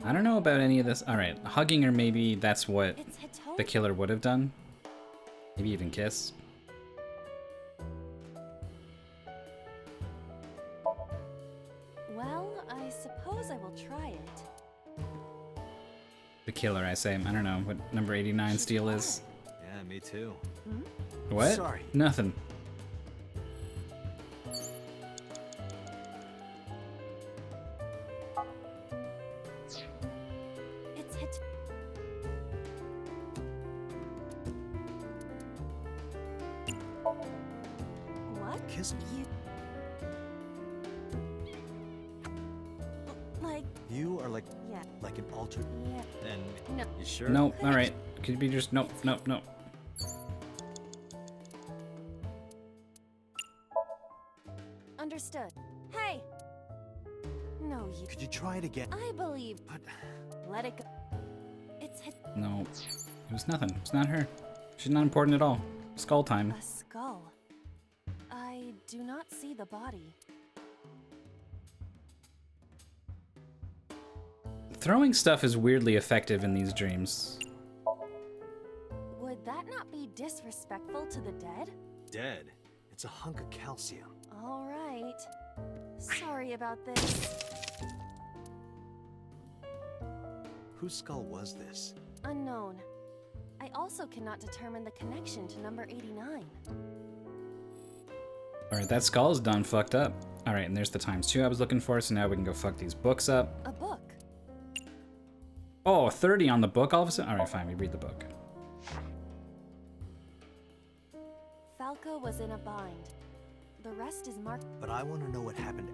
I don't know about any of this. Alright, hugging her, maybe that's what It's Hitomi. the killer would have done. Maybe even kiss. Well, I suppose I will try it. The killer, I say. I don't know what number 89 steel is. Yeah, me too. What? Sorry. Nothing. It's Hit. What? Kiss me. You. Like, You are like yeah, an alter... yeah. And... No. You sure? Nope, alright. Could you be just... Nope, nope, nope. Understood. Hey! No, you. Could you try it again? I believe. But... Let it go. It's Hit. No. It was nothing. It's not her. She's not important at all. Skull time. A skull. I do not see the body. Throwing stuff is weirdly effective in these dreams. Would that not be disrespectful to the dead? Dead. It's a hunk of calcium. All right. Sorry about this. Whose skull was this? Unknown. I also cannot determine the connection to number 89. Alright, that skull's done fucked up. Alright, and there's the ×2 I was looking for, so now we can go fuck these books up. A book. Oh, 30 on the book all of a sudden? Alright, fine, we read the book. Falco was in a bind. The rest is marked. But I want to know what happened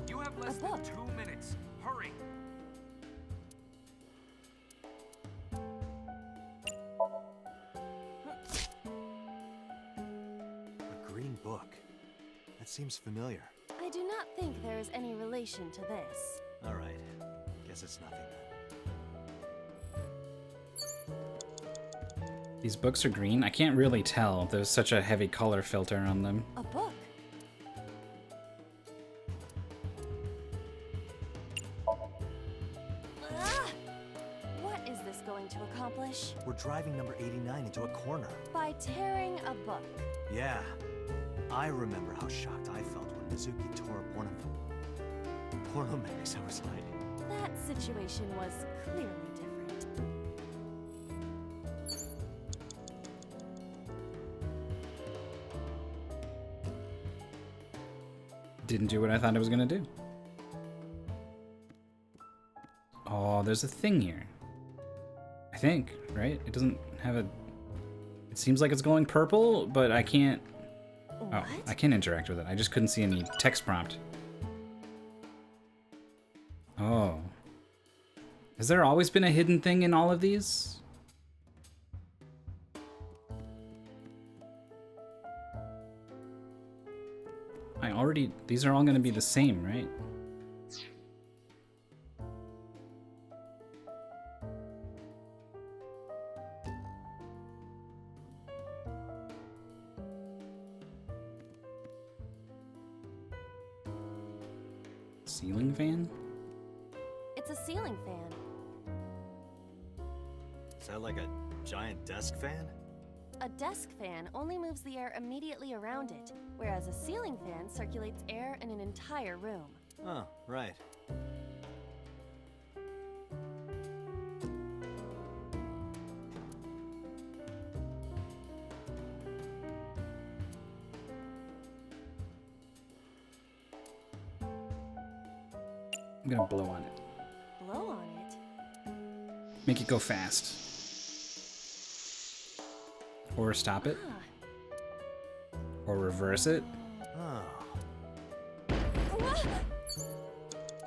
You have less than 2 minutes. Hurry. A green book. That seems familiar. I do not think there is any relation to this. All right. Guess it's nothing then. These books are green? I can't really tell. There's such a heavy color filter on them. A book. Ah! What is this going to accomplish? We're driving number 89 into a corner. By tearing a book. Yeah. I remember how shocked I felt when Mizuki tore up one of the porno mags I was hiding. That situation was clearly different. Didn't do what I thought it was gonna do. Oh, there's a thing here. think, right? It doesn't have a... It seems like it's glowing purple, but I can't... What? Oh, I can interact with it. I just couldn't see any text prompt. Oh. Has there always been a hidden thing in all of these? These are all going to be the same, right? Ceiling fan? It's a ceiling fan. Is that like a giant desk fan? A desk fan only moves the air immediately around it, whereas a ceiling fan circulates air in an entire room. Oh, right. I'm gonna blow on it. Blow on it? Make it go fast. Or stop it. Or reverse it. Oh.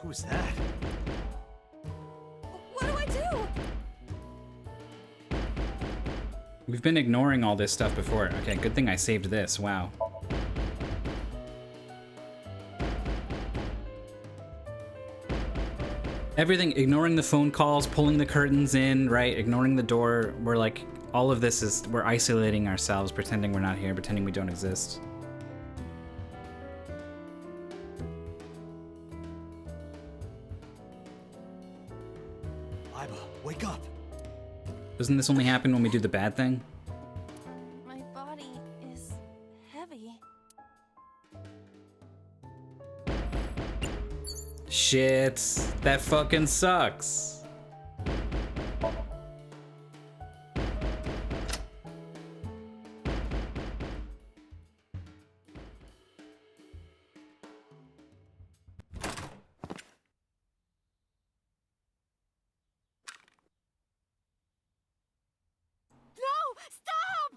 Who's that? What do I do? We've been ignoring all this stuff before. Okay, good thing I saved this. Wow. Everything, ignoring the phone calls, pulling the curtains in, right? Ignoring the door. We're like, all of this is, we're isolating ourselves, pretending we're not here, pretending we don't exist. Iba, wake up! Doesn't this only happen when we do the bad thing? My body is heavy. Shit, that fucking sucks.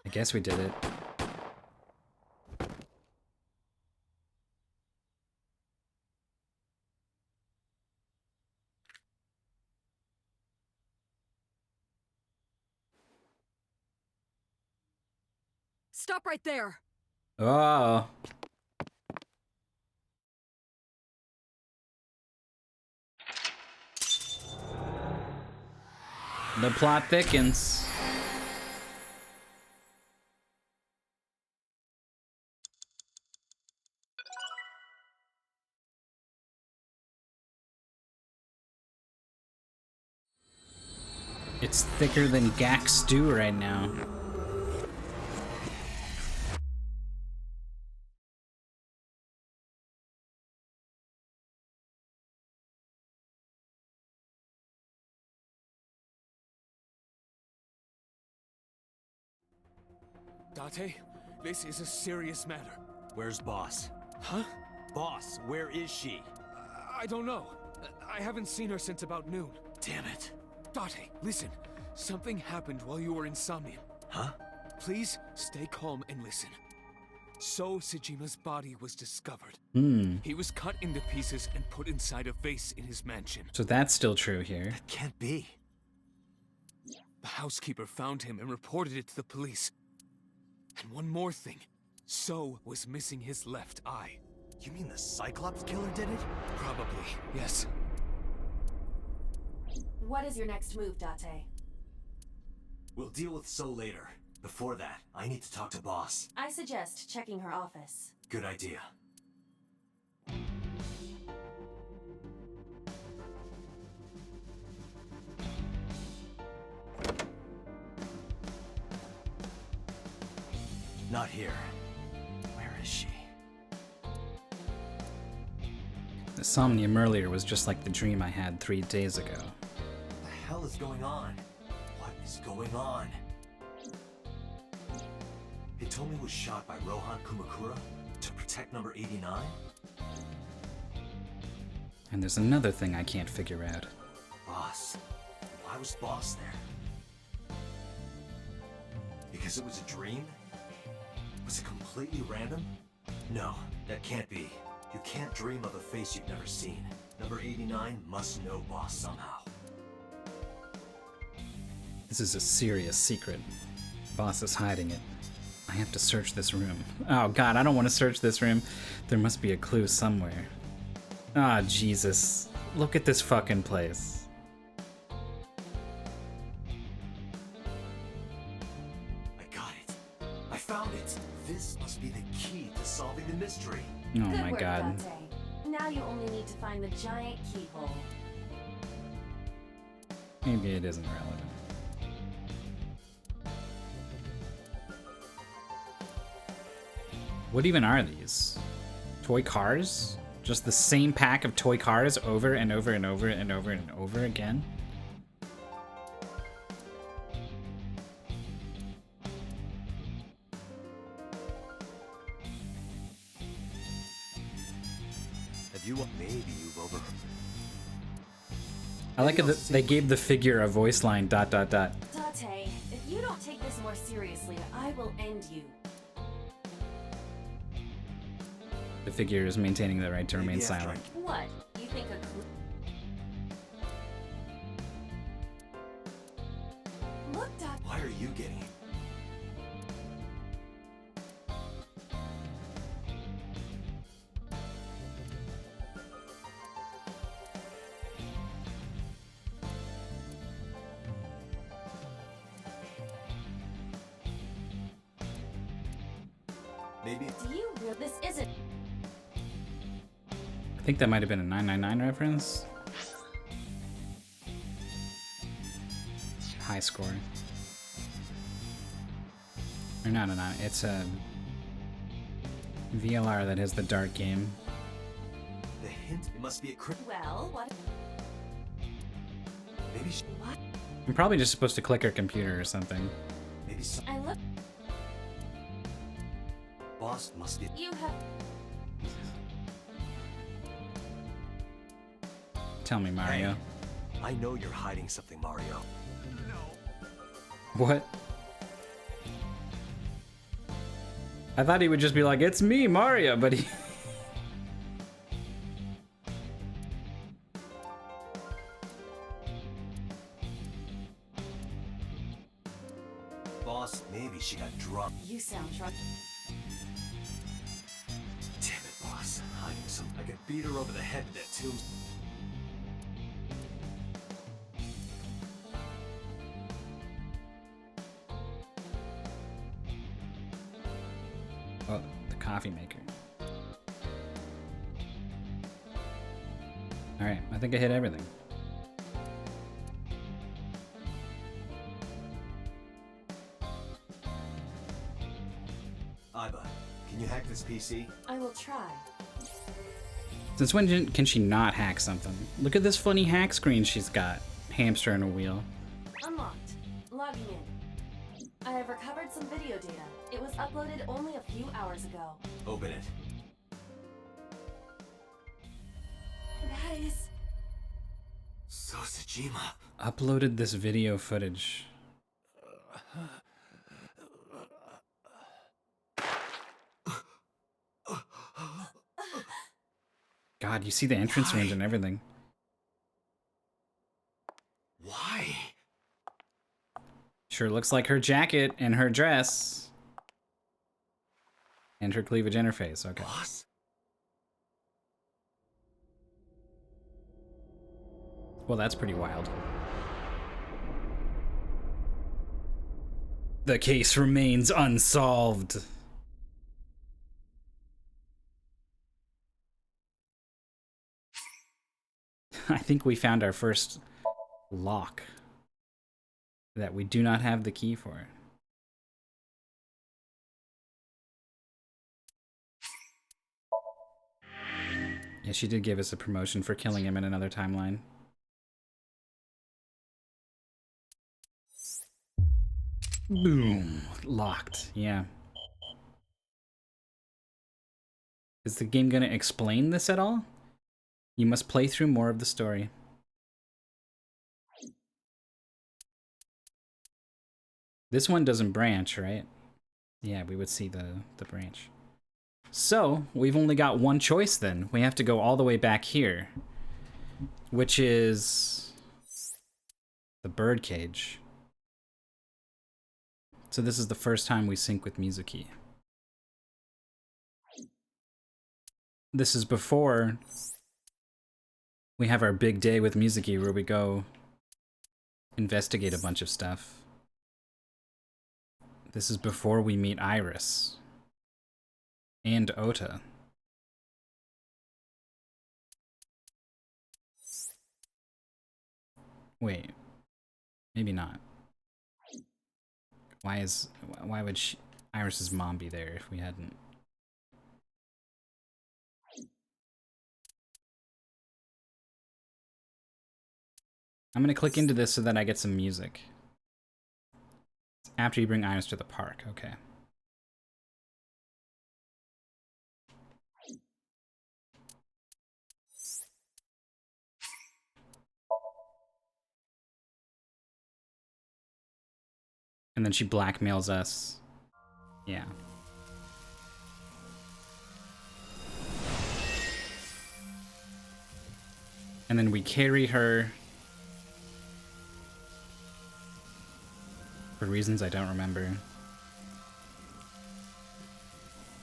I guess we did it. Stop right there! Oh. The plot thickens. It's thicker than gack stew right now. Date, this is a serious matter. Where's Boss? Huh? Boss, where is she? I don't know. I haven't seen her since about noon. Damn it. Date, listen. Something happened while you were in Somnium. Huh? Please stay calm and listen. So Sejima's body was discovered. He was cut into pieces and put inside a vase in his mansion. So that's still true here. That can't be. The housekeeper found him and reported it to the police. And one more thing. So was missing his left eye. You mean the Cyclops killer did it? Probably, yes. What is your next move, Date? We'll deal with So later. Before that, I need to talk to Boss. I suggest checking her office. Good idea. Not here. Where is she? The Somnium earlier was just like the dream I had 3 days ago. What the hell is going on? What is going on? Hitomi was shot by Rohan Kumakura to protect number 89? And there's another thing I can't figure out. Boss. Why was Boss there? because it was a dream? Was it completely random? No, that can't be. You can't dream of a face you've never seen. Number 89 must know Boss somehow. This is a serious secret. Boss is hiding it. I have to search this room. Oh god, I don't want to search this room. There must be a clue somewhere. Ah, Jesus. Look at this fucking place. I got it. I found it. This must be the key to solving the mystery. Oh Good my work, god. Dante. Now you only need to find the giant keyhole. Maybe it isn't relevant. What even are these? Toy cars? Just the same pack of toy cars over and over and over and over and over again? Have you? Maybe you've overheard. I like it that they gave the figure a voice line, ... Dante, if you don't take this more seriously, I will end you. The figure is maintaining the right to remain silent. What? You think a Look, Dante. Why are you getting it? Maybe. Do you real? This isn't. I think that might have been a 999 reference. High score. Or not a 9, it's a VLR that has the dark game. The hint must be a crypt. Well, what? Maybe she. What? I'm probably just supposed to click her computer or something. Maybe some. I look. Boss must be. You have. Tell me, Mario. Hey, I know you're hiding something, Mario. What? I thought he would just be like, it's me, Mario, but he... Boss, maybe she got drunk. You sound drunk. Damn it, boss. Hiding some. I could beat her over the head with that tomb. Oh, the coffee maker. Alright, I think I hit everything. Iba, can you hack this PC? I will try. Since when can she not hack something? Look at this funny hack screen she's got. Hamster in a wheel. Unlocked. Logging in. I have recovered some video data. It was uploaded only a few hours ago. Open it. That is... Sosajima. Uploaded this video footage. God, you see the entrance range and everything. Why? Sure looks like her jacket and her dress. And her cleavage interface, okay. Boss? Well, that's pretty wild. The case remains unsolved. I think we found our first lock that we do not have the key for. Yeah, she did give us a promotion for killing him in another timeline. Boom. Locked. Yeah. Is the game gonna explain this at all? You must play through more of the story. This one doesn't branch, right? Yeah, we would see the branch. So, we've only got one choice then. We have to go all the way back here, which is the birdcage. So this is the first time we sync with Mizuki. This is before we have our big day with Mizuki where we go investigate a bunch of stuff. This is before we meet Iris and Ota. Wait, maybe not. Why would Iris's mom be there if we hadn't? I'm gonna click into this so that I get some music. After you bring Iris to the park, okay. And then she blackmails us. Yeah. And then we carry her for reasons I don't remember.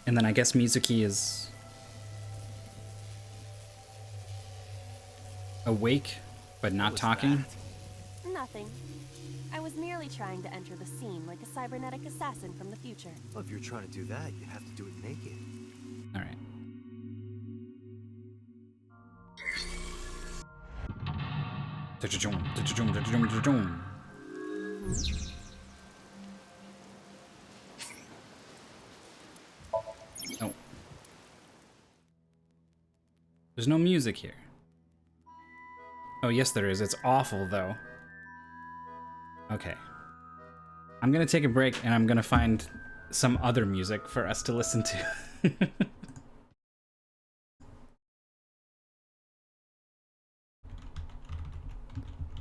And then I guess Mizuki is awake, but not talking. Nothing. I was merely trying to enter the scene like a cybernetic assassin from the future. Well, if you're trying to do that, you'd have to do it naked. All right. Oh. There's no music here. Oh, yes there is. It's awful, though. Okay. I'm gonna take a break, and I'm gonna find some other music for us to listen to.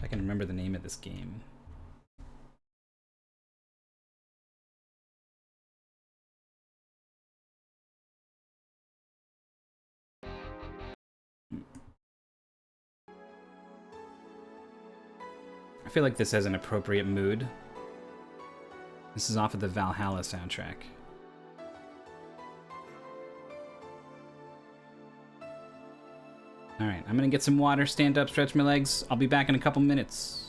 I can remember the name of this game. I feel like this has an appropriate mood. This is off of the Valhalla soundtrack. Alright, I'm gonna get some water, stand up, stretch my legs. I'll be back in a couple minutes.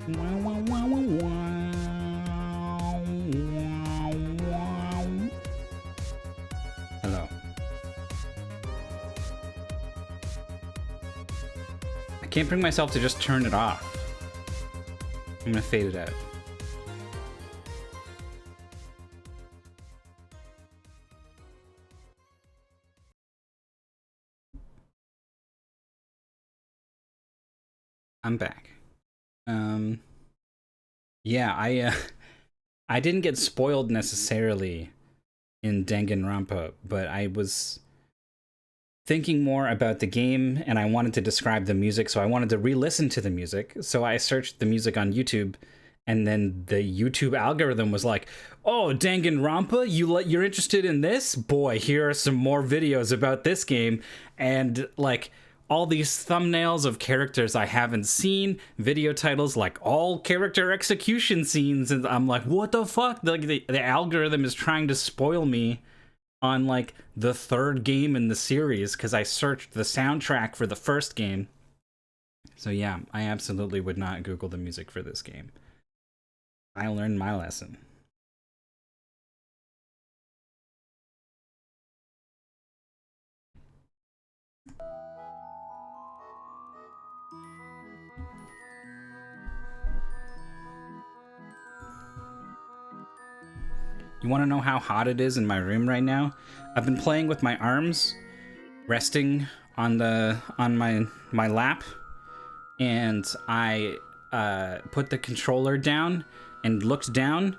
Hello. I can't bring myself to just turn it off. I'm gonna fade it out. I'm back. Yeah, I didn't get spoiled necessarily in Danganronpa, but I was thinking more about the game and I wanted to describe the music, so I wanted to re-listen to the music. So I searched the music on YouTube, and then the YouTube algorithm was like, "Oh, Danganronpa, you're interested in this? Boy, here are some more videos about this game." And like all these thumbnails of characters I haven't seen, video titles like all character execution scenes, and I'm like, what the fuck? Like the algorithm is trying to spoil me on like the third game in the series because I searched the soundtrack for the first game. So yeah, I absolutely would not Google the music for this game. I learned my lesson. You want to know how hot it is in my room right now? I've been playing with my arms resting on my lap, and I put the controller down and looked down,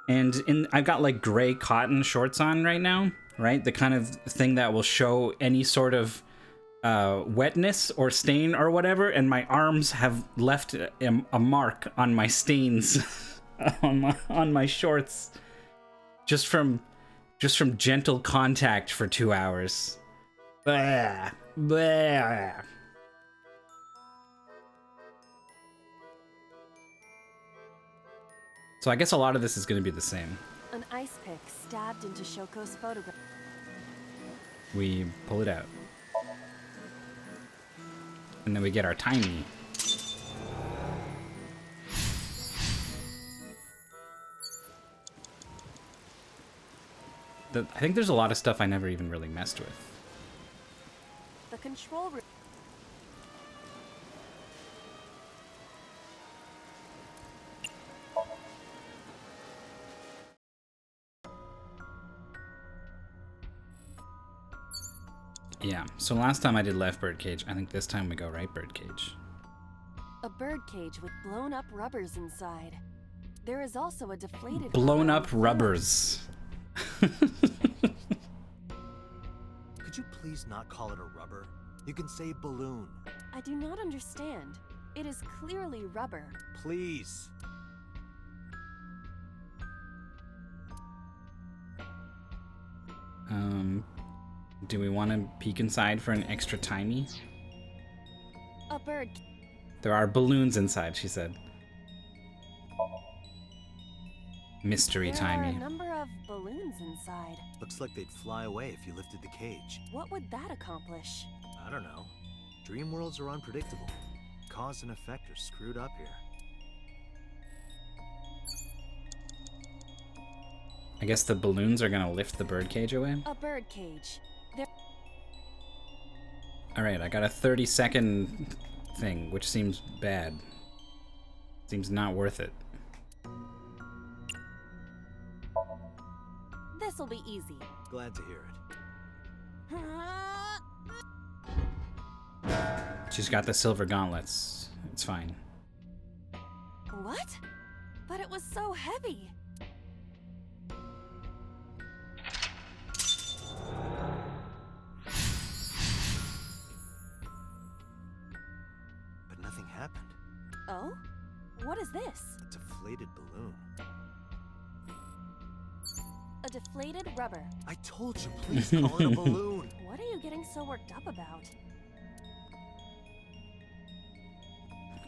and I've got like gray cotton shorts on right now, right? The kind of thing that will show any sort of wetness or stain or whatever, and my arms have left a mark on my stains on my shorts. Just from gentle contact for 2 hours. Blah, blah. So I guess a lot of this is going to be the same. An ice pick stabbed into Shoko's photograph. We pull it out. And then we get our tiny. I think there's a lot of stuff I never even really messed with. The control room. Yeah, so last time I did left birdcage. I think this time we go right birdcage. A birdcage with blown up rubbers inside. There is also a deflated Blown up rubbers. Could you please not call it a rubber? You can say balloon. I do not understand. It is clearly rubber. Please. Do we want to peek inside for an extra tiny? A bird. There are balloons inside, she said. Mystery There timey. are a number of balloons inside. Looks like they'd fly away if you lifted the cage. What would that accomplish? I don't know. Dream worlds are unpredictable. Cause and effect are screwed up here. I guess the balloons are gonna lift the birdcage away? A birdcage. There. Alright, I got a 30-second thing, which seems bad. Seems not worth it. This'll be easy. Glad to hear it. She's got the silver gauntlets. It's fine. What? But it was so heavy. But nothing happened. Oh? What is this? A deflated balloon. A deflated rubber. I told you, please call it a balloon. What are you getting so worked up about?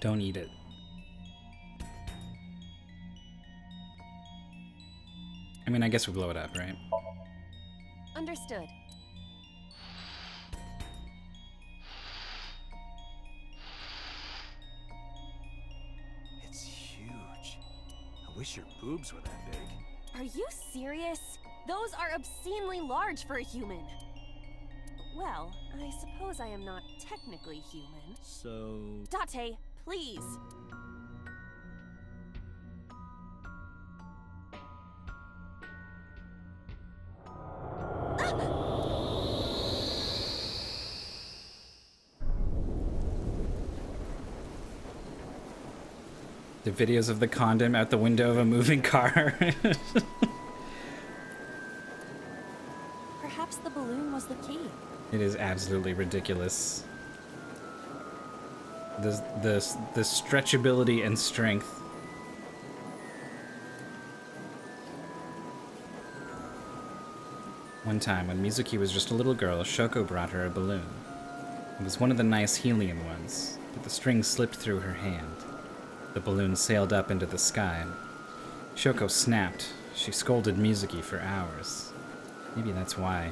Don't eat it. I mean, I guess we blow it up, right? Understood. It's I wish your boobs were that big. Are you serious? Those are obscenely large for a human. Well, I suppose I am not technically human. So... Date, please. The videos of the condom out the window of a moving car. Perhaps the balloon was the key. It is absolutely ridiculous. The stretchability and strength. One time, when Mizuki was just a little girl, Shoko brought her a balloon. It was one of the nice helium ones, but the string slipped through her hand. The balloon sailed up into the sky. Shoko snapped. She scolded Mizuki for hours. Maybe that's why.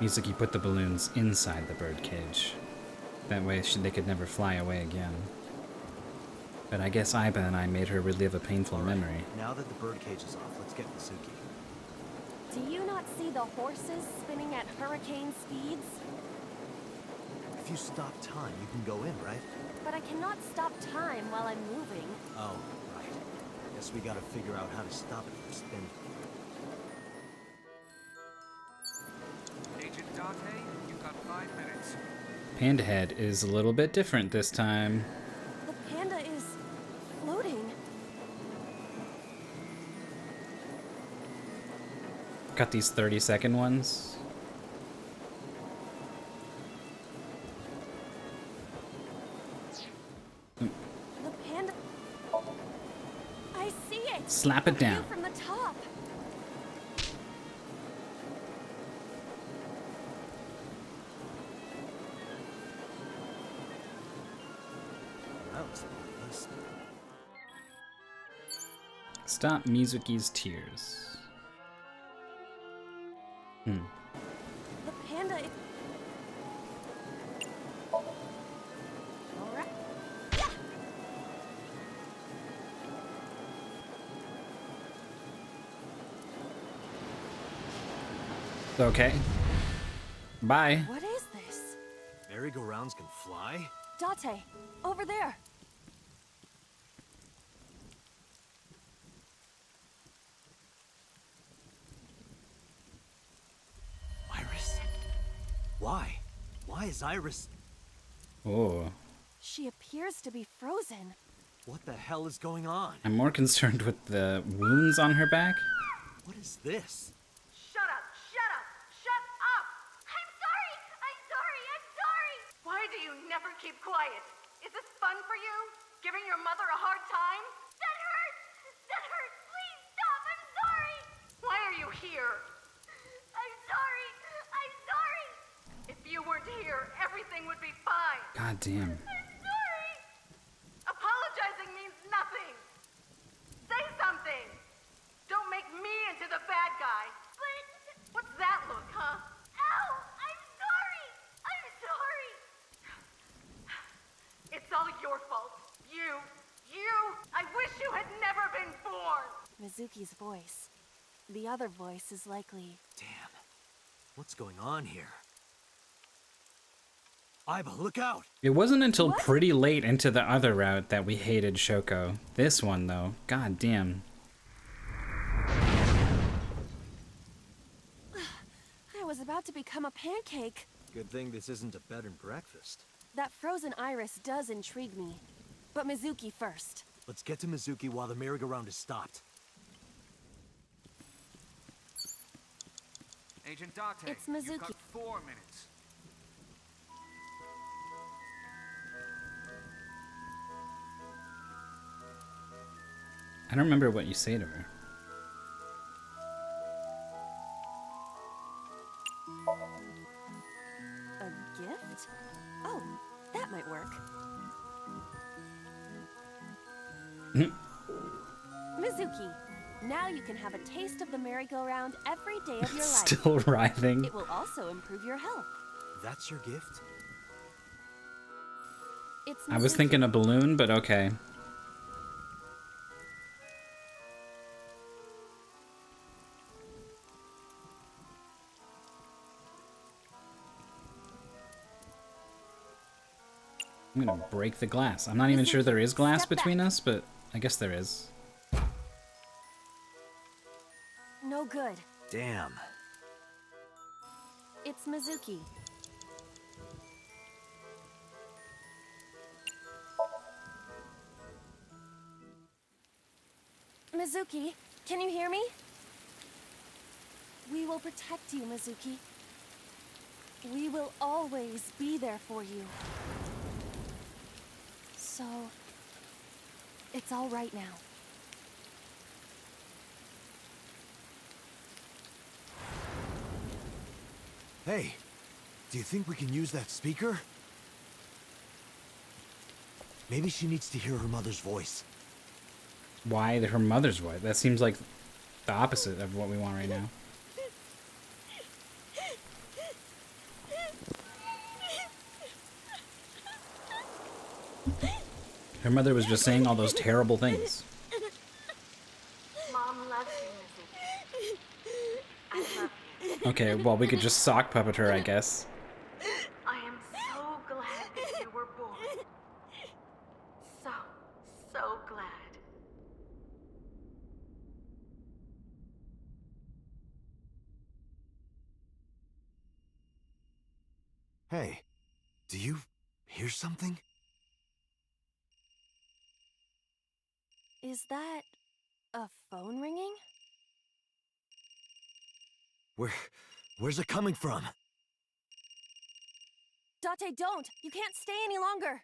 Mizuki put the balloons inside the birdcage. That way they could never fly away again. But I guess Aiba and I made her relive a painful memory. Now that the birdcage is off, let's get Mizuki. Do you not see the horses spinning at hurricane speeds? If you stop time, you can go in, right? But I cannot stop time while I'm moving. Oh, right. Guess we gotta figure out how to stop it from spinning. Agent Date, you've got 5 minutes. Panda Head is a little bit different this time. The panda is floating. Got these 30-second ones. The panda... I see it! Slap it A view down. from the top. That was pointless. Stop Mizuki's tears. The panda is... Alright. Okay. Bye. What is this? Merry-go-rounds can fly? Date, over there. Iris? Why? Why is Iris... Oh. She appears to be frozen. What the hell is going on? I'm more concerned with the wounds on her back. What is this? Shut up! Shut up! Shut up! I'm sorry! I'm sorry! I'm sorry! Why do you never keep quiet? Is this fun for you? Giving your mother a hard time? That hurts! That hurts! Please stop! I'm sorry! Why are you here? I'm sorry! I'm sorry! If you weren't here, everything would be fine. God damn. I'm sorry! Apologizing means nothing! Say something! Don't make me into the bad guy! But... What's that look, huh? Ow! I'm sorry! I'm sorry! It's all your fault. You! I wish you had never been born! Mizuki's voice. The other voice is likely... Damn. What's going on here? Aiba, look out! It wasn't until pretty late into the other route that we hated Shoko. This one, though, god damn. I was about to become a pancake. Good thing this isn't a bed and breakfast. That frozen iris does intrigue me. But Mizuki first. Let's get to Mizuki while the merry-go-round is stopped. Agent Date, It's Mizuki. you've got 4 minutes. I don't remember what you say to her. A gift? Oh, that might work. Mizuki, now you can have a taste of the merry-go-round every day of your life. Still writhing. It will also improve your health. That's your gift? It's I was Mizuki. thinking a balloon, but okay. I'm gonna break the glass. I'm not even sure there is glass between us, but I guess there is. No good. Damn. It's Mizuki. Mizuki, can you hear me? We will protect you, Mizuki. We will always be there for you. So, it's all right now. Hey, do you think we can use that speaker? Maybe she needs to hear her mother's voice. Why her mother's voice? That seems like the opposite of what we want right now. Her mother was just saying all those terrible things. Mom loves you, Mizuki. I love you. Okay, well, we could just sock puppet her, I guess. I am so glad that you were born. So, so glad. Hey, do you hear something? Is that a phone ringing? Where's it coming from? Date, don't! You can't stay any longer!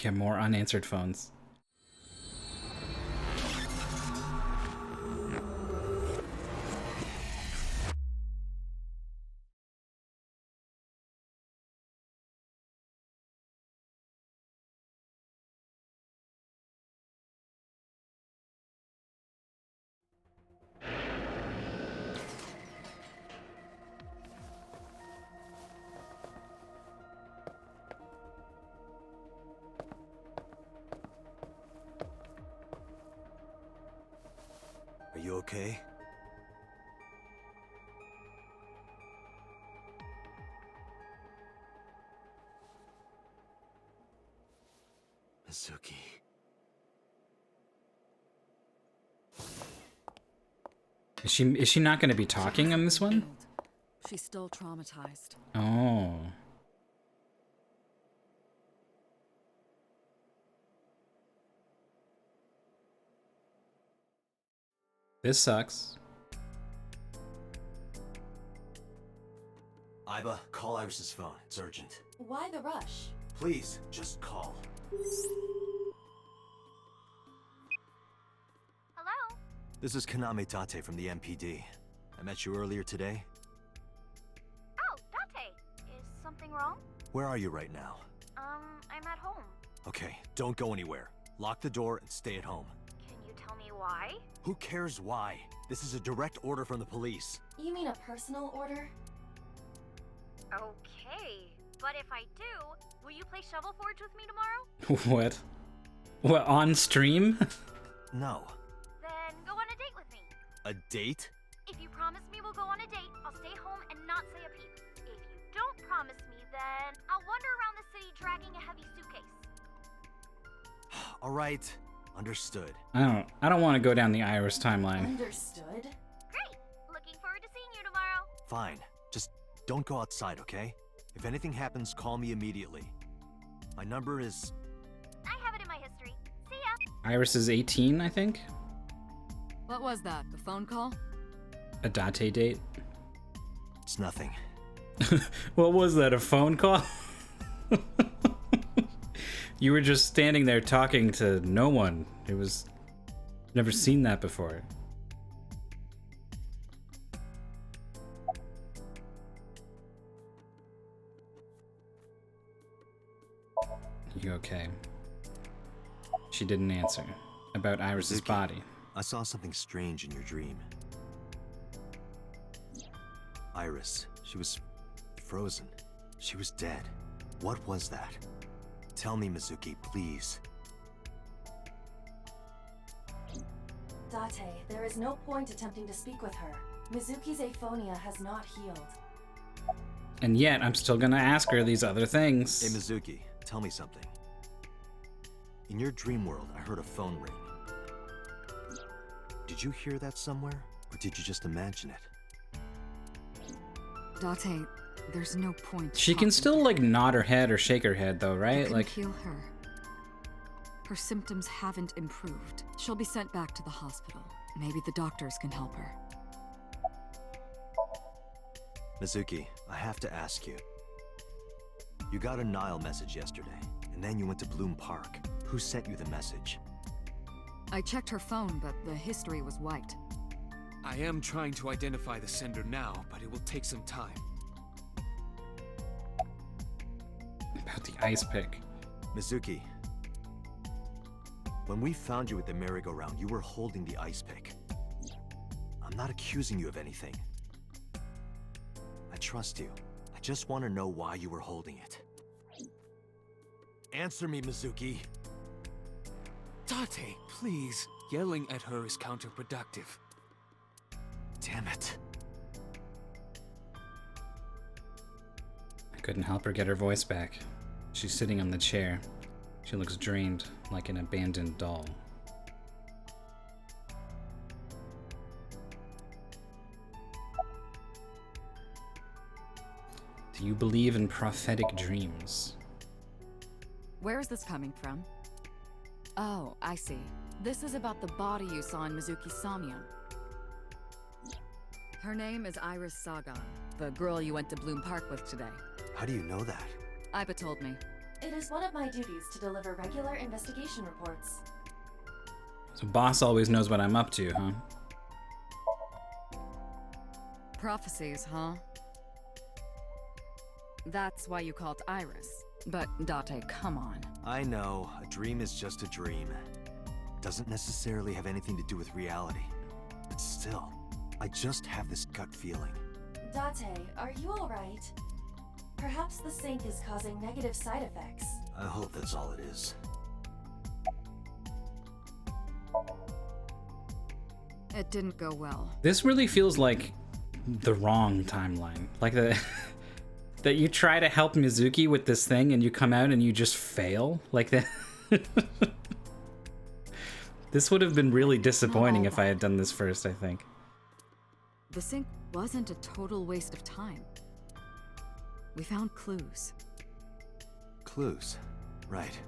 Yeah, more unanswered phones. Are you okay? Mizuki. Is she not going to be talking on this one? She's still traumatized. Oh. This sucks. Iba, call Iris's phone. It's urgent. Why the rush? Please, just call. Hello? This is Kaname Tate from the MPD. I met you earlier today. Oh, Date. Is something wrong? Where are you right now? I'm at home. Okay, don't go anywhere. Lock the door and stay at home. Can you tell me why? Who cares why? This is a direct order from the police. You mean a personal order? Okay, but if I do, will you play Shovel Forge with me tomorrow? What? What, on stream? No. Then go on a date with me. A date? If you promise me we'll go on a date, I'll stay home and not say a peep. If you don't promise me, then I'll wander around the city dragging a heavy suitcase. All right. Understood. I don't want to go down the Iris timeline. Understood. Great! Looking forward to seeing you tomorrow. Fine. Just don't go outside, okay? If anything happens, call me immediately. My number is... I have it in my history. See ya! Iris is 18, I think? What was that? The phone call? A Date date? It's nothing. What was that, a phone call? You were just standing there talking to no one. It was... Never seen that before. You okay? She didn't answer. About Iris's Mizuki, body. I saw something strange in your dream. Iris, she was frozen. She was dead. What was that? Tell me, Mizuki, please. Date, there is no point attempting to speak with her. Mizuki's aphonia has not healed. And yet, I'm still gonna ask her these other things. Hey, Mizuki, tell me something. In your dream world, I heard a phone ring. Did you hear that somewhere, or did you just imagine it? Date, there's no point. She can still, like, nod her head or shake her head, though, I right? can Like, heal her. Her symptoms haven't improved. She'll be sent back to the hospital. Maybe the doctors can help her. Mizuki, I have to ask you. You got a Nile message yesterday, and then you went to Bloom Park. Who sent you the message? I checked her phone, but the history was wiped. I am trying to identify the sender now, but it will take some time. about the ice pick. Mizuki, when we found you at the merry-go-round, you were holding the ice pick. I'm not accusing you of anything. I trust you. I just want to know why you were holding it. Answer me, Mizuki. Date, please. Yelling at her is counterproductive. Damn it. I couldn't help her get her voice back. She's sitting on the chair. She looks drained, like an abandoned doll. Do you believe in prophetic dreams? Where is this coming from? Oh, I see. This is about the body you saw in Mizuki's Somnium. Her name is Iris Sagan, the girl you went to Bloom Park with today. How do you know that? Iba told me. It is one of my duties to deliver regular investigation reports. So boss always knows what I'm up to, huh? Prophecies, huh? That's why you called Iris. But Date, come on. I know, a dream is just a dream. Doesn't necessarily have anything to do with reality. But still, I just have this gut feeling. Date, are you alright? Perhaps the sink is causing negative side effects. I hope that's all it is. It didn't go well. This really feels like the wrong timeline. Like that that you try to help Mizuki with this thing and you come out and you just fail. Like that. This would have been really disappointing if I had done this first, I think. The sink wasn't a total waste of time. We found clues. Clues. Right.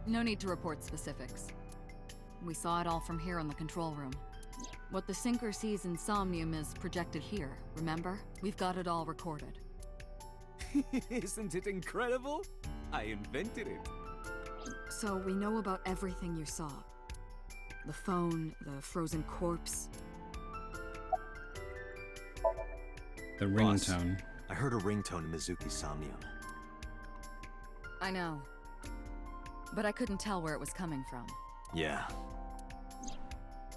No need to report specifics. We saw it all from here in the control room. What the sinker sees in Somnium is projected here, remember? We've got it all recorded. Isn't it incredible? I invented it. So we know about everything you saw. The phone, the frozen corpse. The ringtone. I heard a ringtone in Mizuki's Somnium. I know. But I couldn't tell where it was coming from. Yeah.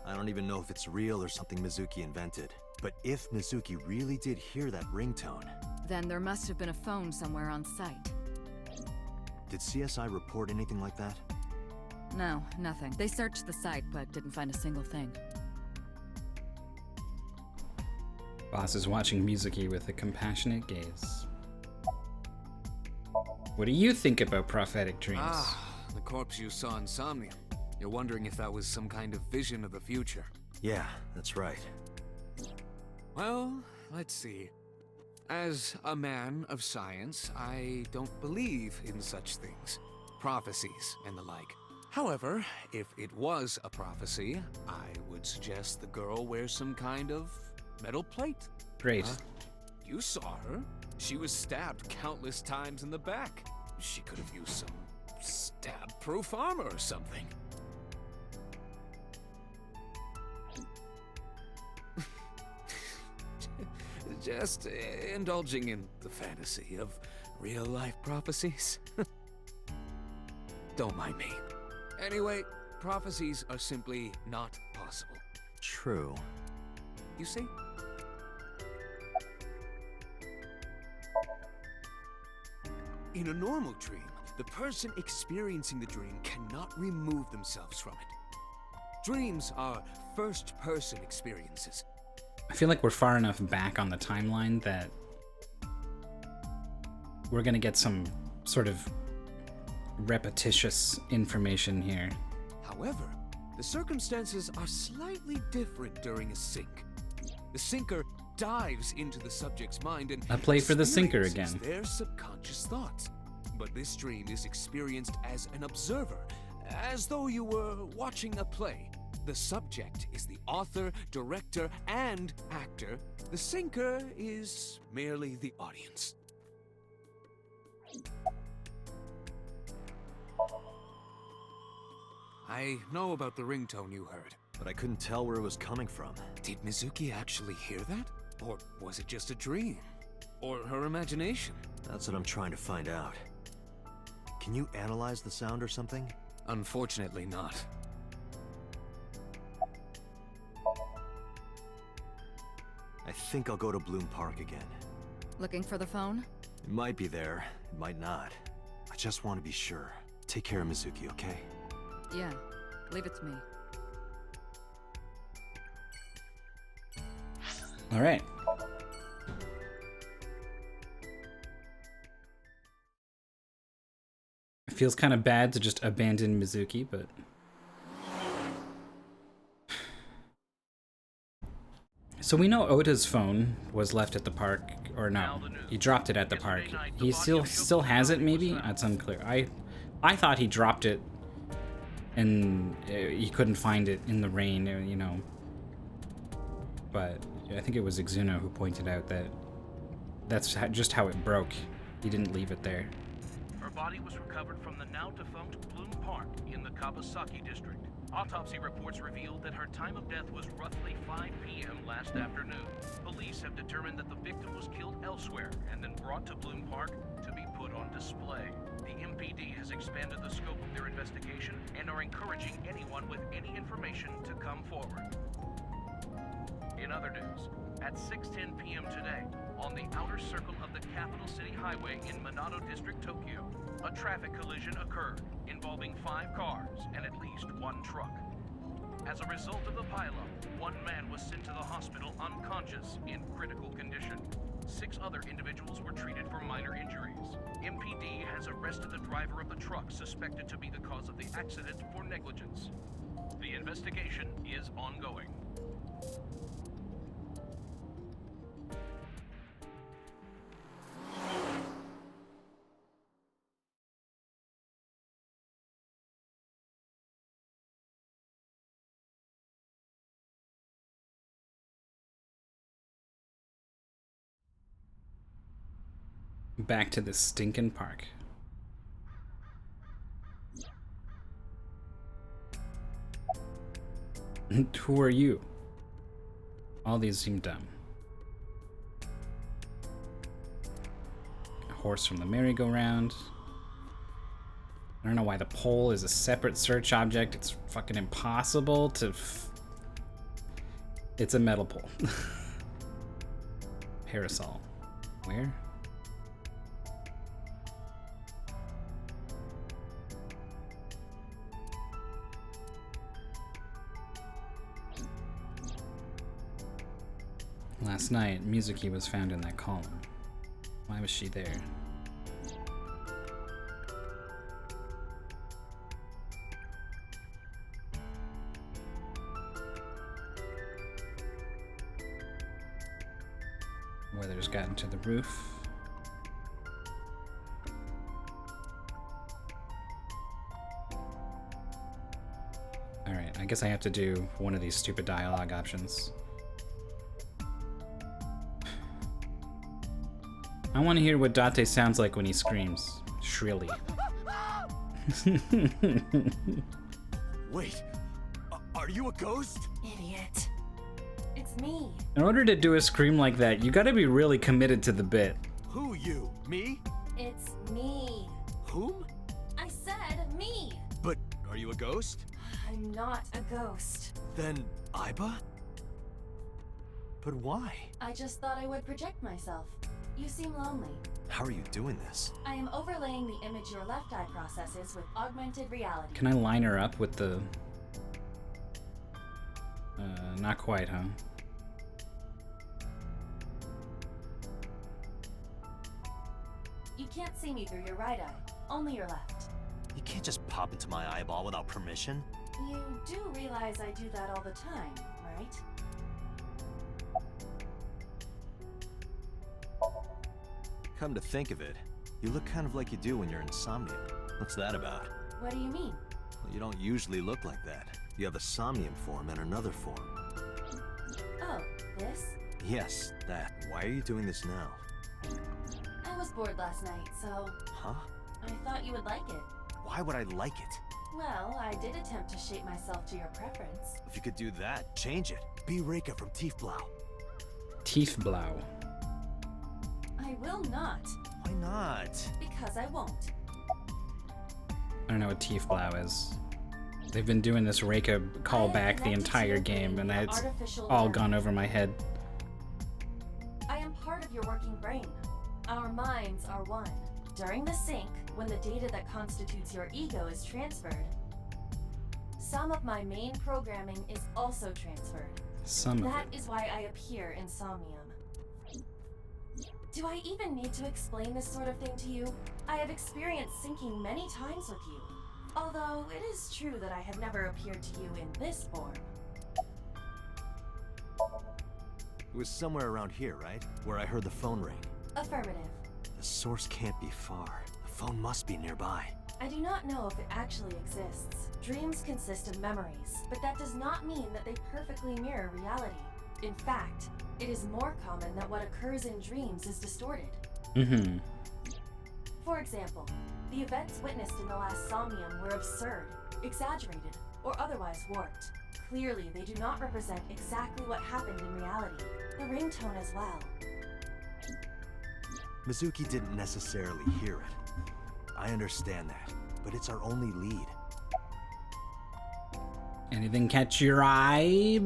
I don't even know if it's real or something Mizuki invented. But if Mizuki really did hear that ringtone... Then there must have been a phone somewhere on site. Did CSI report anything like that? No, nothing. They searched the site, but didn't find a single thing. Boss is watching Mizuki with a compassionate gaze. What do you think about prophetic dreams? Ah, the corpse you saw in Somnium. You're wondering if that was some kind of vision of the future. Yeah, that's right. Well, let's see. As a man of science, I don't believe in such things. Prophecies and the like. However, if it was a prophecy, I would suggest the girl wears some kind of metal plate. Great. You saw her. She was stabbed countless times in the back. She could have used some stab-proof armor or something. Just indulging in the fantasy of Real-life prophecies? Don't mind me. Anyway, prophecies are simply not possible. True. You see? In a normal dream, the person experiencing the dream cannot remove themselves from it. Dreams are first-person experiences. I feel like we're far enough back on the timeline that we're gonna get some sort of repetitious information here. However, the circumstances are slightly different during a sync. The sinker dives into the subject's mind and A play for the sinker experiences again. their subconscious thoughts. But this dream is experienced as an observer, as though you were watching a play. The subject is the author, director, and actor. The sinker is merely the audience. I know about the ringtone you heard. But I couldn't tell where it was coming from. Did Mizuki actually hear that? Or was it just a dream? Or her imagination? That's what I'm trying to find out. Can you analyze the sound or something? Unfortunately not. I think I'll go to Bloom Park again. Looking for the phone? It might be there, it might not. I just want to be sure. Take care of Mizuki, okay? Yeah, leave it to me. All right. It feels kind of bad to just abandon Mizuki, but... So we know Ota's phone was left at the park, or no, he dropped it at the park. He still has it, maybe? That's unclear. I thought he dropped it and he couldn't find it in the rain, you know. But I think it was Exuna who pointed out that that's just how it broke. He didn't leave it there. Her body was recovered from the now-defunct Bloom Park in the Kabasaki district. Autopsy reports revealed that her time of death was roughly 5 p.m. last afternoon. Police have determined that the victim was killed elsewhere and then brought to Bloom Park to be put on display. The MPD has expanded the scope of their investigation and are encouraging anyone with any information to come forward. In other news, at 6:10 p.m. today, on the outer circle of the Capital City Highway in Minato District, Tokyo, a traffic collision occurred involving 5 cars and at least 1 truck. As a result of the pileup, 1 man was sent to the hospital unconscious in critical condition. 6 other individuals were treated for minor injuries. MPD has arrested the driver of the truck suspected to be the cause of the accident for negligence. The investigation is ongoing. Back to the stinking park. Who are you? All these seem dumb. A horse from the merry-go-round. I don't know why the pole is a separate search object. It's fucking impossible to... It's a metal pole. Parasol. Where? Last night, Mizuki was found in that column. Why was she there? Weather's gotten to the roof. Alright, I guess I have to do one of these stupid dialogue options. I want to hear what Date sounds like when he screams. Shrilly. Wait, are you a ghost? Idiot. It's me. In order to do a scream like that, you gotta be really committed to the bit. Who, you? Me? It's me. Whom? I said me. But are you a ghost? I'm not a ghost. Then Aiba? But why? I just thought I would project myself. You seem lonely. How are you doing this? I am overlaying the image your left eye processes with augmented reality. Can I line her up with the... not quite, huh? You can't see me through your right eye, only your left. You can't just pop into my eyeball without permission. You do realize I do that all the time, right? Come to think of it, you look kind of like you do when you're in Somnium. What's that about? What do you mean? Well, you don't usually look like that. You have a Somnium form and another form. Oh, this? Yes, that. Why are you doing this now? I was bored last night, so... Huh? I thought you would like it. Why would I like it? Well, I did attempt to shape myself to your preference. If you could do that, change it. Be Reika from Tiefblau. Tiefblau. I will not. Why not? Because I won't. I don't know what Tiefblau is. They've been doing this Reika callback the entire game, and it's all gone over my head. I am part of your working brain. Our minds are one. During the sync, when the data that constitutes your ego is transferred, some of my main programming is also transferred. That is why I appear in Somnium. Do I even need to explain this sort of thing to you? I have experienced syncing many times with you. Although it is true that I have never appeared to you in this form. It was somewhere around here, right? Where I heard the phone ring. Affirmative. The source can't be far. The phone must be nearby. I do not know if it actually exists. Dreams consist of memories, but that does not mean that they perfectly mirror reality. In fact, it is more common that what occurs in dreams is distorted. Mm-hmm. For example, the events witnessed in the last Somnium were absurd, exaggerated, or otherwise warped. Clearly, they do not represent exactly what happened in reality. The ringtone as well. Mizuki didn't necessarily hear it. I understand that, but it's our only lead. Anything catch your eye?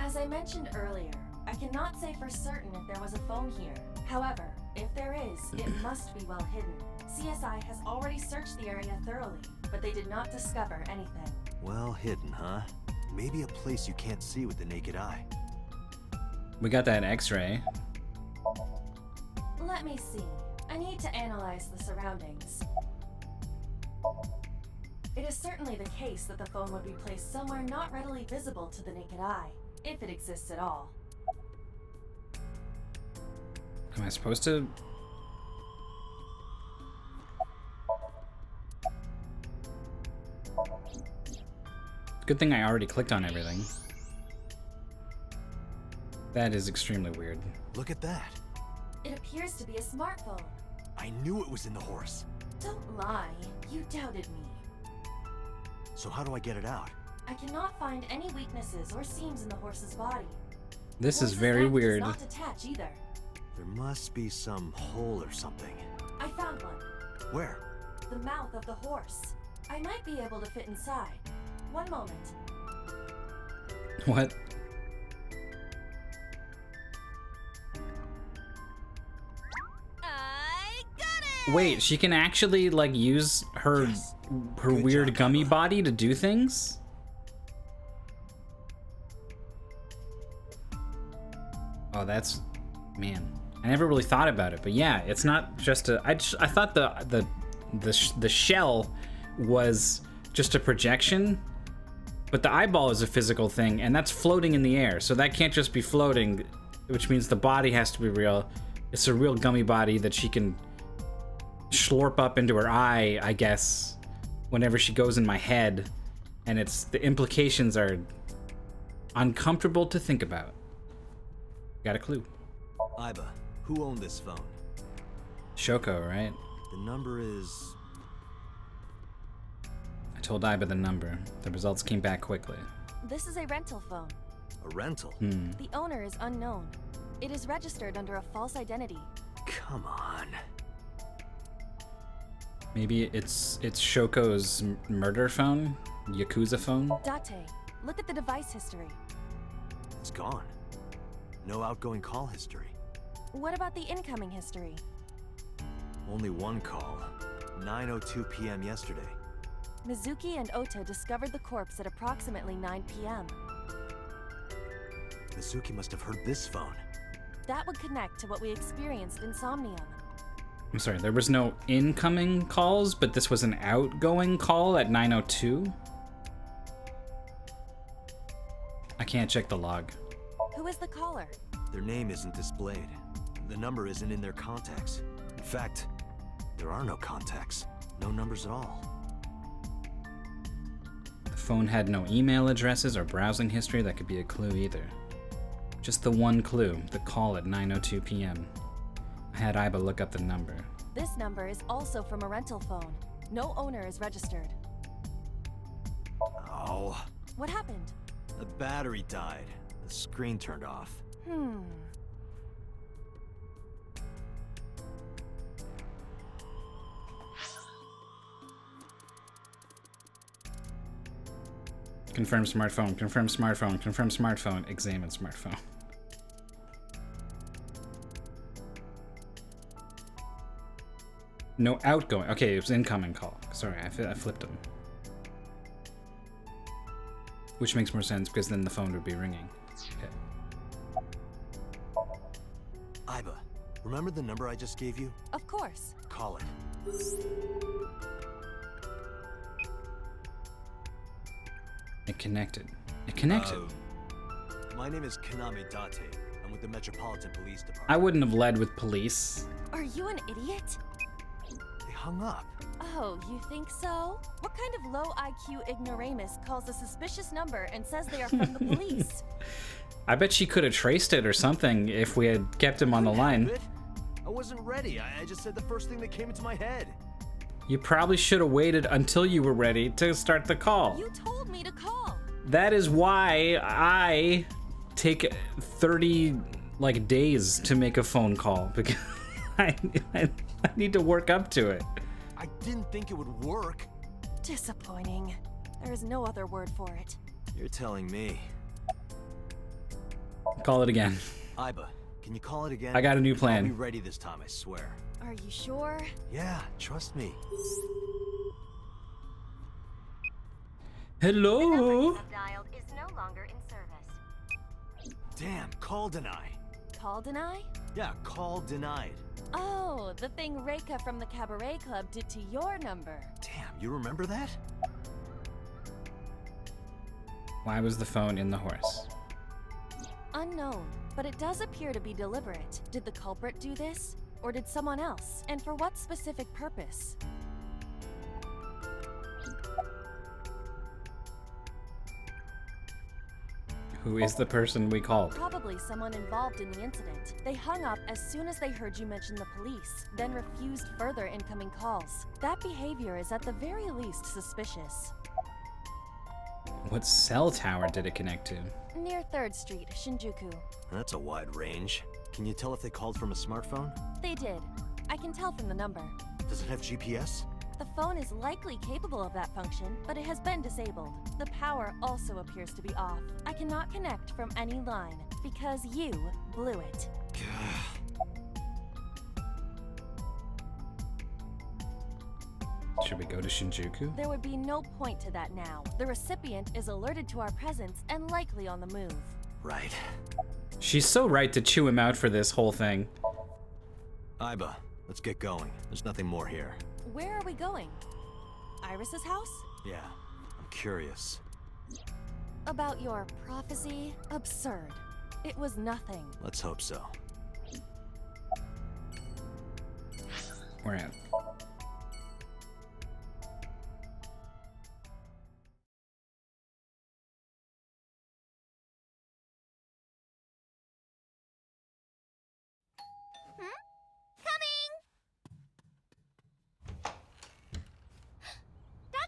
As I mentioned earlier, I cannot say for certain if there was a phone here. However, if there is, it must be well hidden. CSI has already searched the area thoroughly, but they did not discover anything. Well hidden, huh? Maybe a place you can't see with the naked eye. We got that X-ray. Let me see. I need to analyze the surroundings. It is certainly the case that the phone would be placed somewhere not readily visible to the naked eye, if it exists at all. Am I supposed to? Good thing I already clicked on everything. That is extremely weird. Look at that. It appears to be a smartphone. I knew it was in the horse. Don't lie. You doubted me. So how do I get it out? I cannot find any weaknesses or seams in the horse's body. This is very weird. Does not attach either. There must be some hole or something. I found one. Where? The mouth of the horse. I might be able to fit inside. One moment. What? I got it! Wait, she can actually like use her weird gummy body to do things? Oh, that's, man. I never really thought about it, but yeah, it's not just a. I thought the shell was just a projection, but the eyeball is a physical thing, and that's floating in the air, so that can't just be floating, which means the body has to be real. It's a real gummy body that she can slurp up into her eye, I guess, whenever she goes in my head, and the implications are uncomfortable to think about. Got a clue. Aiba, who owned this phone? Shoko, right? The number is... I told Aiba the number. The results came back quickly. This is a rental phone. A rental? Hmm. The owner is unknown. It is registered under a false identity. Come on. Maybe it's Shoko's murder phone? Yakuza phone? Date, look at the device history. It's gone. No outgoing call history. What about the incoming history? Only one call. 9:02 p.m. yesterday. Mizuki and Ota discovered the corpse at approximately 9 p.m. Mizuki must have heard this phone. That would connect to what we experienced in Somnium. I'm sorry, there was no incoming calls, but this was an outgoing call at 9:02? I can't check the log. Who is the caller? Their name isn't displayed. The number isn't in their contacts. In fact, there are no contacts. No numbers at all. The phone had no email addresses or browsing history that could be a clue either. Just the one clue, the call at 9:02 p.m. I had Iba look up the number. This number is also from a rental phone. No owner is registered. Oh. What happened? The battery died. The screen turned off. Confirm smartphone, confirm smartphone, confirm smartphone, examine smartphone. No outgoing. Okay, it was incoming call. Sorry, I flipped them. Which makes more sense because then the phone would be ringing. Okay. Iba, remember the number I just gave you? Of course. Call it. It connected. It connected. My name is Kaname Date. I'm with the Metropolitan Police Department. I wouldn't have led with police. Are you an idiot? They hung up. Oh, you think so? What kind of low IQ ignoramus calls a suspicious number and says they are from the police? I bet she could have traced it or something if we had kept him on the line. I wasn't ready. I just said the first thing that came into my head. You probably should have waited until you were ready to start the call. You told me to call. That is why I take 30 days to make a phone call because I need to work up to it. I didn't think it would work. Disappointing. There is no other word for it. You're telling me. Call it again. Iba, can you call it again? I got a new plan. I'll be ready this time, I swear. Are you sure? Yeah, trust me. Hello? The number you have dialed is no longer in service. Damn, call deny. Call deny? Yeah, call denied. Oh, the thing Reika from the Cabaret Club did to your number. Damn, you remember that? Why was the phone in the horse? Unknown, but it does appear to be deliberate. Did the culprit do this? Or did someone else? And for what specific purpose? Who is the person we called? Probably someone involved in the incident. They hung up as soon as they heard you mention the police, then refused further incoming calls. That behavior is at the very least suspicious. What cell tower did it connect to? Near 3rd Street, Shinjuku. That's a wide range. Can you tell if they called from a smartphone? They did. I can tell from the number. Does it have GPS? The phone is likely capable of that function, but it has been disabled. The power also appears to be off. I cannot connect from any line, because you blew it. Should we go to Shinjuku? There would be no point to that now. The recipient is alerted to our presence and likely on the move. Right. She's so right to chew him out for this whole thing. Iba, let's get going. There's nothing more here. Where are we going? Iris's house? Yeah, I'm curious. About your prophecy? Absurd. It was nothing. Let's hope so. We're at.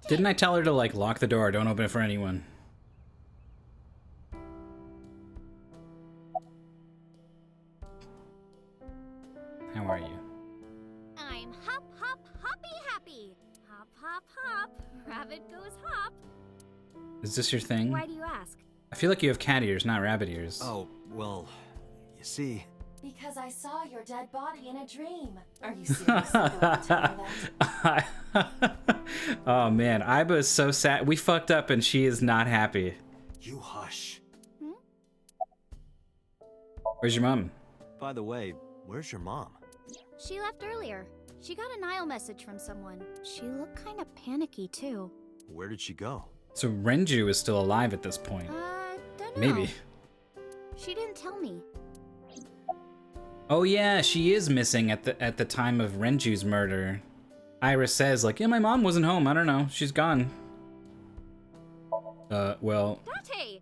Didn't I tell her to lock the door? Don't open it for anyone. Hop, hop, hop. Rabbit goes hop. Is this your thing? Why do you ask? I feel like you have cat ears, not rabbit ears. Oh, well, you see... Because I saw your dead body in a dream. Are you seriously going to tell me that? Oh man, Iba's so sad. We fucked up and she is not happy. You hush. Where's your mom? By the way, where's your mom? She left earlier. She got a Nile message from someone. She looked kind of panicky, too. Where did she go? So Renju is still alive at this point. Don't know. Maybe. She didn't tell me. Oh yeah, she is missing at the time of Renju's murder. Iris says like, yeah, my mom wasn't home. I don't know. She's gone. Well. Date,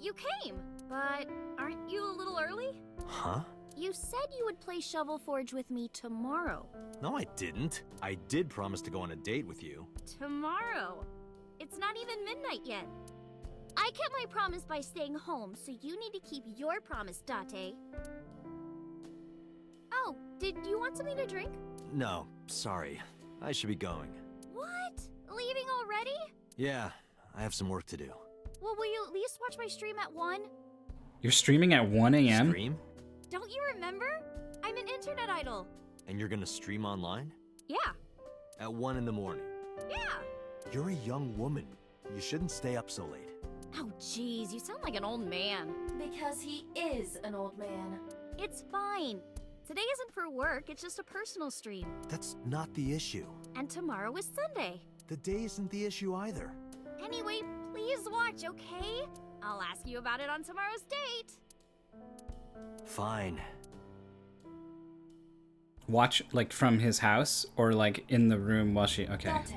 you came, but aren't you a little early? Huh? You said you would play Shovel Forge with me tomorrow. No, I didn't. I did promise to go on a date with you. Tomorrow? It's not even midnight yet. I kept my promise by staying home, so you need to keep your promise, Date. Oh, did you want something to drink? No, sorry. I should be going. What? Leaving already? Yeah, I have some work to do. Well, will you at least watch my stream at 1? You're streaming at 1 a.m.? Stream? Don't you remember? I'm an internet idol. And you're gonna stream online? Yeah. At 1 in the morning? Yeah. You're a young woman. You shouldn't stay up so late. Oh, jeez, you sound like an old man. Because he is an old man. It's fine. Today isn't for work, it's just a personal stream. That's not the issue. And tomorrow is Sunday. The day isn't the issue either. Anyway, please watch, okay? I'll ask you about it on tomorrow's date. Fine. Watch, like, from his house? Or, like, in the room while she... Okay. Date,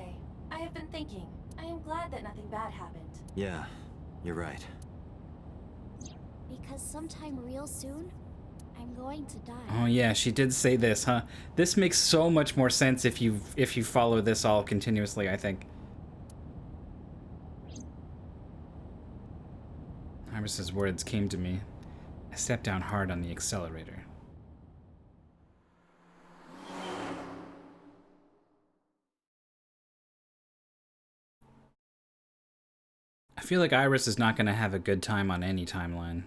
I have been thinking. I am glad that nothing bad happened. Yeah, you're right. Because sometime real soon, I'm going to die. Oh yeah, she did say this, huh? This makes so much more sense if you follow this all continuously, I think. Iris's words came to me. I stepped down hard on the accelerator. I feel like Iris is not going to have a good time on any timeline.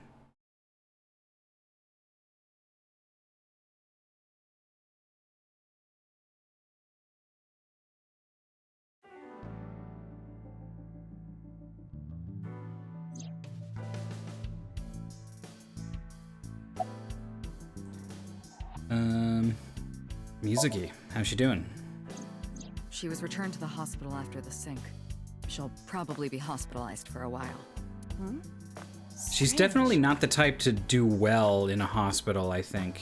Mizuki, how's she doing? She was returned to the hospital after the sync. She'll probably be hospitalized for a while. She's definitely not the type to do well in a hospital, I think.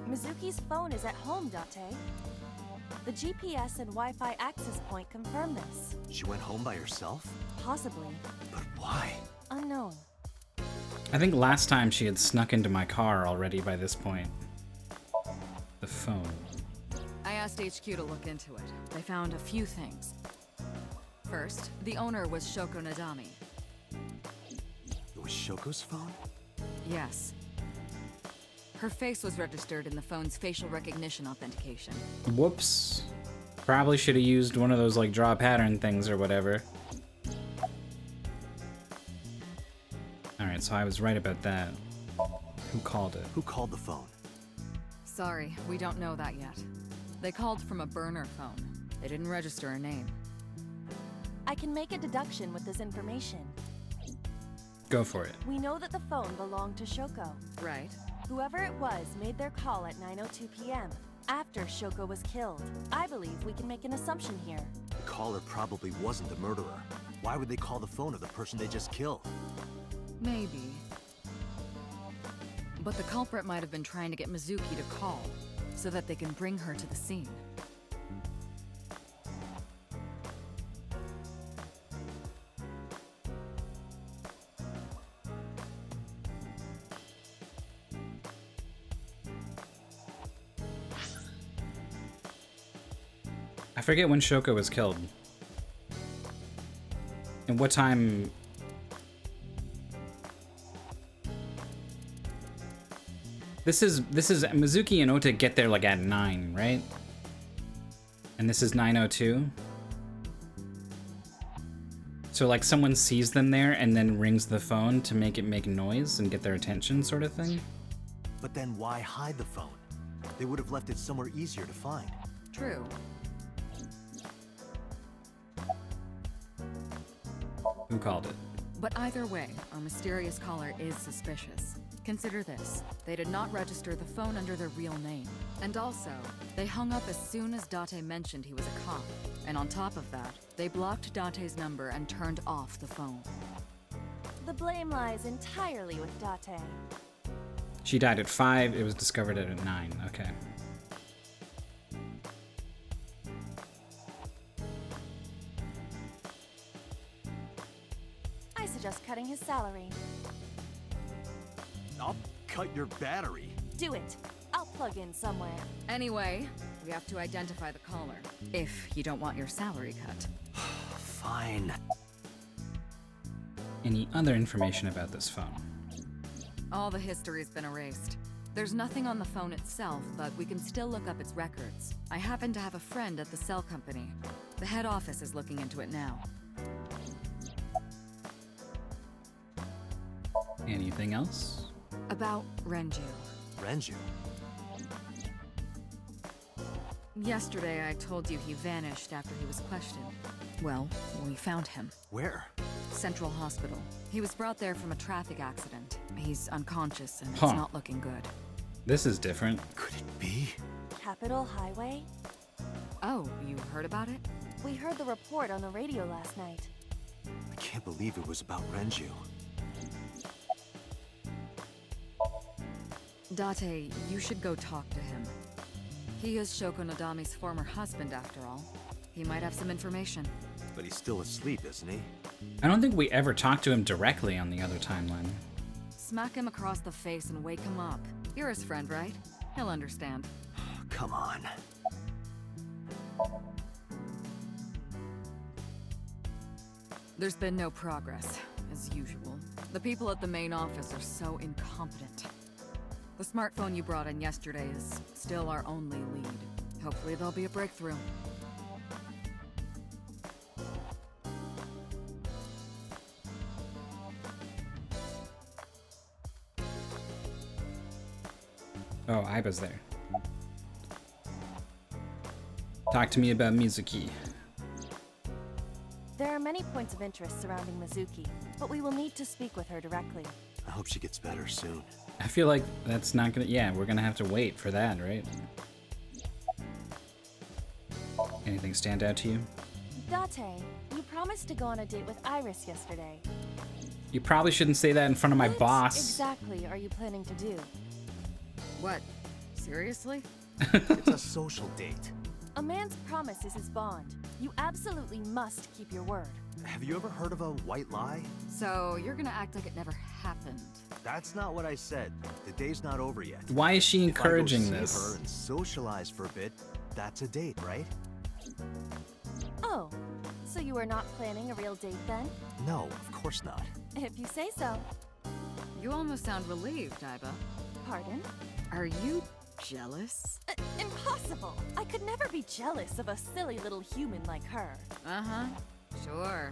Mizuki's phone is at home, Date. The GPS and Wi-Fi access point confirm this. She went home by herself? Possibly. But why? Unknown. I think last time she had snuck into my car already by this point. The phone. I asked HQ to look into it. They found a few things. First, the owner was Shoko Nadami. It was Shoko's phone? Yes. Her face was registered in the phone's facial recognition authentication. Whoops. Probably should have used one of those like draw pattern things or whatever. Alright, so I was right about that. Who called it? Who called the phone? Sorry, we don't know that yet. They called from a burner phone. They didn't register a name. I can make a deduction with this information. Go for it. We know that the phone belonged to Shoko. Right. Whoever it was made their call at 9:02 p.m. after Shoko was killed. I believe we can make an assumption here. The caller probably wasn't the murderer. Why would they call the phone of the person they just killed? Maybe. But the culprit might have been trying to get Mizuki to call, so that they can bring her to the scene. I forget when Shoko was killed. And what time... This is Mizuki and Ota get there like at 9, right? And this is 902. So like someone sees them there and then rings the phone to make it make noise and get their attention sort of thing? But then why hide the phone? They would have left it somewhere easier to find. True. Who called it? But either way, our mysterious caller is suspicious. Consider this. They did not register the phone under their real name. And also, they hung up as soon as Date mentioned he was a cop. And on top of that, they blocked Date's number and turned off the phone. The blame lies entirely with Date. She died at 5, it was discovered at 9. Okay. I suggest cutting his salary. I'll cut your battery. Do it. I'll plug in somewhere. Anyway, we have to identify the caller, if you don't want your salary cut. Fine. Any other information about this phone? All the history's been erased. There's nothing on the phone itself, but we can still look up its records. I happen to have a friend at the cell company. The head office is looking into it now. Anything else? About Renju. Renju? Yesterday I told you he vanished after he was questioned. Well, we found him. Where? Central Hospital. He was brought there from a traffic accident. He's unconscious and Huh. it's not looking good. This is different. Could it be? Capitol Highway? Oh, you heard about it? We heard the report on the radio last night. I can't believe it was about Renju. Date, you should go talk to him. He is Shoko Nadami's former husband, after all. He might have some information. But he's still asleep, isn't he? I don't think we ever talked to him directly on the other timeline. Smack him across the face and wake him up. You're his friend, right? He'll understand. Come on. There's been no progress, as usual. The people at the main office are so incompetent. The smartphone you brought in yesterday is still our only lead. Hopefully there'll be a breakthrough. Oh, Aiba's there. Talk to me about Mizuki. There are many points of interest surrounding Mizuki, but we will need to speak with her directly. I hope she gets better soon. I feel like that's not gonna... Yeah, we're gonna have to wait for that, right? Anything stand out to you? Date, you promised to go on a date with Iris yesterday. You probably shouldn't say that in front of my What boss. exactly are you planning to do? What? Seriously? It's a social date. A man's promise is his bond. You absolutely must keep your word. Have you ever heard of a white lie? So you're gonna act like it never happened. That's not what I said. The day's not over yet. Why is she encouraging if I go this? see her and socialize for a bit, that's a date, right? Oh, so you are not planning a real date then? No, of course not. If you say so. You almost sound relieved, Aiba. Pardon? Are you jealous? Impossible! I could never be jealous of a silly little human like her. Uh-huh. Sure.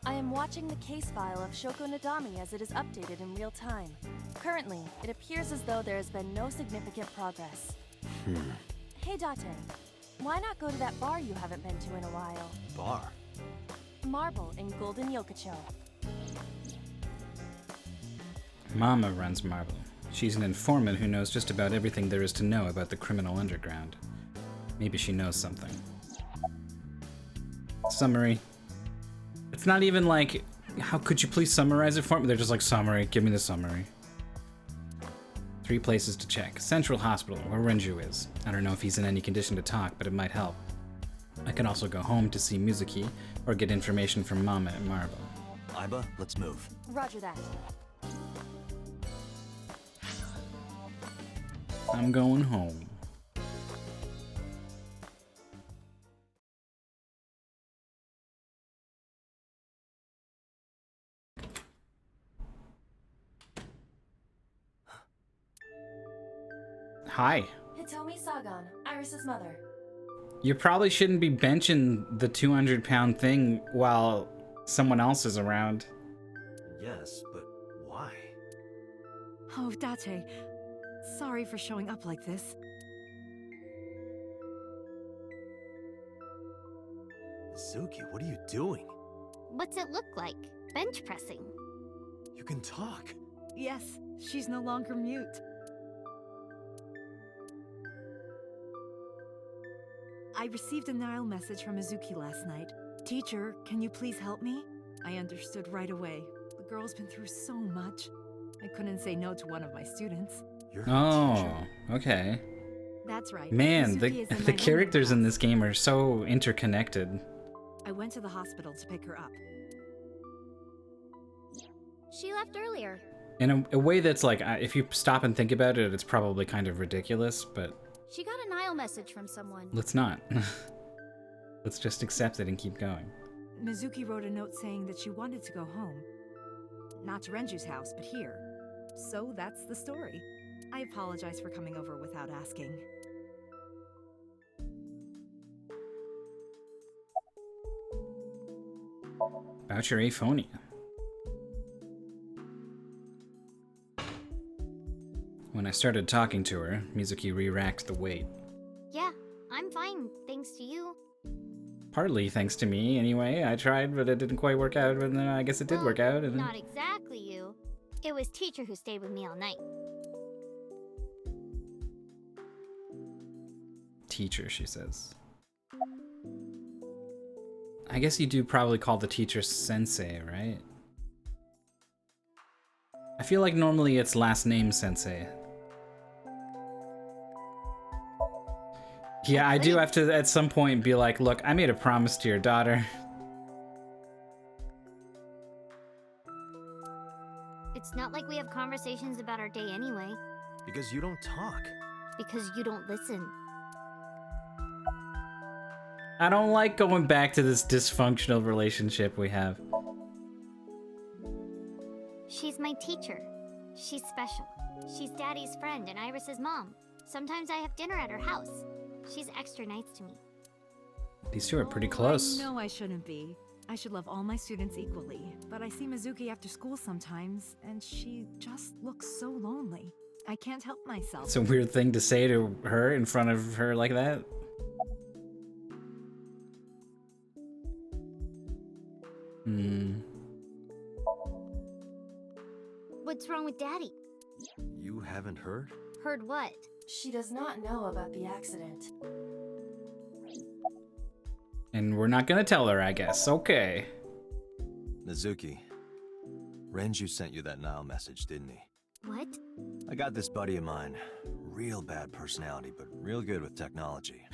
I am watching the case file of Shoko Nadami as it is updated in real time. Currently, it appears as though there has been no significant progress. Hey Date, why not go to that bar you haven't been to in a while? Bar? Marble in Golden Yokocho. Mama runs Marble. She's an informant who knows just about everything there is to know about the criminal underground. Maybe she knows something. Summary. It's not even like, how could you please summarize it for me? They're just like, summary, give me the summary. 3 places to check. Central Hospital, where Renju is. I don't know if he's in any condition to talk, but it might help. I can also go home to see Mizuki, or get information from Mama at Marble. Aiba, let's move. Roger that. I'm going home. Hi. Hitomi Sagan, Iris's mother. You probably shouldn't be benching the 200-pound thing while someone else is around. Yes, but why? Oh, Date. Sorry for showing up like this. Mizuki, what are you doing? What's it look like? Bench pressing. You can talk. Yes, she's no longer mute. I received a Nile message from Mizuki last night. Teacher, can you please help me? I understood right away. The girl's been through so much. I couldn't say no to one of my students. You're Okay. That's right. Man, Mizuki is in the my characters homeroom in class. this game are so interconnected. I went to the hospital to pick her up. She left earlier. In a way that's like, if you stop and think about it, it's probably kind of ridiculous, but She got a Nile message from someone. let's not. Let's just accept it and keep going. Mizuki wrote a note saying that she wanted to go home. Not to Renju's house, but here. So that's the story. I apologize for coming over without asking. About your aphonia. When I started talking to her, Mizuki re-racked the weight. Yeah, I'm fine, thanks to you. Partly thanks to me, anyway. I tried, but it didn't quite work out, and then I guess it did work out. And Not exactly you. It was teacher who stayed with me all night. Teacher, she says. I guess you do probably call the teacher sensei, right? I feel like normally it's last name sensei. Yeah, I do have to at some point be like, look, I made a promise to your daughter. It's not like we have conversations about our day anyway. Because you don't talk. Because you don't listen. I don't like going back to this dysfunctional relationship we have. She's my teacher. She's special. She's Daddy's friend and Iris's mom. Sometimes I have dinner at her house. She's extra nice to me. These two are pretty close. I know I shouldn't be. I should love all my students equally. But I see Mizuki after school sometimes, and she just looks so lonely. I can't help myself. It's a weird thing to say to her in front of her like that. What's wrong with Daddy? You haven't heard? Heard what? She does not know about the accident. And we're not gonna tell her, I guess. Okay. Mizuki, Renju sent you that Nile message, didn't he? What? I got this buddy of mine. Real bad personality, but real good with technology.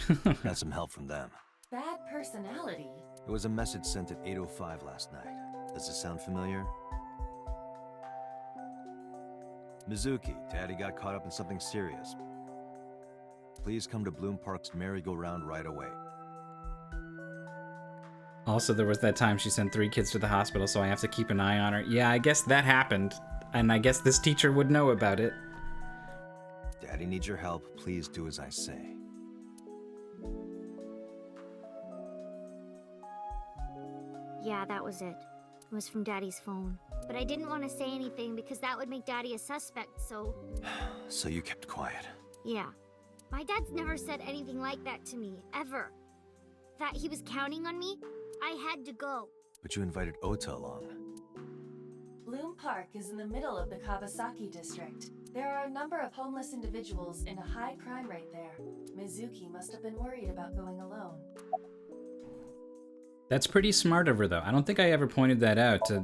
Got some help from them. Bad personality? It was a message sent at 8:05 last night. Does this sound familiar? Mizuki, Daddy got caught up in something serious. Please come to Bloom Park's merry-go-round right away. Also, there was that time she sent 3 kids to the hospital, so I have to keep an eye on her. Yeah, I guess that happened. And I guess this teacher would know about it. Daddy needs your help. Please do as I say. Yeah, that was it. It was from Daddy's phone. But I didn't want to say anything because that would make Daddy a suspect, so... So you kept quiet. Yeah. My dad's never said anything like that to me, ever. That he was counting on me, I had to go. But you invited Ota along. Bloom Park is in the middle of the Kawasaki district. There are a number of homeless individuals in a high crime rate there. Mizuki must have been worried about going alone. That's pretty smart of her, though. I don't think I ever pointed that out, to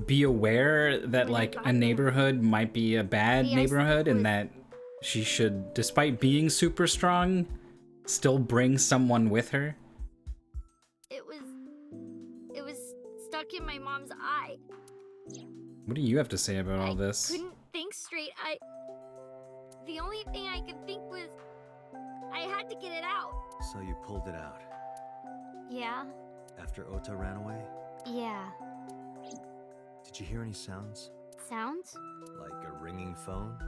be aware that, like, a neighborhood might be a bad neighborhood and that she should, despite being super strong, still bring someone with her. It was stuck in my mom's eye. What do you have to say about all this? Couldn't think straight. The only thing I could think was I had to get it out. So you pulled it out. Yeah. After Ota ran away? Yeah. Did you hear any sounds? Sounds? Like a ringing phone?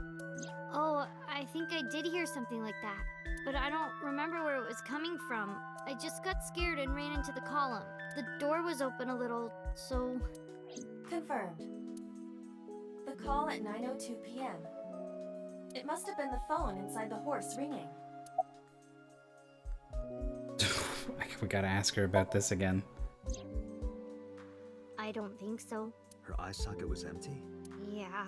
Oh, I think I did hear something like that, but I don't remember where it was coming from. I just got scared and ran into the column. The door was open a little, so... Confirmed. The call at 9:02 p.m. It must have been the phone inside the horse ringing. We gotta ask her about this again. I don't think so. Her eye socket was empty? Yeah.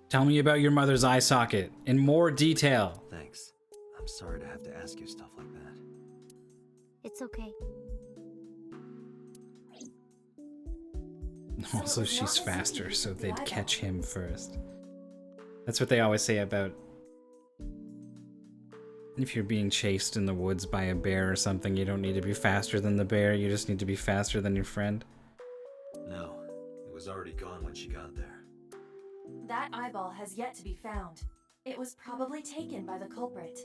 Tell me about your mother's eye socket in more detail. Thanks. I'm sorry to have to ask you stuff like that. It's okay. Also, she's faster, so they'd catch him first. That's what they always say about if you're being chased in the woods by a bear or something, you don't need to be faster than the bear, you just need to be faster than your friend. No, it was already gone when she got there. That eyeball has yet to be found. It was probably taken by the culprit.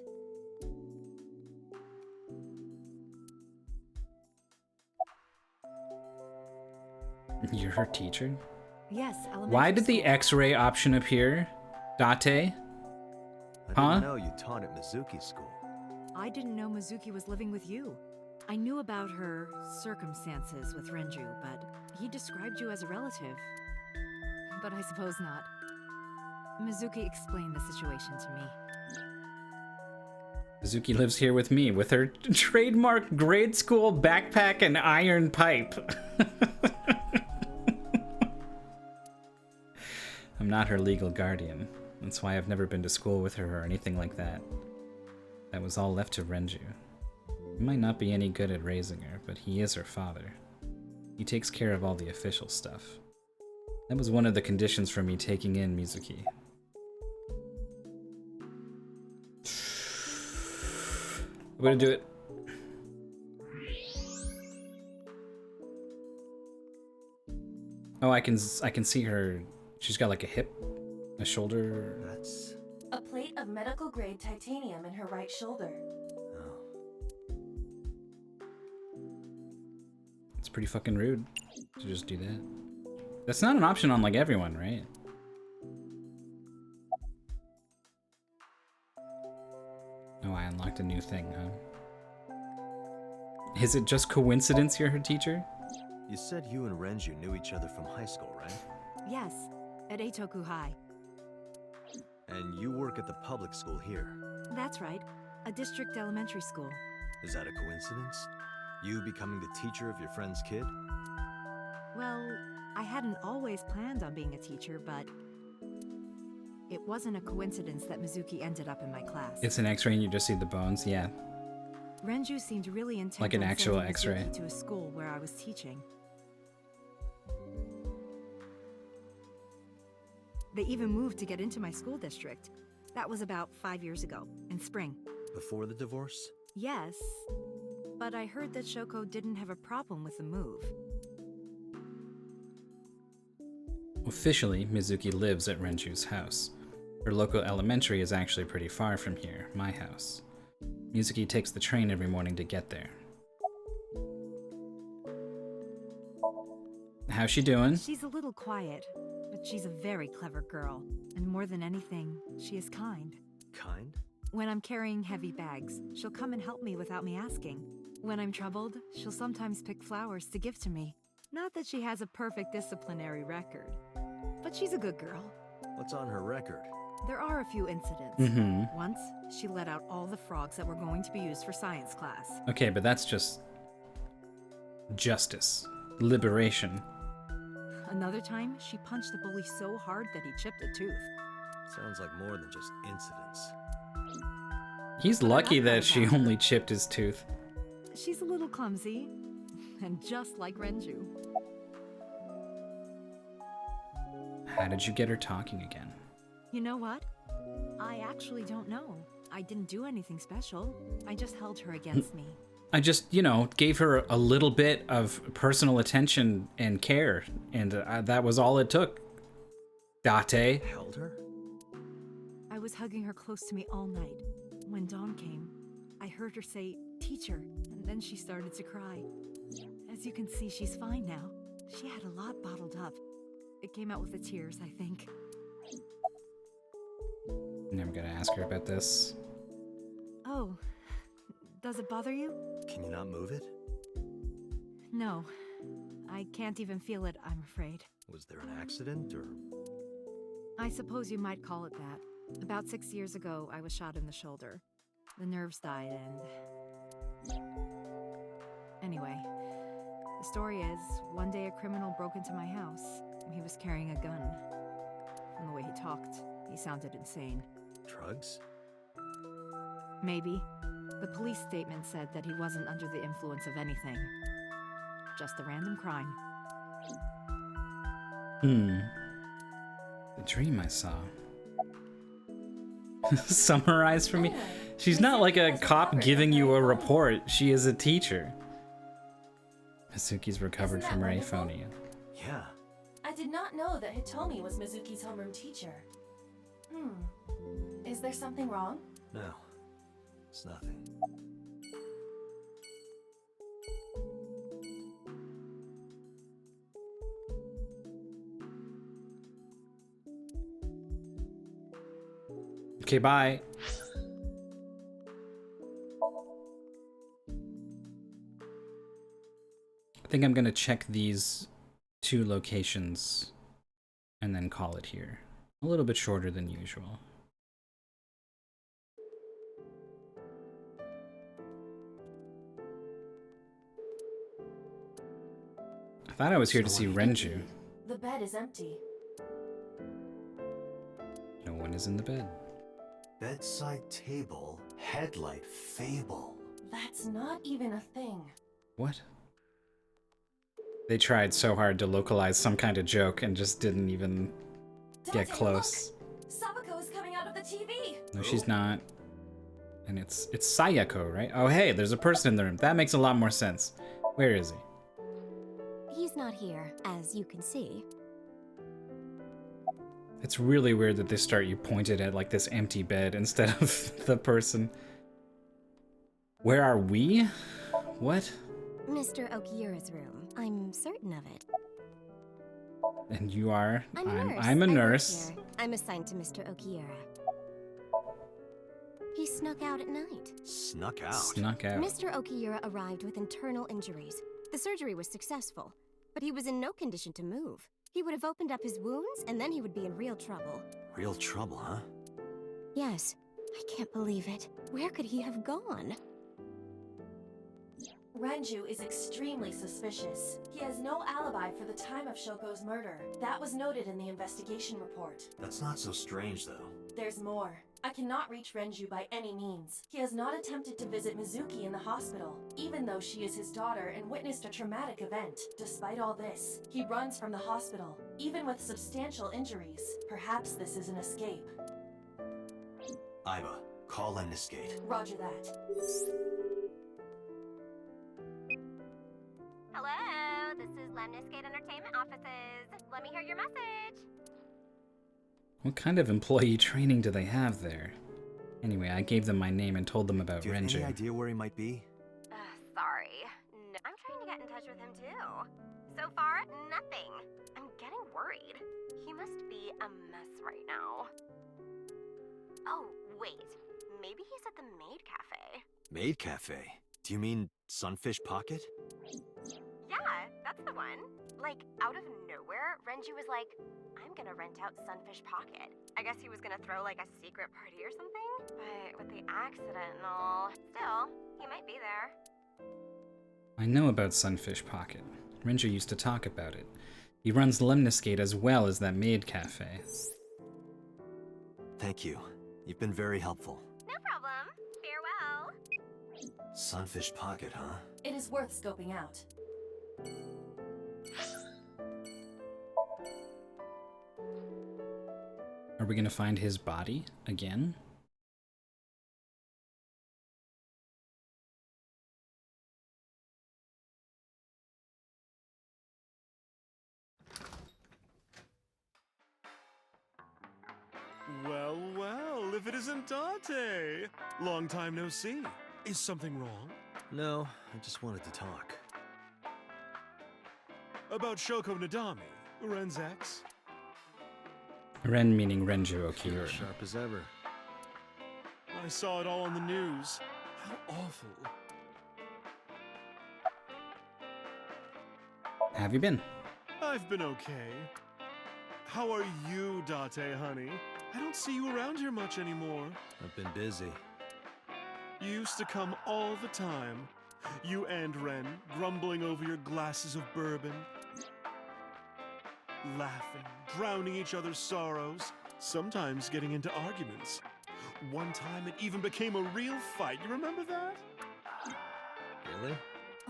You're her teacher? Yes, elementary Why did the school. X-ray option appear? Date? I didn't know you taught at Mizuki School. I didn't know Mizuki was living with you. I knew about her circumstances with Renju, but he described you as a relative. But I suppose not. Mizuki explained the situation to me. Mizuki lives here with me, with her trademark grade school backpack and iron pipe. I'm not her legal guardian. That's why I've never been to school with her or anything like that. That was all left to Renju. He might not be any good at raising her, but he is her father. He takes care of all the official stuff. That was one of the conditions for me taking in Mizuki. I'm gonna do it. Oh, I can see her. She's got like a hip, a shoulder. That's... A plate of medical grade titanium in her right shoulder. It's pretty fucking rude to just do that. That's not an option on like everyone, right? Oh, I unlocked a new thing, huh? Is it just coincidence you're her teacher? You said you and Renju knew each other from high school, right? Yes, at Eitoku High. And you work at the public school here. That's right, a district elementary school. Is that a coincidence? You becoming the teacher of your friend's kid? Well, I hadn't always planned on being a teacher, but it wasn't a coincidence that Mizuki ended up in my class. It's an X-ray and you just see the bones, yeah. Renju seemed really intent Like an on actual sending X-ray. Mizuki to a school where I was teaching. They even moved to get into my school district. That was about 5 years ago, in spring. Before the divorce? Yes, but I heard that Shoko didn't have a problem with the move. Officially, Mizuki lives at Renju's house. Her local elementary is actually pretty far from here, my house. Mizuki takes the train every morning to get there. How's she doing? She's a little quiet, but she's a very clever girl. And more than anything, she is kind. Kind? When I'm carrying heavy bags, she'll come and help me without me asking. When I'm troubled, she'll sometimes pick flowers to give to me. Not that she has a perfect disciplinary record, but she's a good girl. What's on her record? There are a few incidents. Mm-hmm. Once, she let out all the frogs that were going to be used for science class. Okay, but that's just justice. Liberation. Another time, she punched the bully so hard that he chipped a tooth. Sounds like more than just incidents. He's But I lucky like that that she about her. only chipped his tooth. She's a little clumsy, and just like Renju. How did you get her talking again? You know what? I actually don't know. I didn't do anything special. I just held her against me. I just, gave her a little bit of personal attention and care, and that was all it took. Date. Held her? I was hugging her close to me all night. When dawn came, I heard her say, "Teacher," and then she started to cry. As you can see, she's fine now. She had a lot bottled up. It came out with the tears, I think. Never gonna ask her about this. Oh, does it bother you? Can you not move it? No. I can't even feel it, I'm afraid. Was there an accident, or...? I suppose you might call it that. About 6 years ago, I was shot in the shoulder. The nerves died and... Anyway, the story is, one day a criminal broke into my house. He was carrying a gun. From the way he talked, he sounded insane. Drugs? Maybe. The police statement said that he wasn't under the influence of anything. Just a random crime. The dream I saw. Summarize for me. She's not like a cop giving you a report. She is a teacher. Mizuki's recovered from Rayphonia. Yeah. I did not know that Hitomi was Mizuki's homeroom teacher. Is there something wrong? No. It's nothing. Okay, bye. I think I'm gonna check these 2 locations and then call it here. A little bit shorter than usual. I thought I was here to see Renju. The bed is empty. No one is in the bed. Bedside table, headlight, fable. That's not even a thing. What? They tried so hard to localize some kind of joke and just didn't even get close. Look! Sabako is coming out of the TV! No, she's not. And it's Sayako, right? Oh, hey, there's a person in the room. That makes a lot more sense. Where is he? He's not here, as you can see. It's really weird that they start you pointed at like this empty bed instead of the person. Where are we? What? Mr. Okiura's room. I'm certain of it. And you are? I'm a nurse. I'm a I work nurse. here. I'm assigned to Mr. Okiura. He snuck out at night. Snuck out? Snuck out. Mr. Okiura arrived with internal injuries. The surgery was successful, but he was in no condition to move. He would have opened up his wounds, and then he would be in real trouble. Real trouble, huh? Yes. I can't believe it. Where could he have gone? Renju is extremely suspicious. He has no alibi for the time of Shoko's murder. That was noted in the investigation report. That's not so strange, though. There's more. I cannot reach Renju by any means. He has not attempted to visit Mizuki in the hospital, even though she is his daughter and witnessed a traumatic event. Despite all this, he runs from the hospital, even with substantial injuries. Perhaps this is an escape. Aiba, call Lemniscate. Roger that. Hello, this is Lemniscate Entertainment Offices. Let me hear your message. What kind of employee training do they have there? Anyway, I gave them my name and told them about Do you have Renju. any idea where he might be? Sorry. No, I'm trying to get in touch with him too. So far, nothing. I'm getting worried. He must be a mess right now. Oh, wait. Maybe he's at the Maid Cafe. Maid Cafe? Do you mean Sunfish Pocket? Yeah, that's the one. Like, out of nowhere, Renju was like, I'm gonna rent out Sunfish Pocket. I guess he was gonna throw like a secret party or something? But with the accident and all, still, he might be there. I know about Sunfish Pocket. Renju used to talk about it. He runs Lemniscate as well as that Maid Cafe. Thank you. You've been very helpful. No problem. Farewell. Sunfish Pocket, huh? It is worth scoping out. Are we gonna find his body again? Well, well, if it isn't Dante! Long time no see. Is something wrong? No, I just wanted to talk. About Shoko Nadami, Ren's ex? Ren meaning Renju Okiura. Sharp as ever. I saw it all on the news. How awful. Have you been? I've been okay. How are you, Date, honey? I don't see you around here much anymore. I've been busy. You used to come all the time. You and Ren, grumbling over your glasses of bourbon. Laughing, drowning each other's sorrows, sometimes getting into arguments. One time it even became a real fight. You remember that? Really?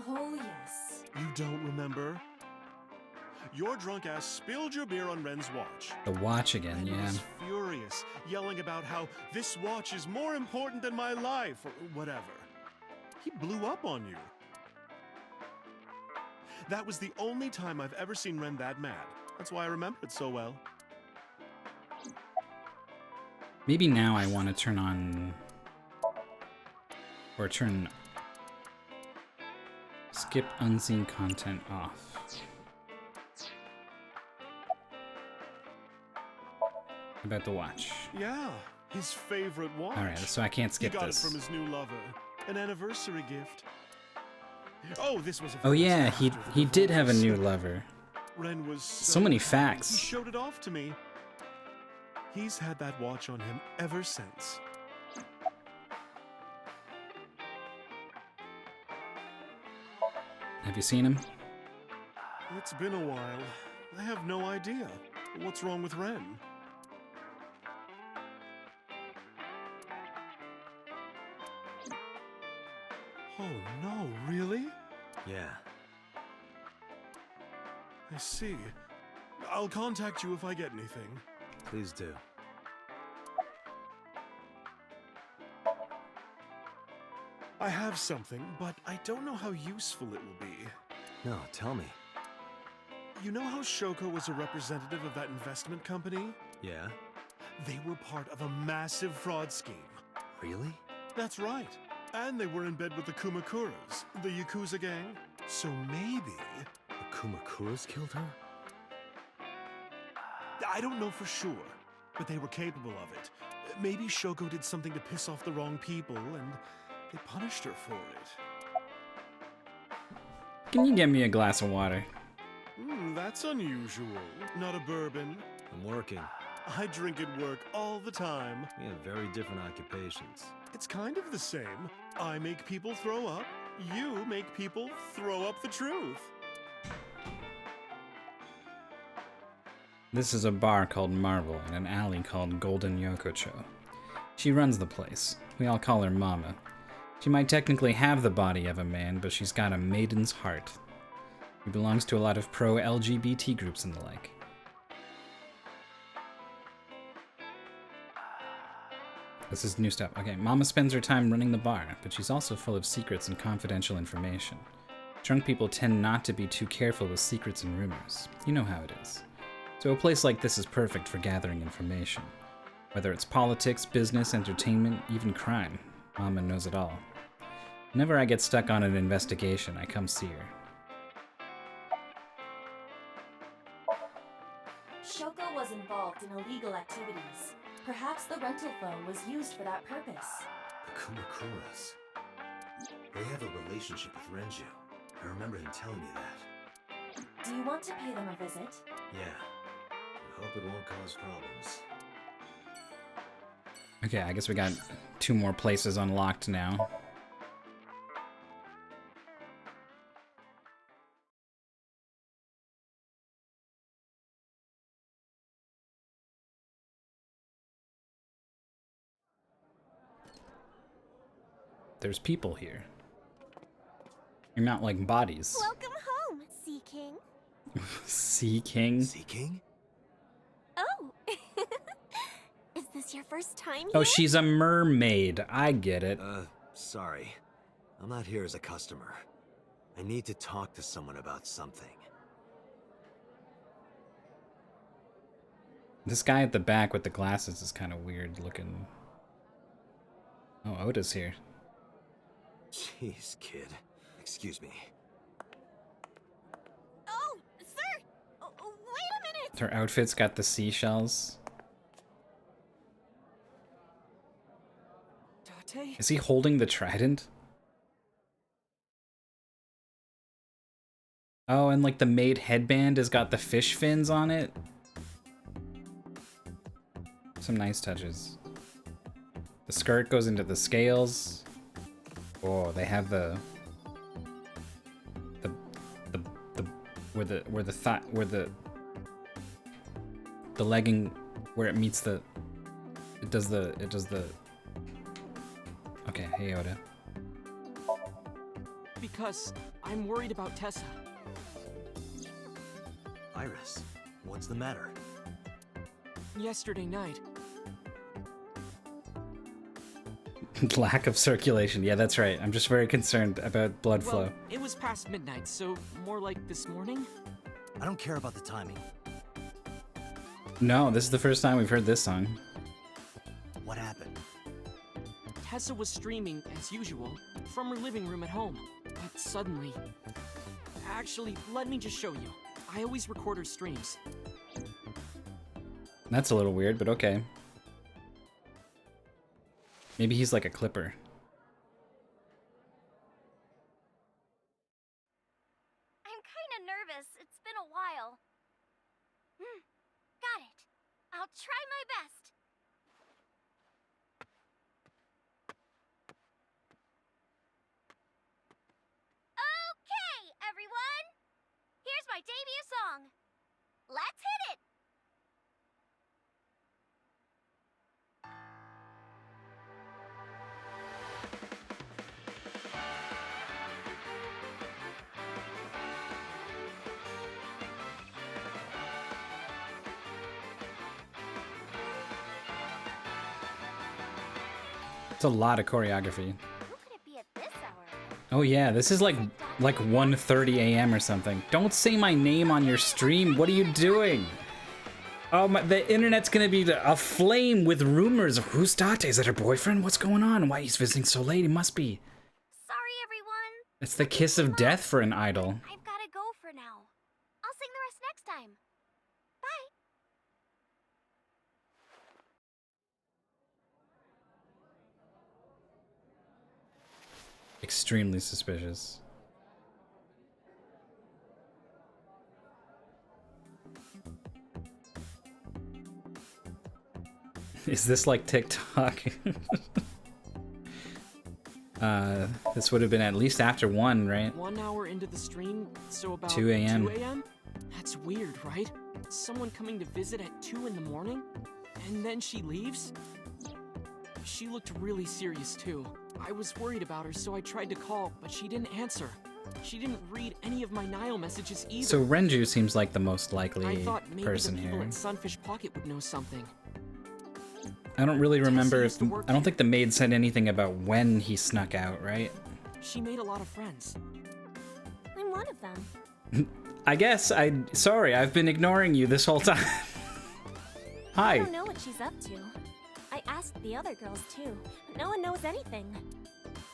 Oh, yes. You don't remember? Your drunk ass spilled your beer on Ren's watch. The watch again, Ren yeah. was furious, yelling about how this watch is more important than my life, or whatever. He blew up on you. That was the only time I've ever seen Ren that mad. That's why I remember it so well. Maybe now I want to turn on... Or turn... Skip unseen content off. About the watch. Yeah, his favorite watch. Alright, so I can't skip he got this. it from his new lover. An anniversary gift. Oh, this was a Oh yeah, after the he did have a divorce. new lover. Ren was So many happy. facts. He showed it off to me. He's had that watch on him ever since. Have you seen him? It's been a while. I have no idea. What's wrong with Ren? Oh no, really? Yeah. I see. I'll contact you if I get anything. Please do. I have something, but I don't know how useful it will be. No, tell me. You know how Shoko was a representative of that investment company? Yeah? They were part of a massive fraud scheme. Really? That's right. And they were in bed with the Kumakuras, the Yakuza gang. So maybe... The Kumakuras killed her? I don't know for sure, but they were capable of it. Maybe Shoko did something to piss off the wrong people, and they punished her for it. Can you get me a glass of water? That's unusual. Not a bourbon. I'm working. I drink at work all the time. We have very different occupations. It's kind of the same. I make people throw up. You make people throw up the truth. This is a bar called Marvel and an alley called Golden Yokocho. She runs the place. We all call her Mama. She might technically have the body of a man, but she's got a maiden's heart. She belongs to a lot of pro-LGBT groups and the like. This is new stuff. Okay, Mama spends her time running the bar, but she's also full of secrets and confidential information. Drunk people tend not to be too careful with secrets and rumors. You know how it is. So a place like this is perfect for gathering information. Whether it's politics, business, entertainment, even crime. Mama knows it all. Whenever I get stuck on an investigation, I come see her. Shoko was involved in illegal activities. Perhaps the rental phone was used for that purpose. The Kumakuras. They have a relationship with Renju. I remember him telling me that. Do you want to pay them a visit? Yeah. I hope it won't cause problems. Okay, I guess we got 2 more places unlocked now. There's people here. You're not like bodies. Welcome home, Sea King. Sea King? Sea King? Oh. Is this your first time here? Oh, she's a mermaid. I get it. Sorry. I'm not here as a customer. I need to talk to someone about something. This guy at the back with the glasses is kind of weird looking. Oh, Oda's here. Jeez, kid. Excuse me. Oh, sir! Wait a minute! Her outfit's got the Date? Is he holding the trident? Oh, and like the maid headband has got the fish fins on it. Some nice touches. The skirt goes into the scales. Oh, they have the legging where it meets the it does the okay, hey Oda. Because I'm worried about Tessa. Iris, what's the matter? Yesterday night, Lack of circulation. Yeah, that's right. I'm just very concerned about blood flow. well, it was past midnight, so more like this morning? I don't care about the timing. No, this is the first time we've heard this song. What happened? Tessa was streaming, as usual, from her living room at home. But suddenly... Actually, let me just show you. I always record her streams. That's a little weird, but okay. Maybe he's like a clipper. I'm kinda nervous. It's been a while. Got it. I'll try my best. Okay, everyone! Here's my debut song. Let's hit it! It's a lot of choreography. Oh yeah, this is like 1:30 a.m. or something. Don't say my name on your stream. What are you doing? Oh my, the internet's gonna be aflame with rumors of who's Date. Is that her boyfriend? What's going on? Why he's visiting so late? He must be. Sorry, everyone. It's the kiss of death for an idol. I've gotta go for now. I'll sing the rest next time. Bye. Extremely suspicious. Is this like TikTok? This would have been at least after 1, right? 1 hour into the stream, so about 2 a.m. 2 a.m.? That's weird, right? Someone coming to visit at 2 in the morning? And then she leaves? She looked really serious too. I was worried about her, so I tried to call, but she didn't answer. She didn't read any of my Nile messages either. So Renju seems like the most likely I thought maybe person the people here. at Sunfish Pocket would know something. I don't really remember if I don't think the maid said anything about when he snuck out, right? She made a lot of friends. I'm one of them. I guess sorry, I've been ignoring you this whole time. Hi. I don't know what she's up to. I asked the other girls too, but no one knows anything.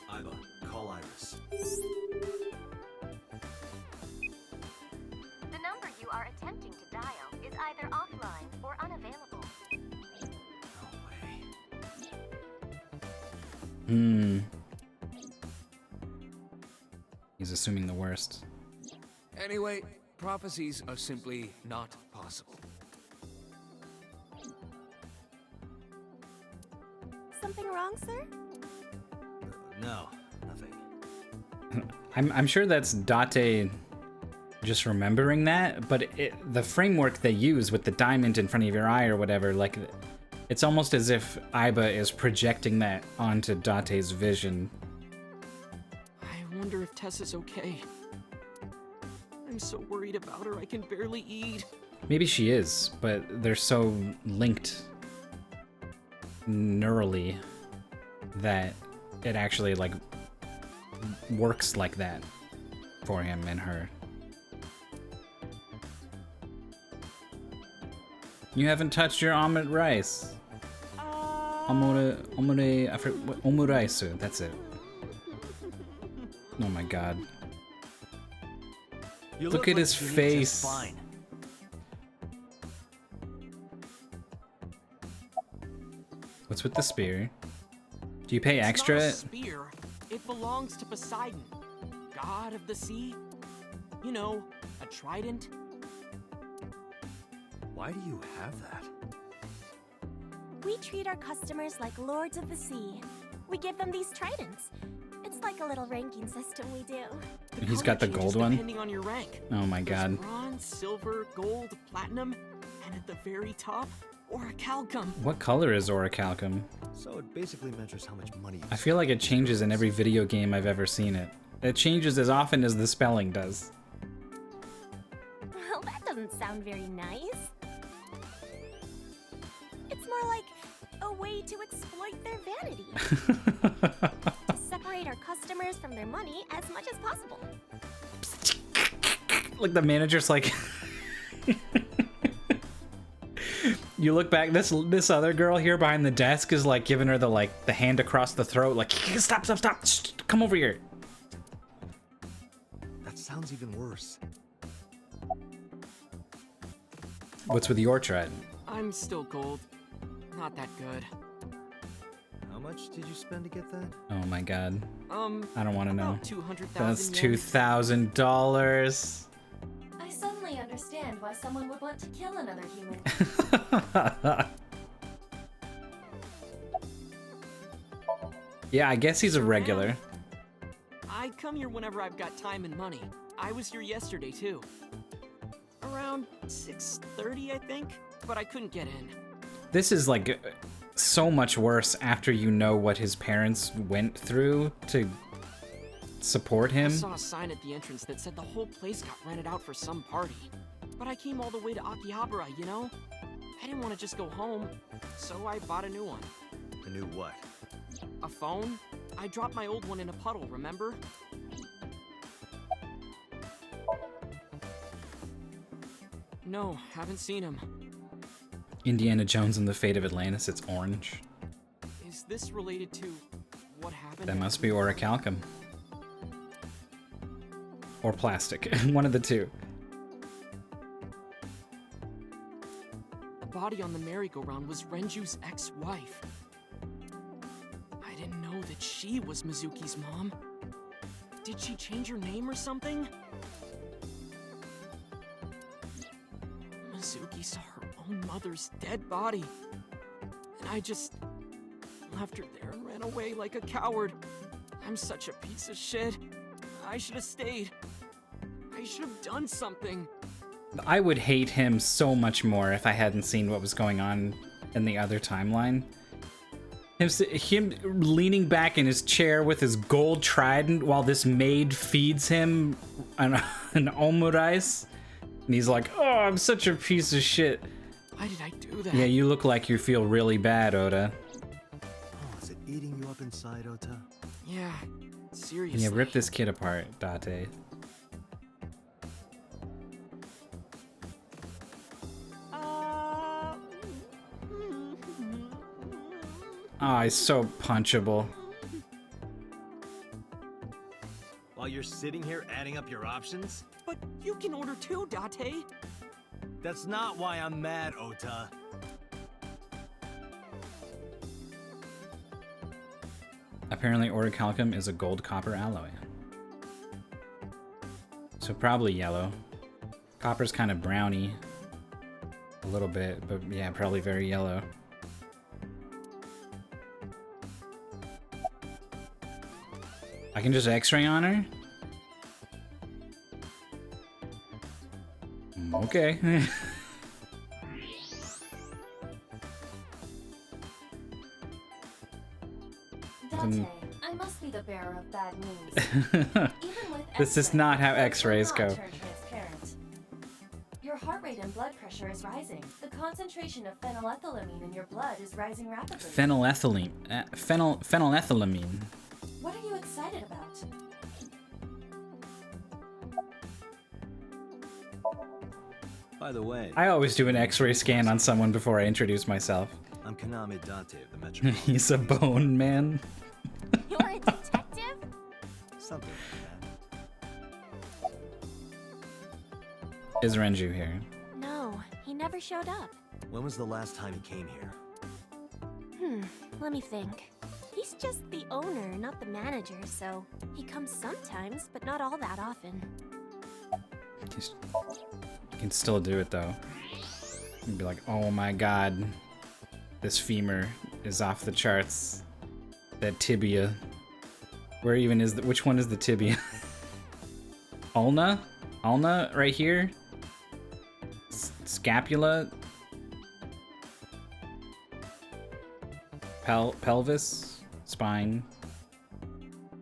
Iba, call Iris. The number you are attempting to dial is either offline or unavailable. He's assuming the worst. Anyway, prophecies are simply not possible. Something wrong, sir? No, nothing. I'm sure that's Date just remembering that, but the framework they use with the diamond in front of your eye or whatever, like, it's almost as if Iba is projecting that onto Date's vision. I wonder if Tessa's okay. I'm so worried about her, I can barely eat. Maybe she is, but they're so linked neurally that it actually, like, works like that for him and her. You haven't touched your omelet rice. Omuraisu, that's it. Oh my god. You Look at like his you need face. just fine. What's with the spear? Do you pay It's extra? not a spear. It belongs to Poseidon, god of the sea. You know, a trident. Why do you have that? We treat our customers like lords of the sea. We give them these tridents. It's like a little ranking system we do. He's got the Color gold changes one. depending on your rank. Oh my There's god. bronze, silver, gold, platinum, and at the very top, orichalcum. What color is orichalcum? So it basically measures how much money you I feel like it changes in every video game I've ever seen it. It changes as often as the spelling does. Well, that doesn't sound very nice. It's more like a way to exploit their vanity. To separate our customers from their money as much as possible. Like the manager's like you look back, this other girl here behind the desk is like giving her the hand across the throat, like stop, Shh, come over here. That sounds even worse. What's with your trident? I'm still gold. Not that good. How much did you spend to get that? Oh my god. I don't want to know. About 200,000 That's yen. $2,000. I suddenly understand why someone would want to kill another human. Yeah, I guess he's a regular. I come here whenever I've got time and money. I was here yesterday too. Around 6:30, I think, but I couldn't get in. This is like so much worse after you know what his parents went through to support I him. saw a sign at the entrance that said the whole place got rented out for some party. But I came all the way to Akihabara, you know? I didn't want to just go home, so I bought a new one. A new what? A phone? I dropped my old one in a puddle, remember? No, haven't seen him. Indiana Jones and the Fate of Atlantis, it's orange. Is this related to what happened? That must be orichalcum. Or plastic, one of the two. The body on the merry-go-round was Renju's ex-wife. I didn't know that she was Mizuki's mom. Did she change her name or something? Mizuki saw her own mother's dead body. And I just left her there and ran away like a coward. I'm such a piece of shit. I should have stayed. I should have done something. I would hate him so much more if I hadn't seen what was going on in the other timeline. Him leaning back in his chair with his gold trident while this maid feeds him an omurice. And he's like, oh, I'm such a piece of shit. Why did I do that? Yeah, you look like you feel really bad, Oda. Oh, is it eating you up inside, Ota? Yeah, seriously. Yeah, rip this kid apart, Date. Oh, he's so punchable. While you're sitting here adding up your options? But you can order too, Date. That's not why I'm mad, Ota. Apparently orichalcum is a gold copper alloy. So probably yellow. Copper's kind of browny. A little bit, but yeah, probably very yellow. I can just x-ray on her? Okay. Date, I must be the bearer of bad news. Even with This is not how x-rays will go. not turn transparent. Your heart rate and blood pressure is rising. The concentration of phenylethylamine in your blood is rising rapidly. Phenylethylamine. Phenylethylamine. What are you excited about? By the way, I always do an x-ray scan on someone before I introduce myself. I'm Kaname Date of the Metropolitan. He's a bone man. You're a detective? Something like Is Renju here? No, he never showed up. that. When was the last time he came here? Let me think. He He's just the owner, not the manager, so he comes sometimes, but not all that often. You can still do it though. You'd be like, oh my god, this femur is off the charts. That tibia. Where even is the, which one is the tibia? Ulna? Ulna right here? Scapula? Pelvis? Spine?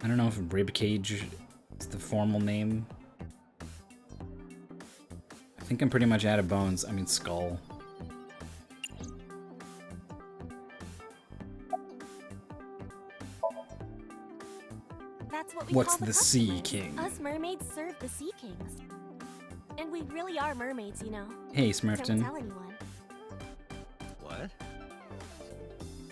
I don't know if rib cage is the formal name. I think I'm pretty much out of bones. I mean, skull. That's what we What's call the the Sea customers. King? Us mermaids serve the Sea Kings. And we really are mermaids, you know. Hey, Don't Smurfton. tell anyone. What?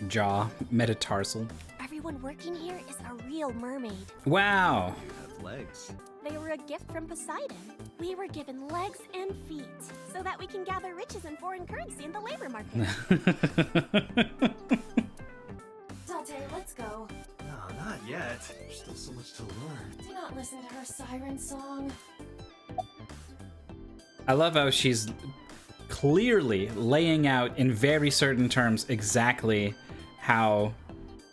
Jaw, metatarsal. Everyone working here is a real mermaid. Wow. You have legs. They were a gift from Poseidon. We were given legs and feet so that we can gather riches in foreign currency in the labor market. Date, let's go. No, not yet. There's still so much to learn. Do not listen to her siren song. I love how she's clearly laying out in very certain terms exactly how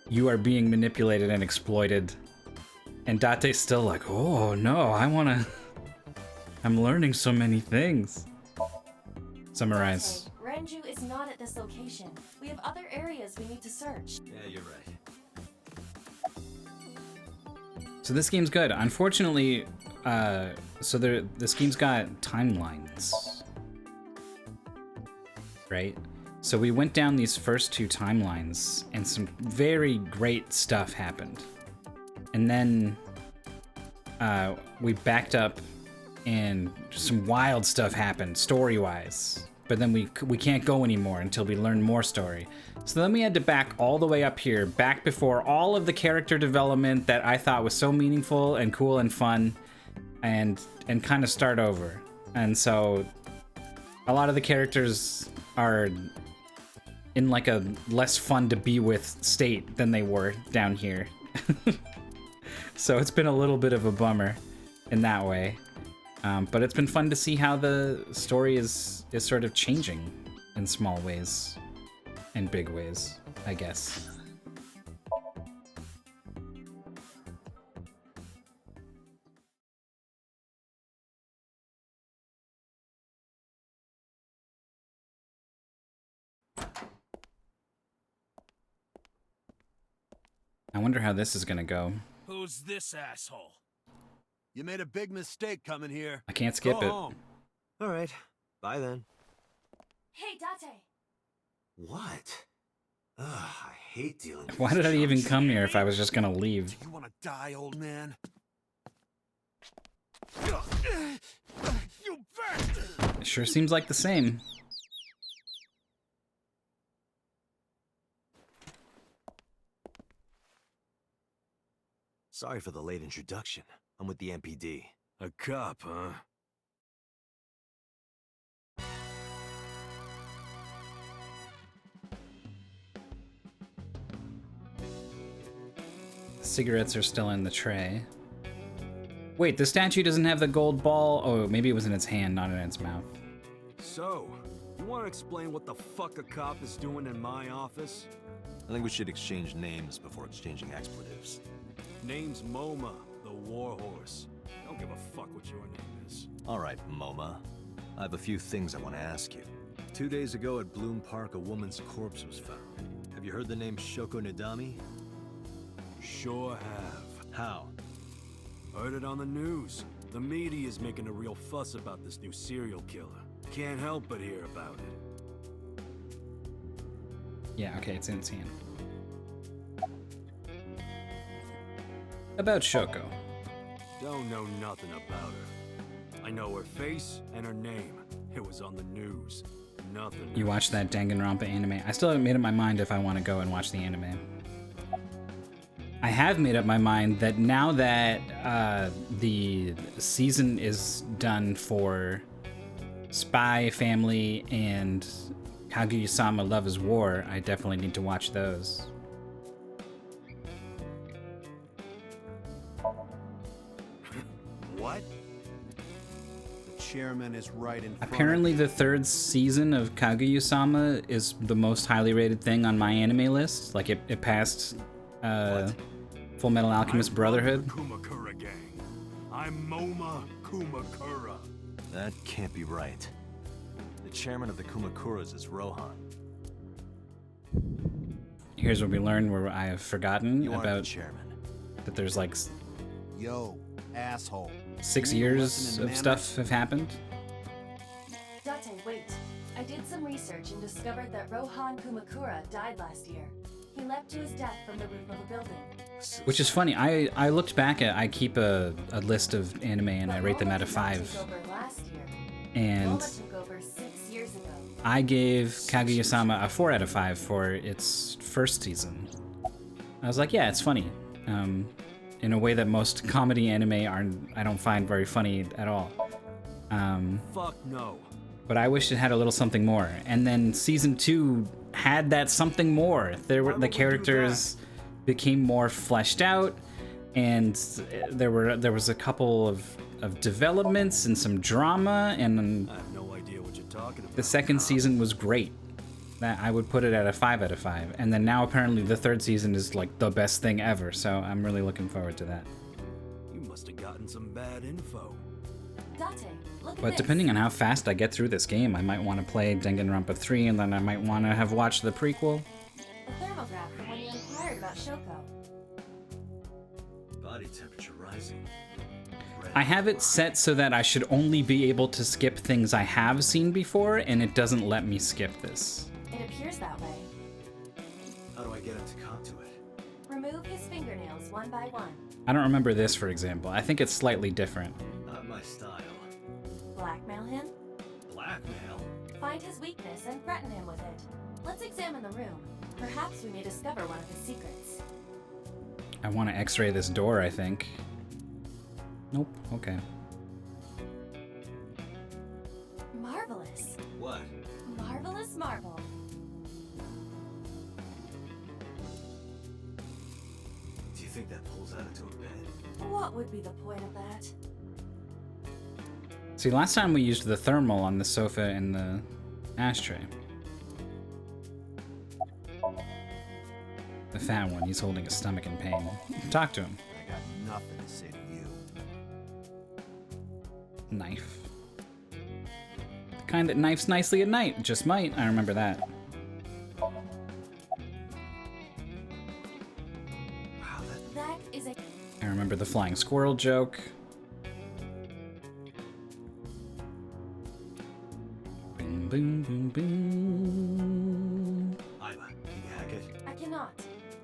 you are being manipulated and exploited. And Date's still like, oh no, I'm learning so many things. Summarize. Date, Renju is not at this location. We have other areas we need to search. Yeah, you're right. So this game's good. Unfortunately, this game's got timelines, right? So we went down these first two timelines, and some very great stuff happened. And then we backed up, and some wild stuff happened story-wise. But then we can't go anymore until we learn more story. So then we had to back all the way up here, back before all of the character development that I thought was so meaningful and cool and fun, and kind of start over. And so a lot of the characters are in like a less fun to be with state than they were down here. So it's been a little bit of a bummer in that way. But it's been fun to see how the story is sort of changing in small ways and big ways, I guess. I wonder how this is gonna go. Who's this asshole? You made a big mistake coming here. I can't skip Go it. home. All right. Bye then. Hey, Date. What? Ugh, I hate dealing with Why these did I even chumps. come here if I was just gonna leave? You want to die, old man? You bet! It sure seems like the same. Sorry for the late introduction. I'm with the MPD. A cop, huh? Cigarettes are still in the tray. Wait, the statue doesn't have the gold ball? Oh, maybe it was in its hand, not in its mouth. So, you want to explain what the fuck a cop is doing in my office? I think we should exchange names before exchanging expletives. Name's MoMA, the Warhorse. Don't give a fuck what your name is. All right, MoMA. I have a few things I want to ask you. 2 days ago at Bloom Park, a woman's corpse was found. Have you heard the name Shoko Nadami? Sure have. How? Heard it on the news. The media is making a real fuss about this new serial killer. Can't help but hear about it. Yeah, okay, it's in its hand. About Shoko. Don't know nothing about her. I know her face and her name. It was on the news. Nothing You else. watched that Danganronpa anime. I still haven't made up my mind if I want to go and watch the anime. I have made up my mind that now that the season is done for Spy Family and Kaguya-sama Love is War, I definitely need to watch those. What? The chairman is right in front Apparently the third season of Kaguya-sama is the most highly rated thing on my anime list. Like it passed Full Metal Alchemist Brotherhood. Kumakura gang. I'm Moma Kumakura. That can't be right. The chairman of the Kumakuras is Rohan. Here's what we learned where I have forgotten You aren't about the chairman. that there's like Yo, asshole. 6 You need a years lesson in of manners? stuff have happened. Date, wait. I did some research and discovered that Rohan Kumakura died last year. He leapt to his death from the roof of a building. Which is funny. I looked back at, I keep a list of anime and I rate them out of 5. Took over last year. And Roma took over 6 years ago. I gave Kaguya-sama a 4 out of 5 for its first season. I was like, yeah, it's funny. In a way that most comedy anime I don't find very funny at all. Fuck no. But I wished it had a little something more. And then season 2 had that something more. The characters became more fleshed out, and there was a couple of developments and some drama, and I have no idea what you're talking about. the second season was great. That I would put it at a 5 out of 5. And then now apparently the third season is like the best thing ever, so I'm really looking forward to that. You must have gotten some bad info. Date, look at But this. depending on how fast I get through this game, I might want to play Danganronpa 3, and then I might want to have watched the prequel. A thermograph from when you inquired about Shoko. Body temperature rising. I have it set so that I should only be able to skip things I have seen before, and it doesn't let me skip this. It appears that way. How do I get him to come to it? Remove his fingernails one by one. I don't remember this, for example. I think it's slightly different. Not my style. Blackmail him? Blackmail? Find his weakness and threaten him with it. Let's examine the room. Perhaps we may discover one of his secrets. I want to x-ray this door, I think. Nope, okay. Marvelous. What? Marvelous marble. Do you think that pulls out into a bed? What would be the point of that? See, last time we used the thermal on the sofa and the ashtray. The fat one, he's holding his stomach in pain. Talk to him. I got nothing to say to you. Knife. The kind that knifes nicely at night. Just might. I remember that. That is a... I remember the flying squirrel joke. Boom, boom, boom, boom. Iva, can you hack it? I cannot.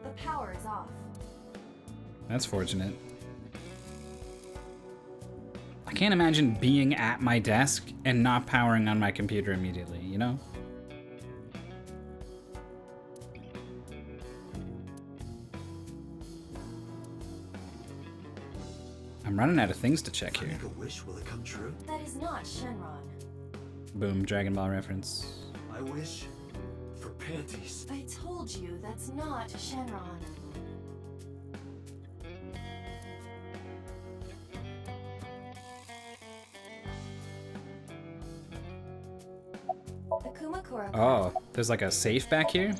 The power is off. That's fortunate. I can't imagine being at my desk and not powering on my computer immediately, you know? I'm running out of things to check If I here. make a wish, will it come true? That is not Shenron. Boom, Dragon Ball reference. I wish for panties. I told you that's not Shenron. The Kumakura. Oh, there's like a safe back here?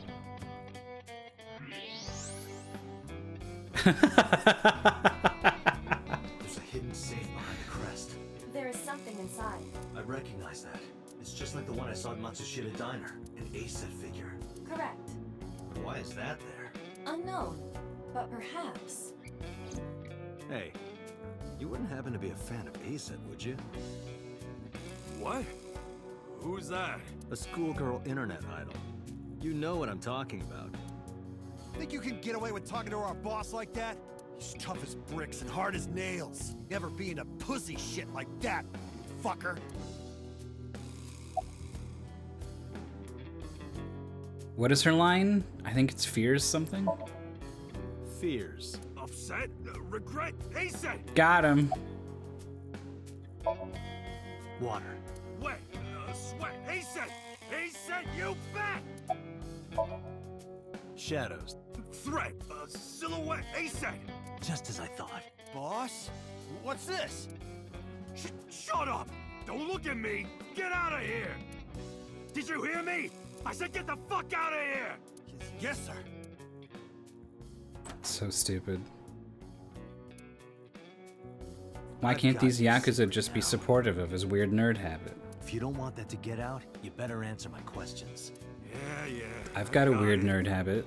There's a hidden safe behind the crest. There is something inside. I recognize that. It's just like the one I saw at Matsushita Diner, an A-set figure. Correct. Why is that there? Unknown. But perhaps. Hey, you wouldn't happen to be a fan of A-set, would you? What? Who's that? A schoolgirl internet idol. You know what I'm talking about. Think you can get away with talking to our boss like that? He's tough as bricks and hard as nails. Never being a pussy shit like that, you fucker. What is her line? I think it's fears something. Fears. Upset? Regret? ASAP! Got him. Water. Wet? Sweat? ASAP! ASAP, you bet! Shadows. Threat? Silhouette? ASAP! Just as I thought. Boss? boss? What's this? Shut up! Don't look at me! Get out of here! Did you hear me? I said get the fuck out of here! Yes, sir. So stupid. Why can't these Yakuza just be supportive of his weird nerd habit? If you don't want that to get out, you better answer my questions. Yeah. I've got a weird nerd habit.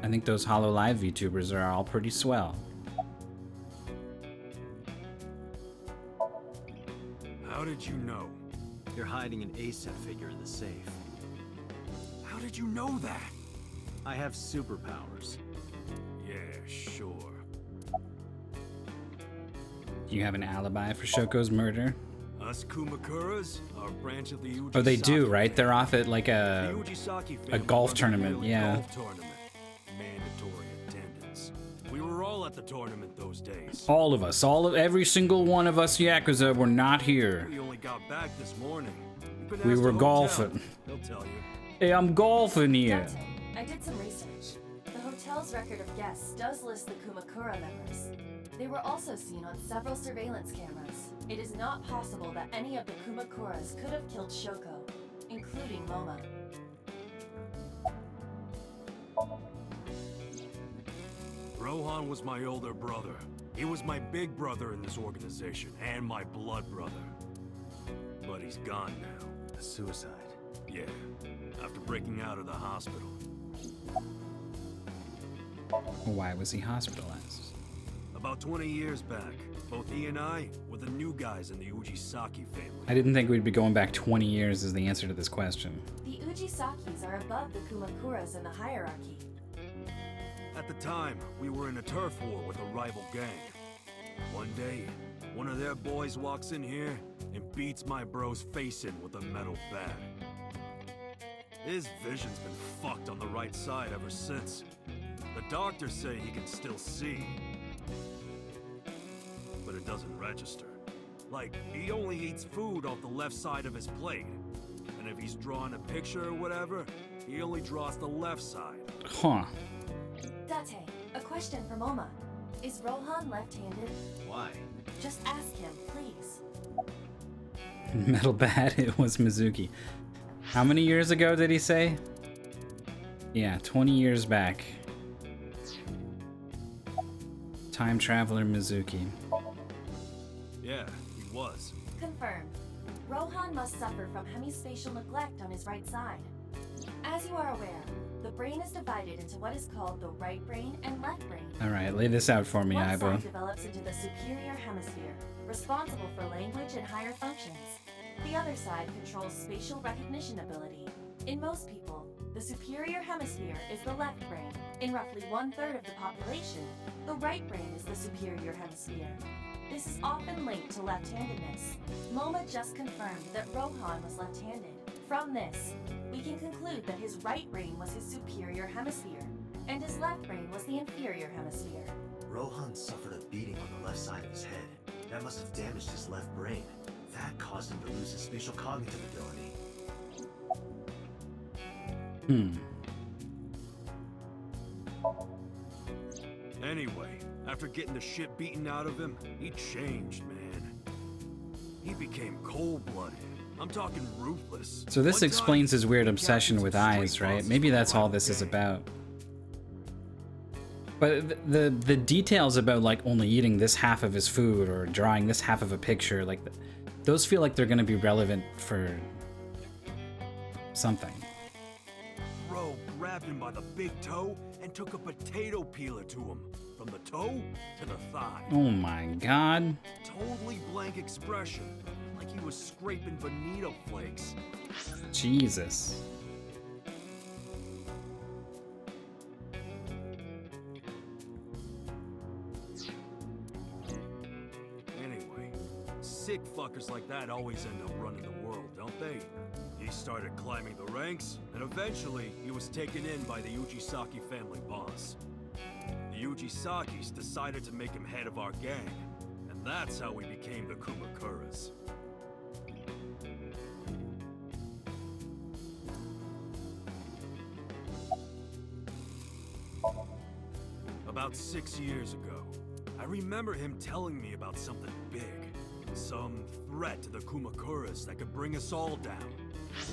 I think those HoloLive VTubers are all pretty swell. How did you know? You're hiding an ASET figure in the safe. How did you know that? I have superpowers. Yeah, sure. Do you have an alibi for Shoko's murder? Us Kumakuras, our branch of the Ujisaki. Oh, they do, right? They're off at like a golf tournament, family yeah. Golf tournament. Mandatory attendance. We were all at the tournament those days. All of us, every single one of us Yakuza were not here. We only got back this morning. You can We ask were the hotel. golfing. They'll tell you. Hey, I'm golfing here. Dante, I did some research. The hotel's record of guests does list the Kumakura members. They were also seen on several surveillance cameras. It is not possible that any of the Kumakuras could have killed Shoko, including Moma. Rohan was my older brother. He was my big brother in this organization, and my blood brother. But he's gone now. A suicide. Yeah, after breaking out of the hospital. Why was he hospitalized? About 20 years back, both he and I were the new guys in the Ujisaki family. I didn't think we'd be going back 20 years as the answer to this question. The Ujisakis are above the Kumakuras in the hierarchy. At the time, we were in a turf war with a rival gang. One day, one of their boys walks in here and beats my bro's face in with a metal bat. His vision's been fucked on the right side ever since. The doctors say he can still see, but it doesn't register. Like, he only eats food off the left side of his plate. And if he's drawing a picture or whatever, he only draws the left side. Huh. Date, a question for Moma. Is Rohan left-handed? Why? Just ask him, please. Metal bat, it was Mizuki. How many years ago did he say? Yeah, 20 years back. Time traveler Mizuki. Yeah, he was. Confirmed. Rohan must suffer from hemispatial neglect on his right side. As you are aware, the brain is divided into what is called the right brain and left brain. Alright, lay this out for me, One Aibo. side develops into the superior hemisphere, responsible for language and higher functions. The other side controls spatial recognition ability. In most people, the superior hemisphere is the left brain. In roughly 1/3 of the population, the right brain is the superior hemisphere. This is often linked to left-handedness. Moma just confirmed that Rohan was left-handed. From this, we can conclude that his right brain was his superior hemisphere, and his left brain was the inferior hemisphere. Rohan suffered a beating on the left side of his head. That must have damaged his left brain. That caused him to lose his spatial cognitive ability. Anyway, after getting the shit beaten out of him, he changed, man. He became cold-blooded. I'm talking ruthless. So this One time, explains his weird he obsession captured with some eyes, street right? bosses Maybe from that's the all rival this is gang. about. But the details about like only eating this half of his food or drawing this half of a picture, like those feel like they're going to be relevant for something. Bro grabbed him by the big toe and took a potato peeler to him. From the toe to the thigh. Oh my god. Totally blank expression. Like he was scraping bonito flakes. Jesus. Anyway, sick fuckers like that always end up running the world, don't they? He started climbing the ranks, and eventually he was taken in by the Ujisaki family boss. The Ujisakis decided to make him head of our gang, and that's how we became the Kumakuras. About 6 years ago, I remember him telling me about something big. Some threat to the Kumakuras that could bring us all down.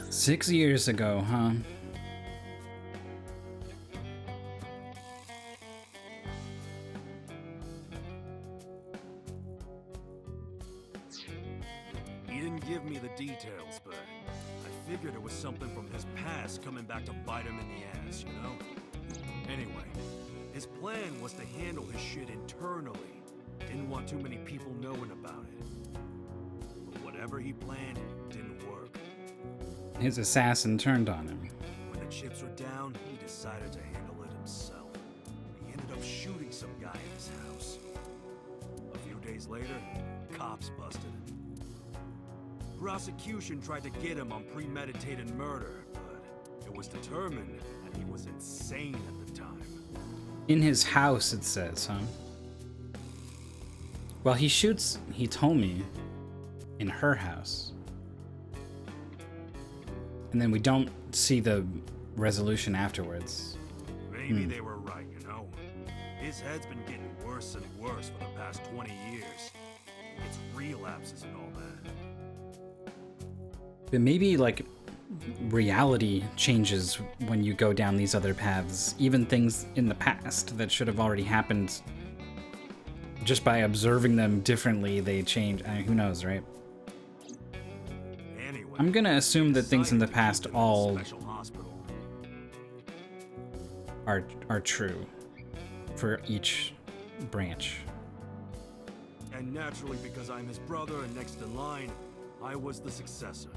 6 years ago, huh? He didn't give me the details, but I figured it was something from his past coming back to bite him in the ass, you know? Anyway, his plan was to handle his shit internally. Didn't want too many people knowing about it. But whatever he planned didn't work. His assassin turned on him. When the chips were down, he decided to handle it himself. He ended up shooting some guy in his house. A few days later, cops busted him. Prosecution tried to get him on premeditated murder, but it was determined that he was insane at the time. In his house, it says, huh? Well, he shoots, he told me, in her house. And then we don't see the resolution afterwards. Maybe they were right, you know? His head's been getting worse and worse for the past 20 years. It's relapses and all that. But maybe, like, reality changes when you go down these other paths. Even things in the past that should have already happened, just by observing them differently, they change. Who knows, right? Anyway, I'm gonna assume that things in the past all are true for each branch. And naturally, because I'm his brother and next in line, I was the successor.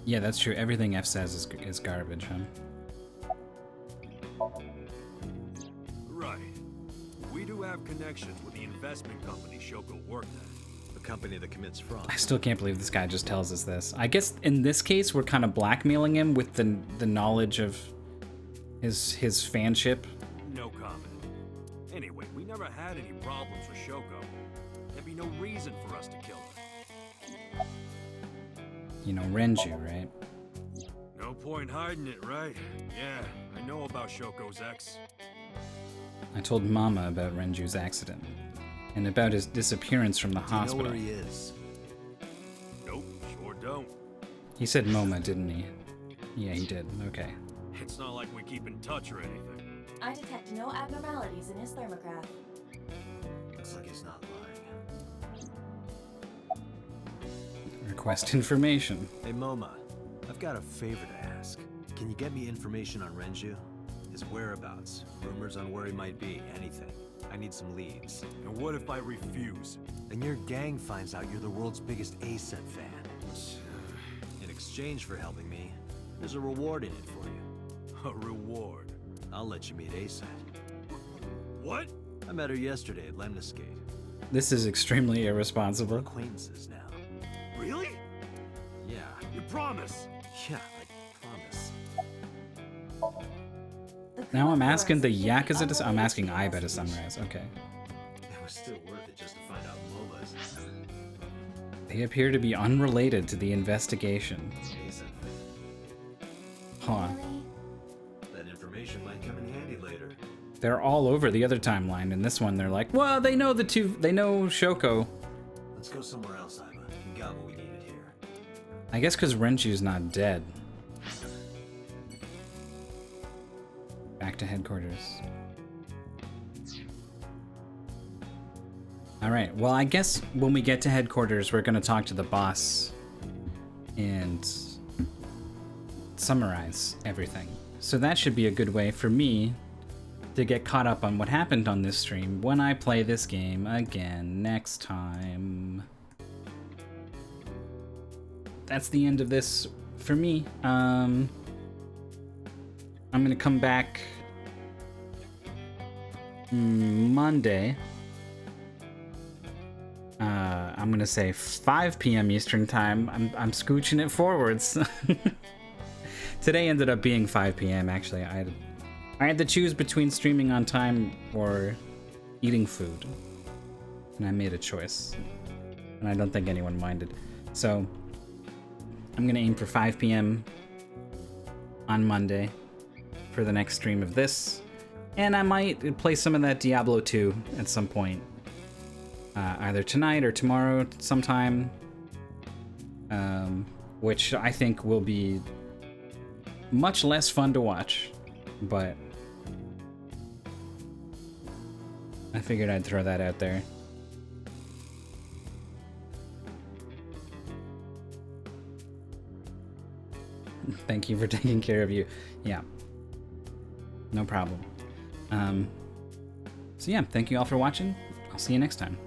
Yeah, that's true. Everything F says is garbage, huh? Right. We do have connections with the investment company Shoko worked at. The company that commits fraud. I still can't believe this guy just tells us this. I guess in this case, we're kind of blackmailing him with the knowledge of his fanship. No comment. Anyway, we never had any problems with Shoko. There'd be no reason for us to kill her. You know, Renju, right? No point hiding it, right? Yeah, I know about Shoko's ex. I told Mama about Renju's accident. And about his disappearance from the hospital. Do you know where he is? Nope, sure don't. He said MoMA, didn't he? Yeah, he did. Okay. It's not like we keep in touch or anything. I detect no abnormalities in his thermograph. Looks like he's not lying. Request information. Hey, Moma, I've got a favor to ask. Can you get me information on Renju? His whereabouts, rumors on where he might be, anything. I need some leads. And what if I refuse? And your gang finds out you're the world's biggest ASET fan. In exchange for helping me, there's a reward in it for you. A reward? I'll let you meet ASET. What? I met her yesterday at Lemniscate. This is extremely irresponsible. We're acquaintances now. Really? Yeah. You promise? Yeah, I promise. Now I'm asking the Yakuza to... I'm asking Aiba to summarize. Okay. It was still worth it just to find out Moma's. They appear to be unrelated to the investigation. Huh. That information might come in handy later. They're all over the other timeline. In this one, they're like, well, they know they know Shoko. Let's go somewhere else, Aiba. We got what we needed here. I guess because Renju's not dead. Back to headquarters. Alright, well, I guess when we get to headquarters, we're gonna talk to the boss and summarize everything. So that should be a good way for me to get caught up on what happened on this stream when I play this game again next time. That's the end of this for me. I'm gonna come back Monday. I'm gonna say 5 p.m. Eastern time. I'm scooching it forwards. Today ended up being 5 p.m. actually. I had to choose between streaming on time or eating food, and I made a choice, and I don't think anyone minded. So I'm gonna aim for 5 p.m. on Monday for the next stream of this. And I might play some of that Diablo 2 at some point. Either tonight or tomorrow sometime. Which I think will be much less fun to watch. But I figured I'd throw that out there. Thank you for taking care of you. Yeah. No problem. So yeah, thank you all for watching. I'll see you next time.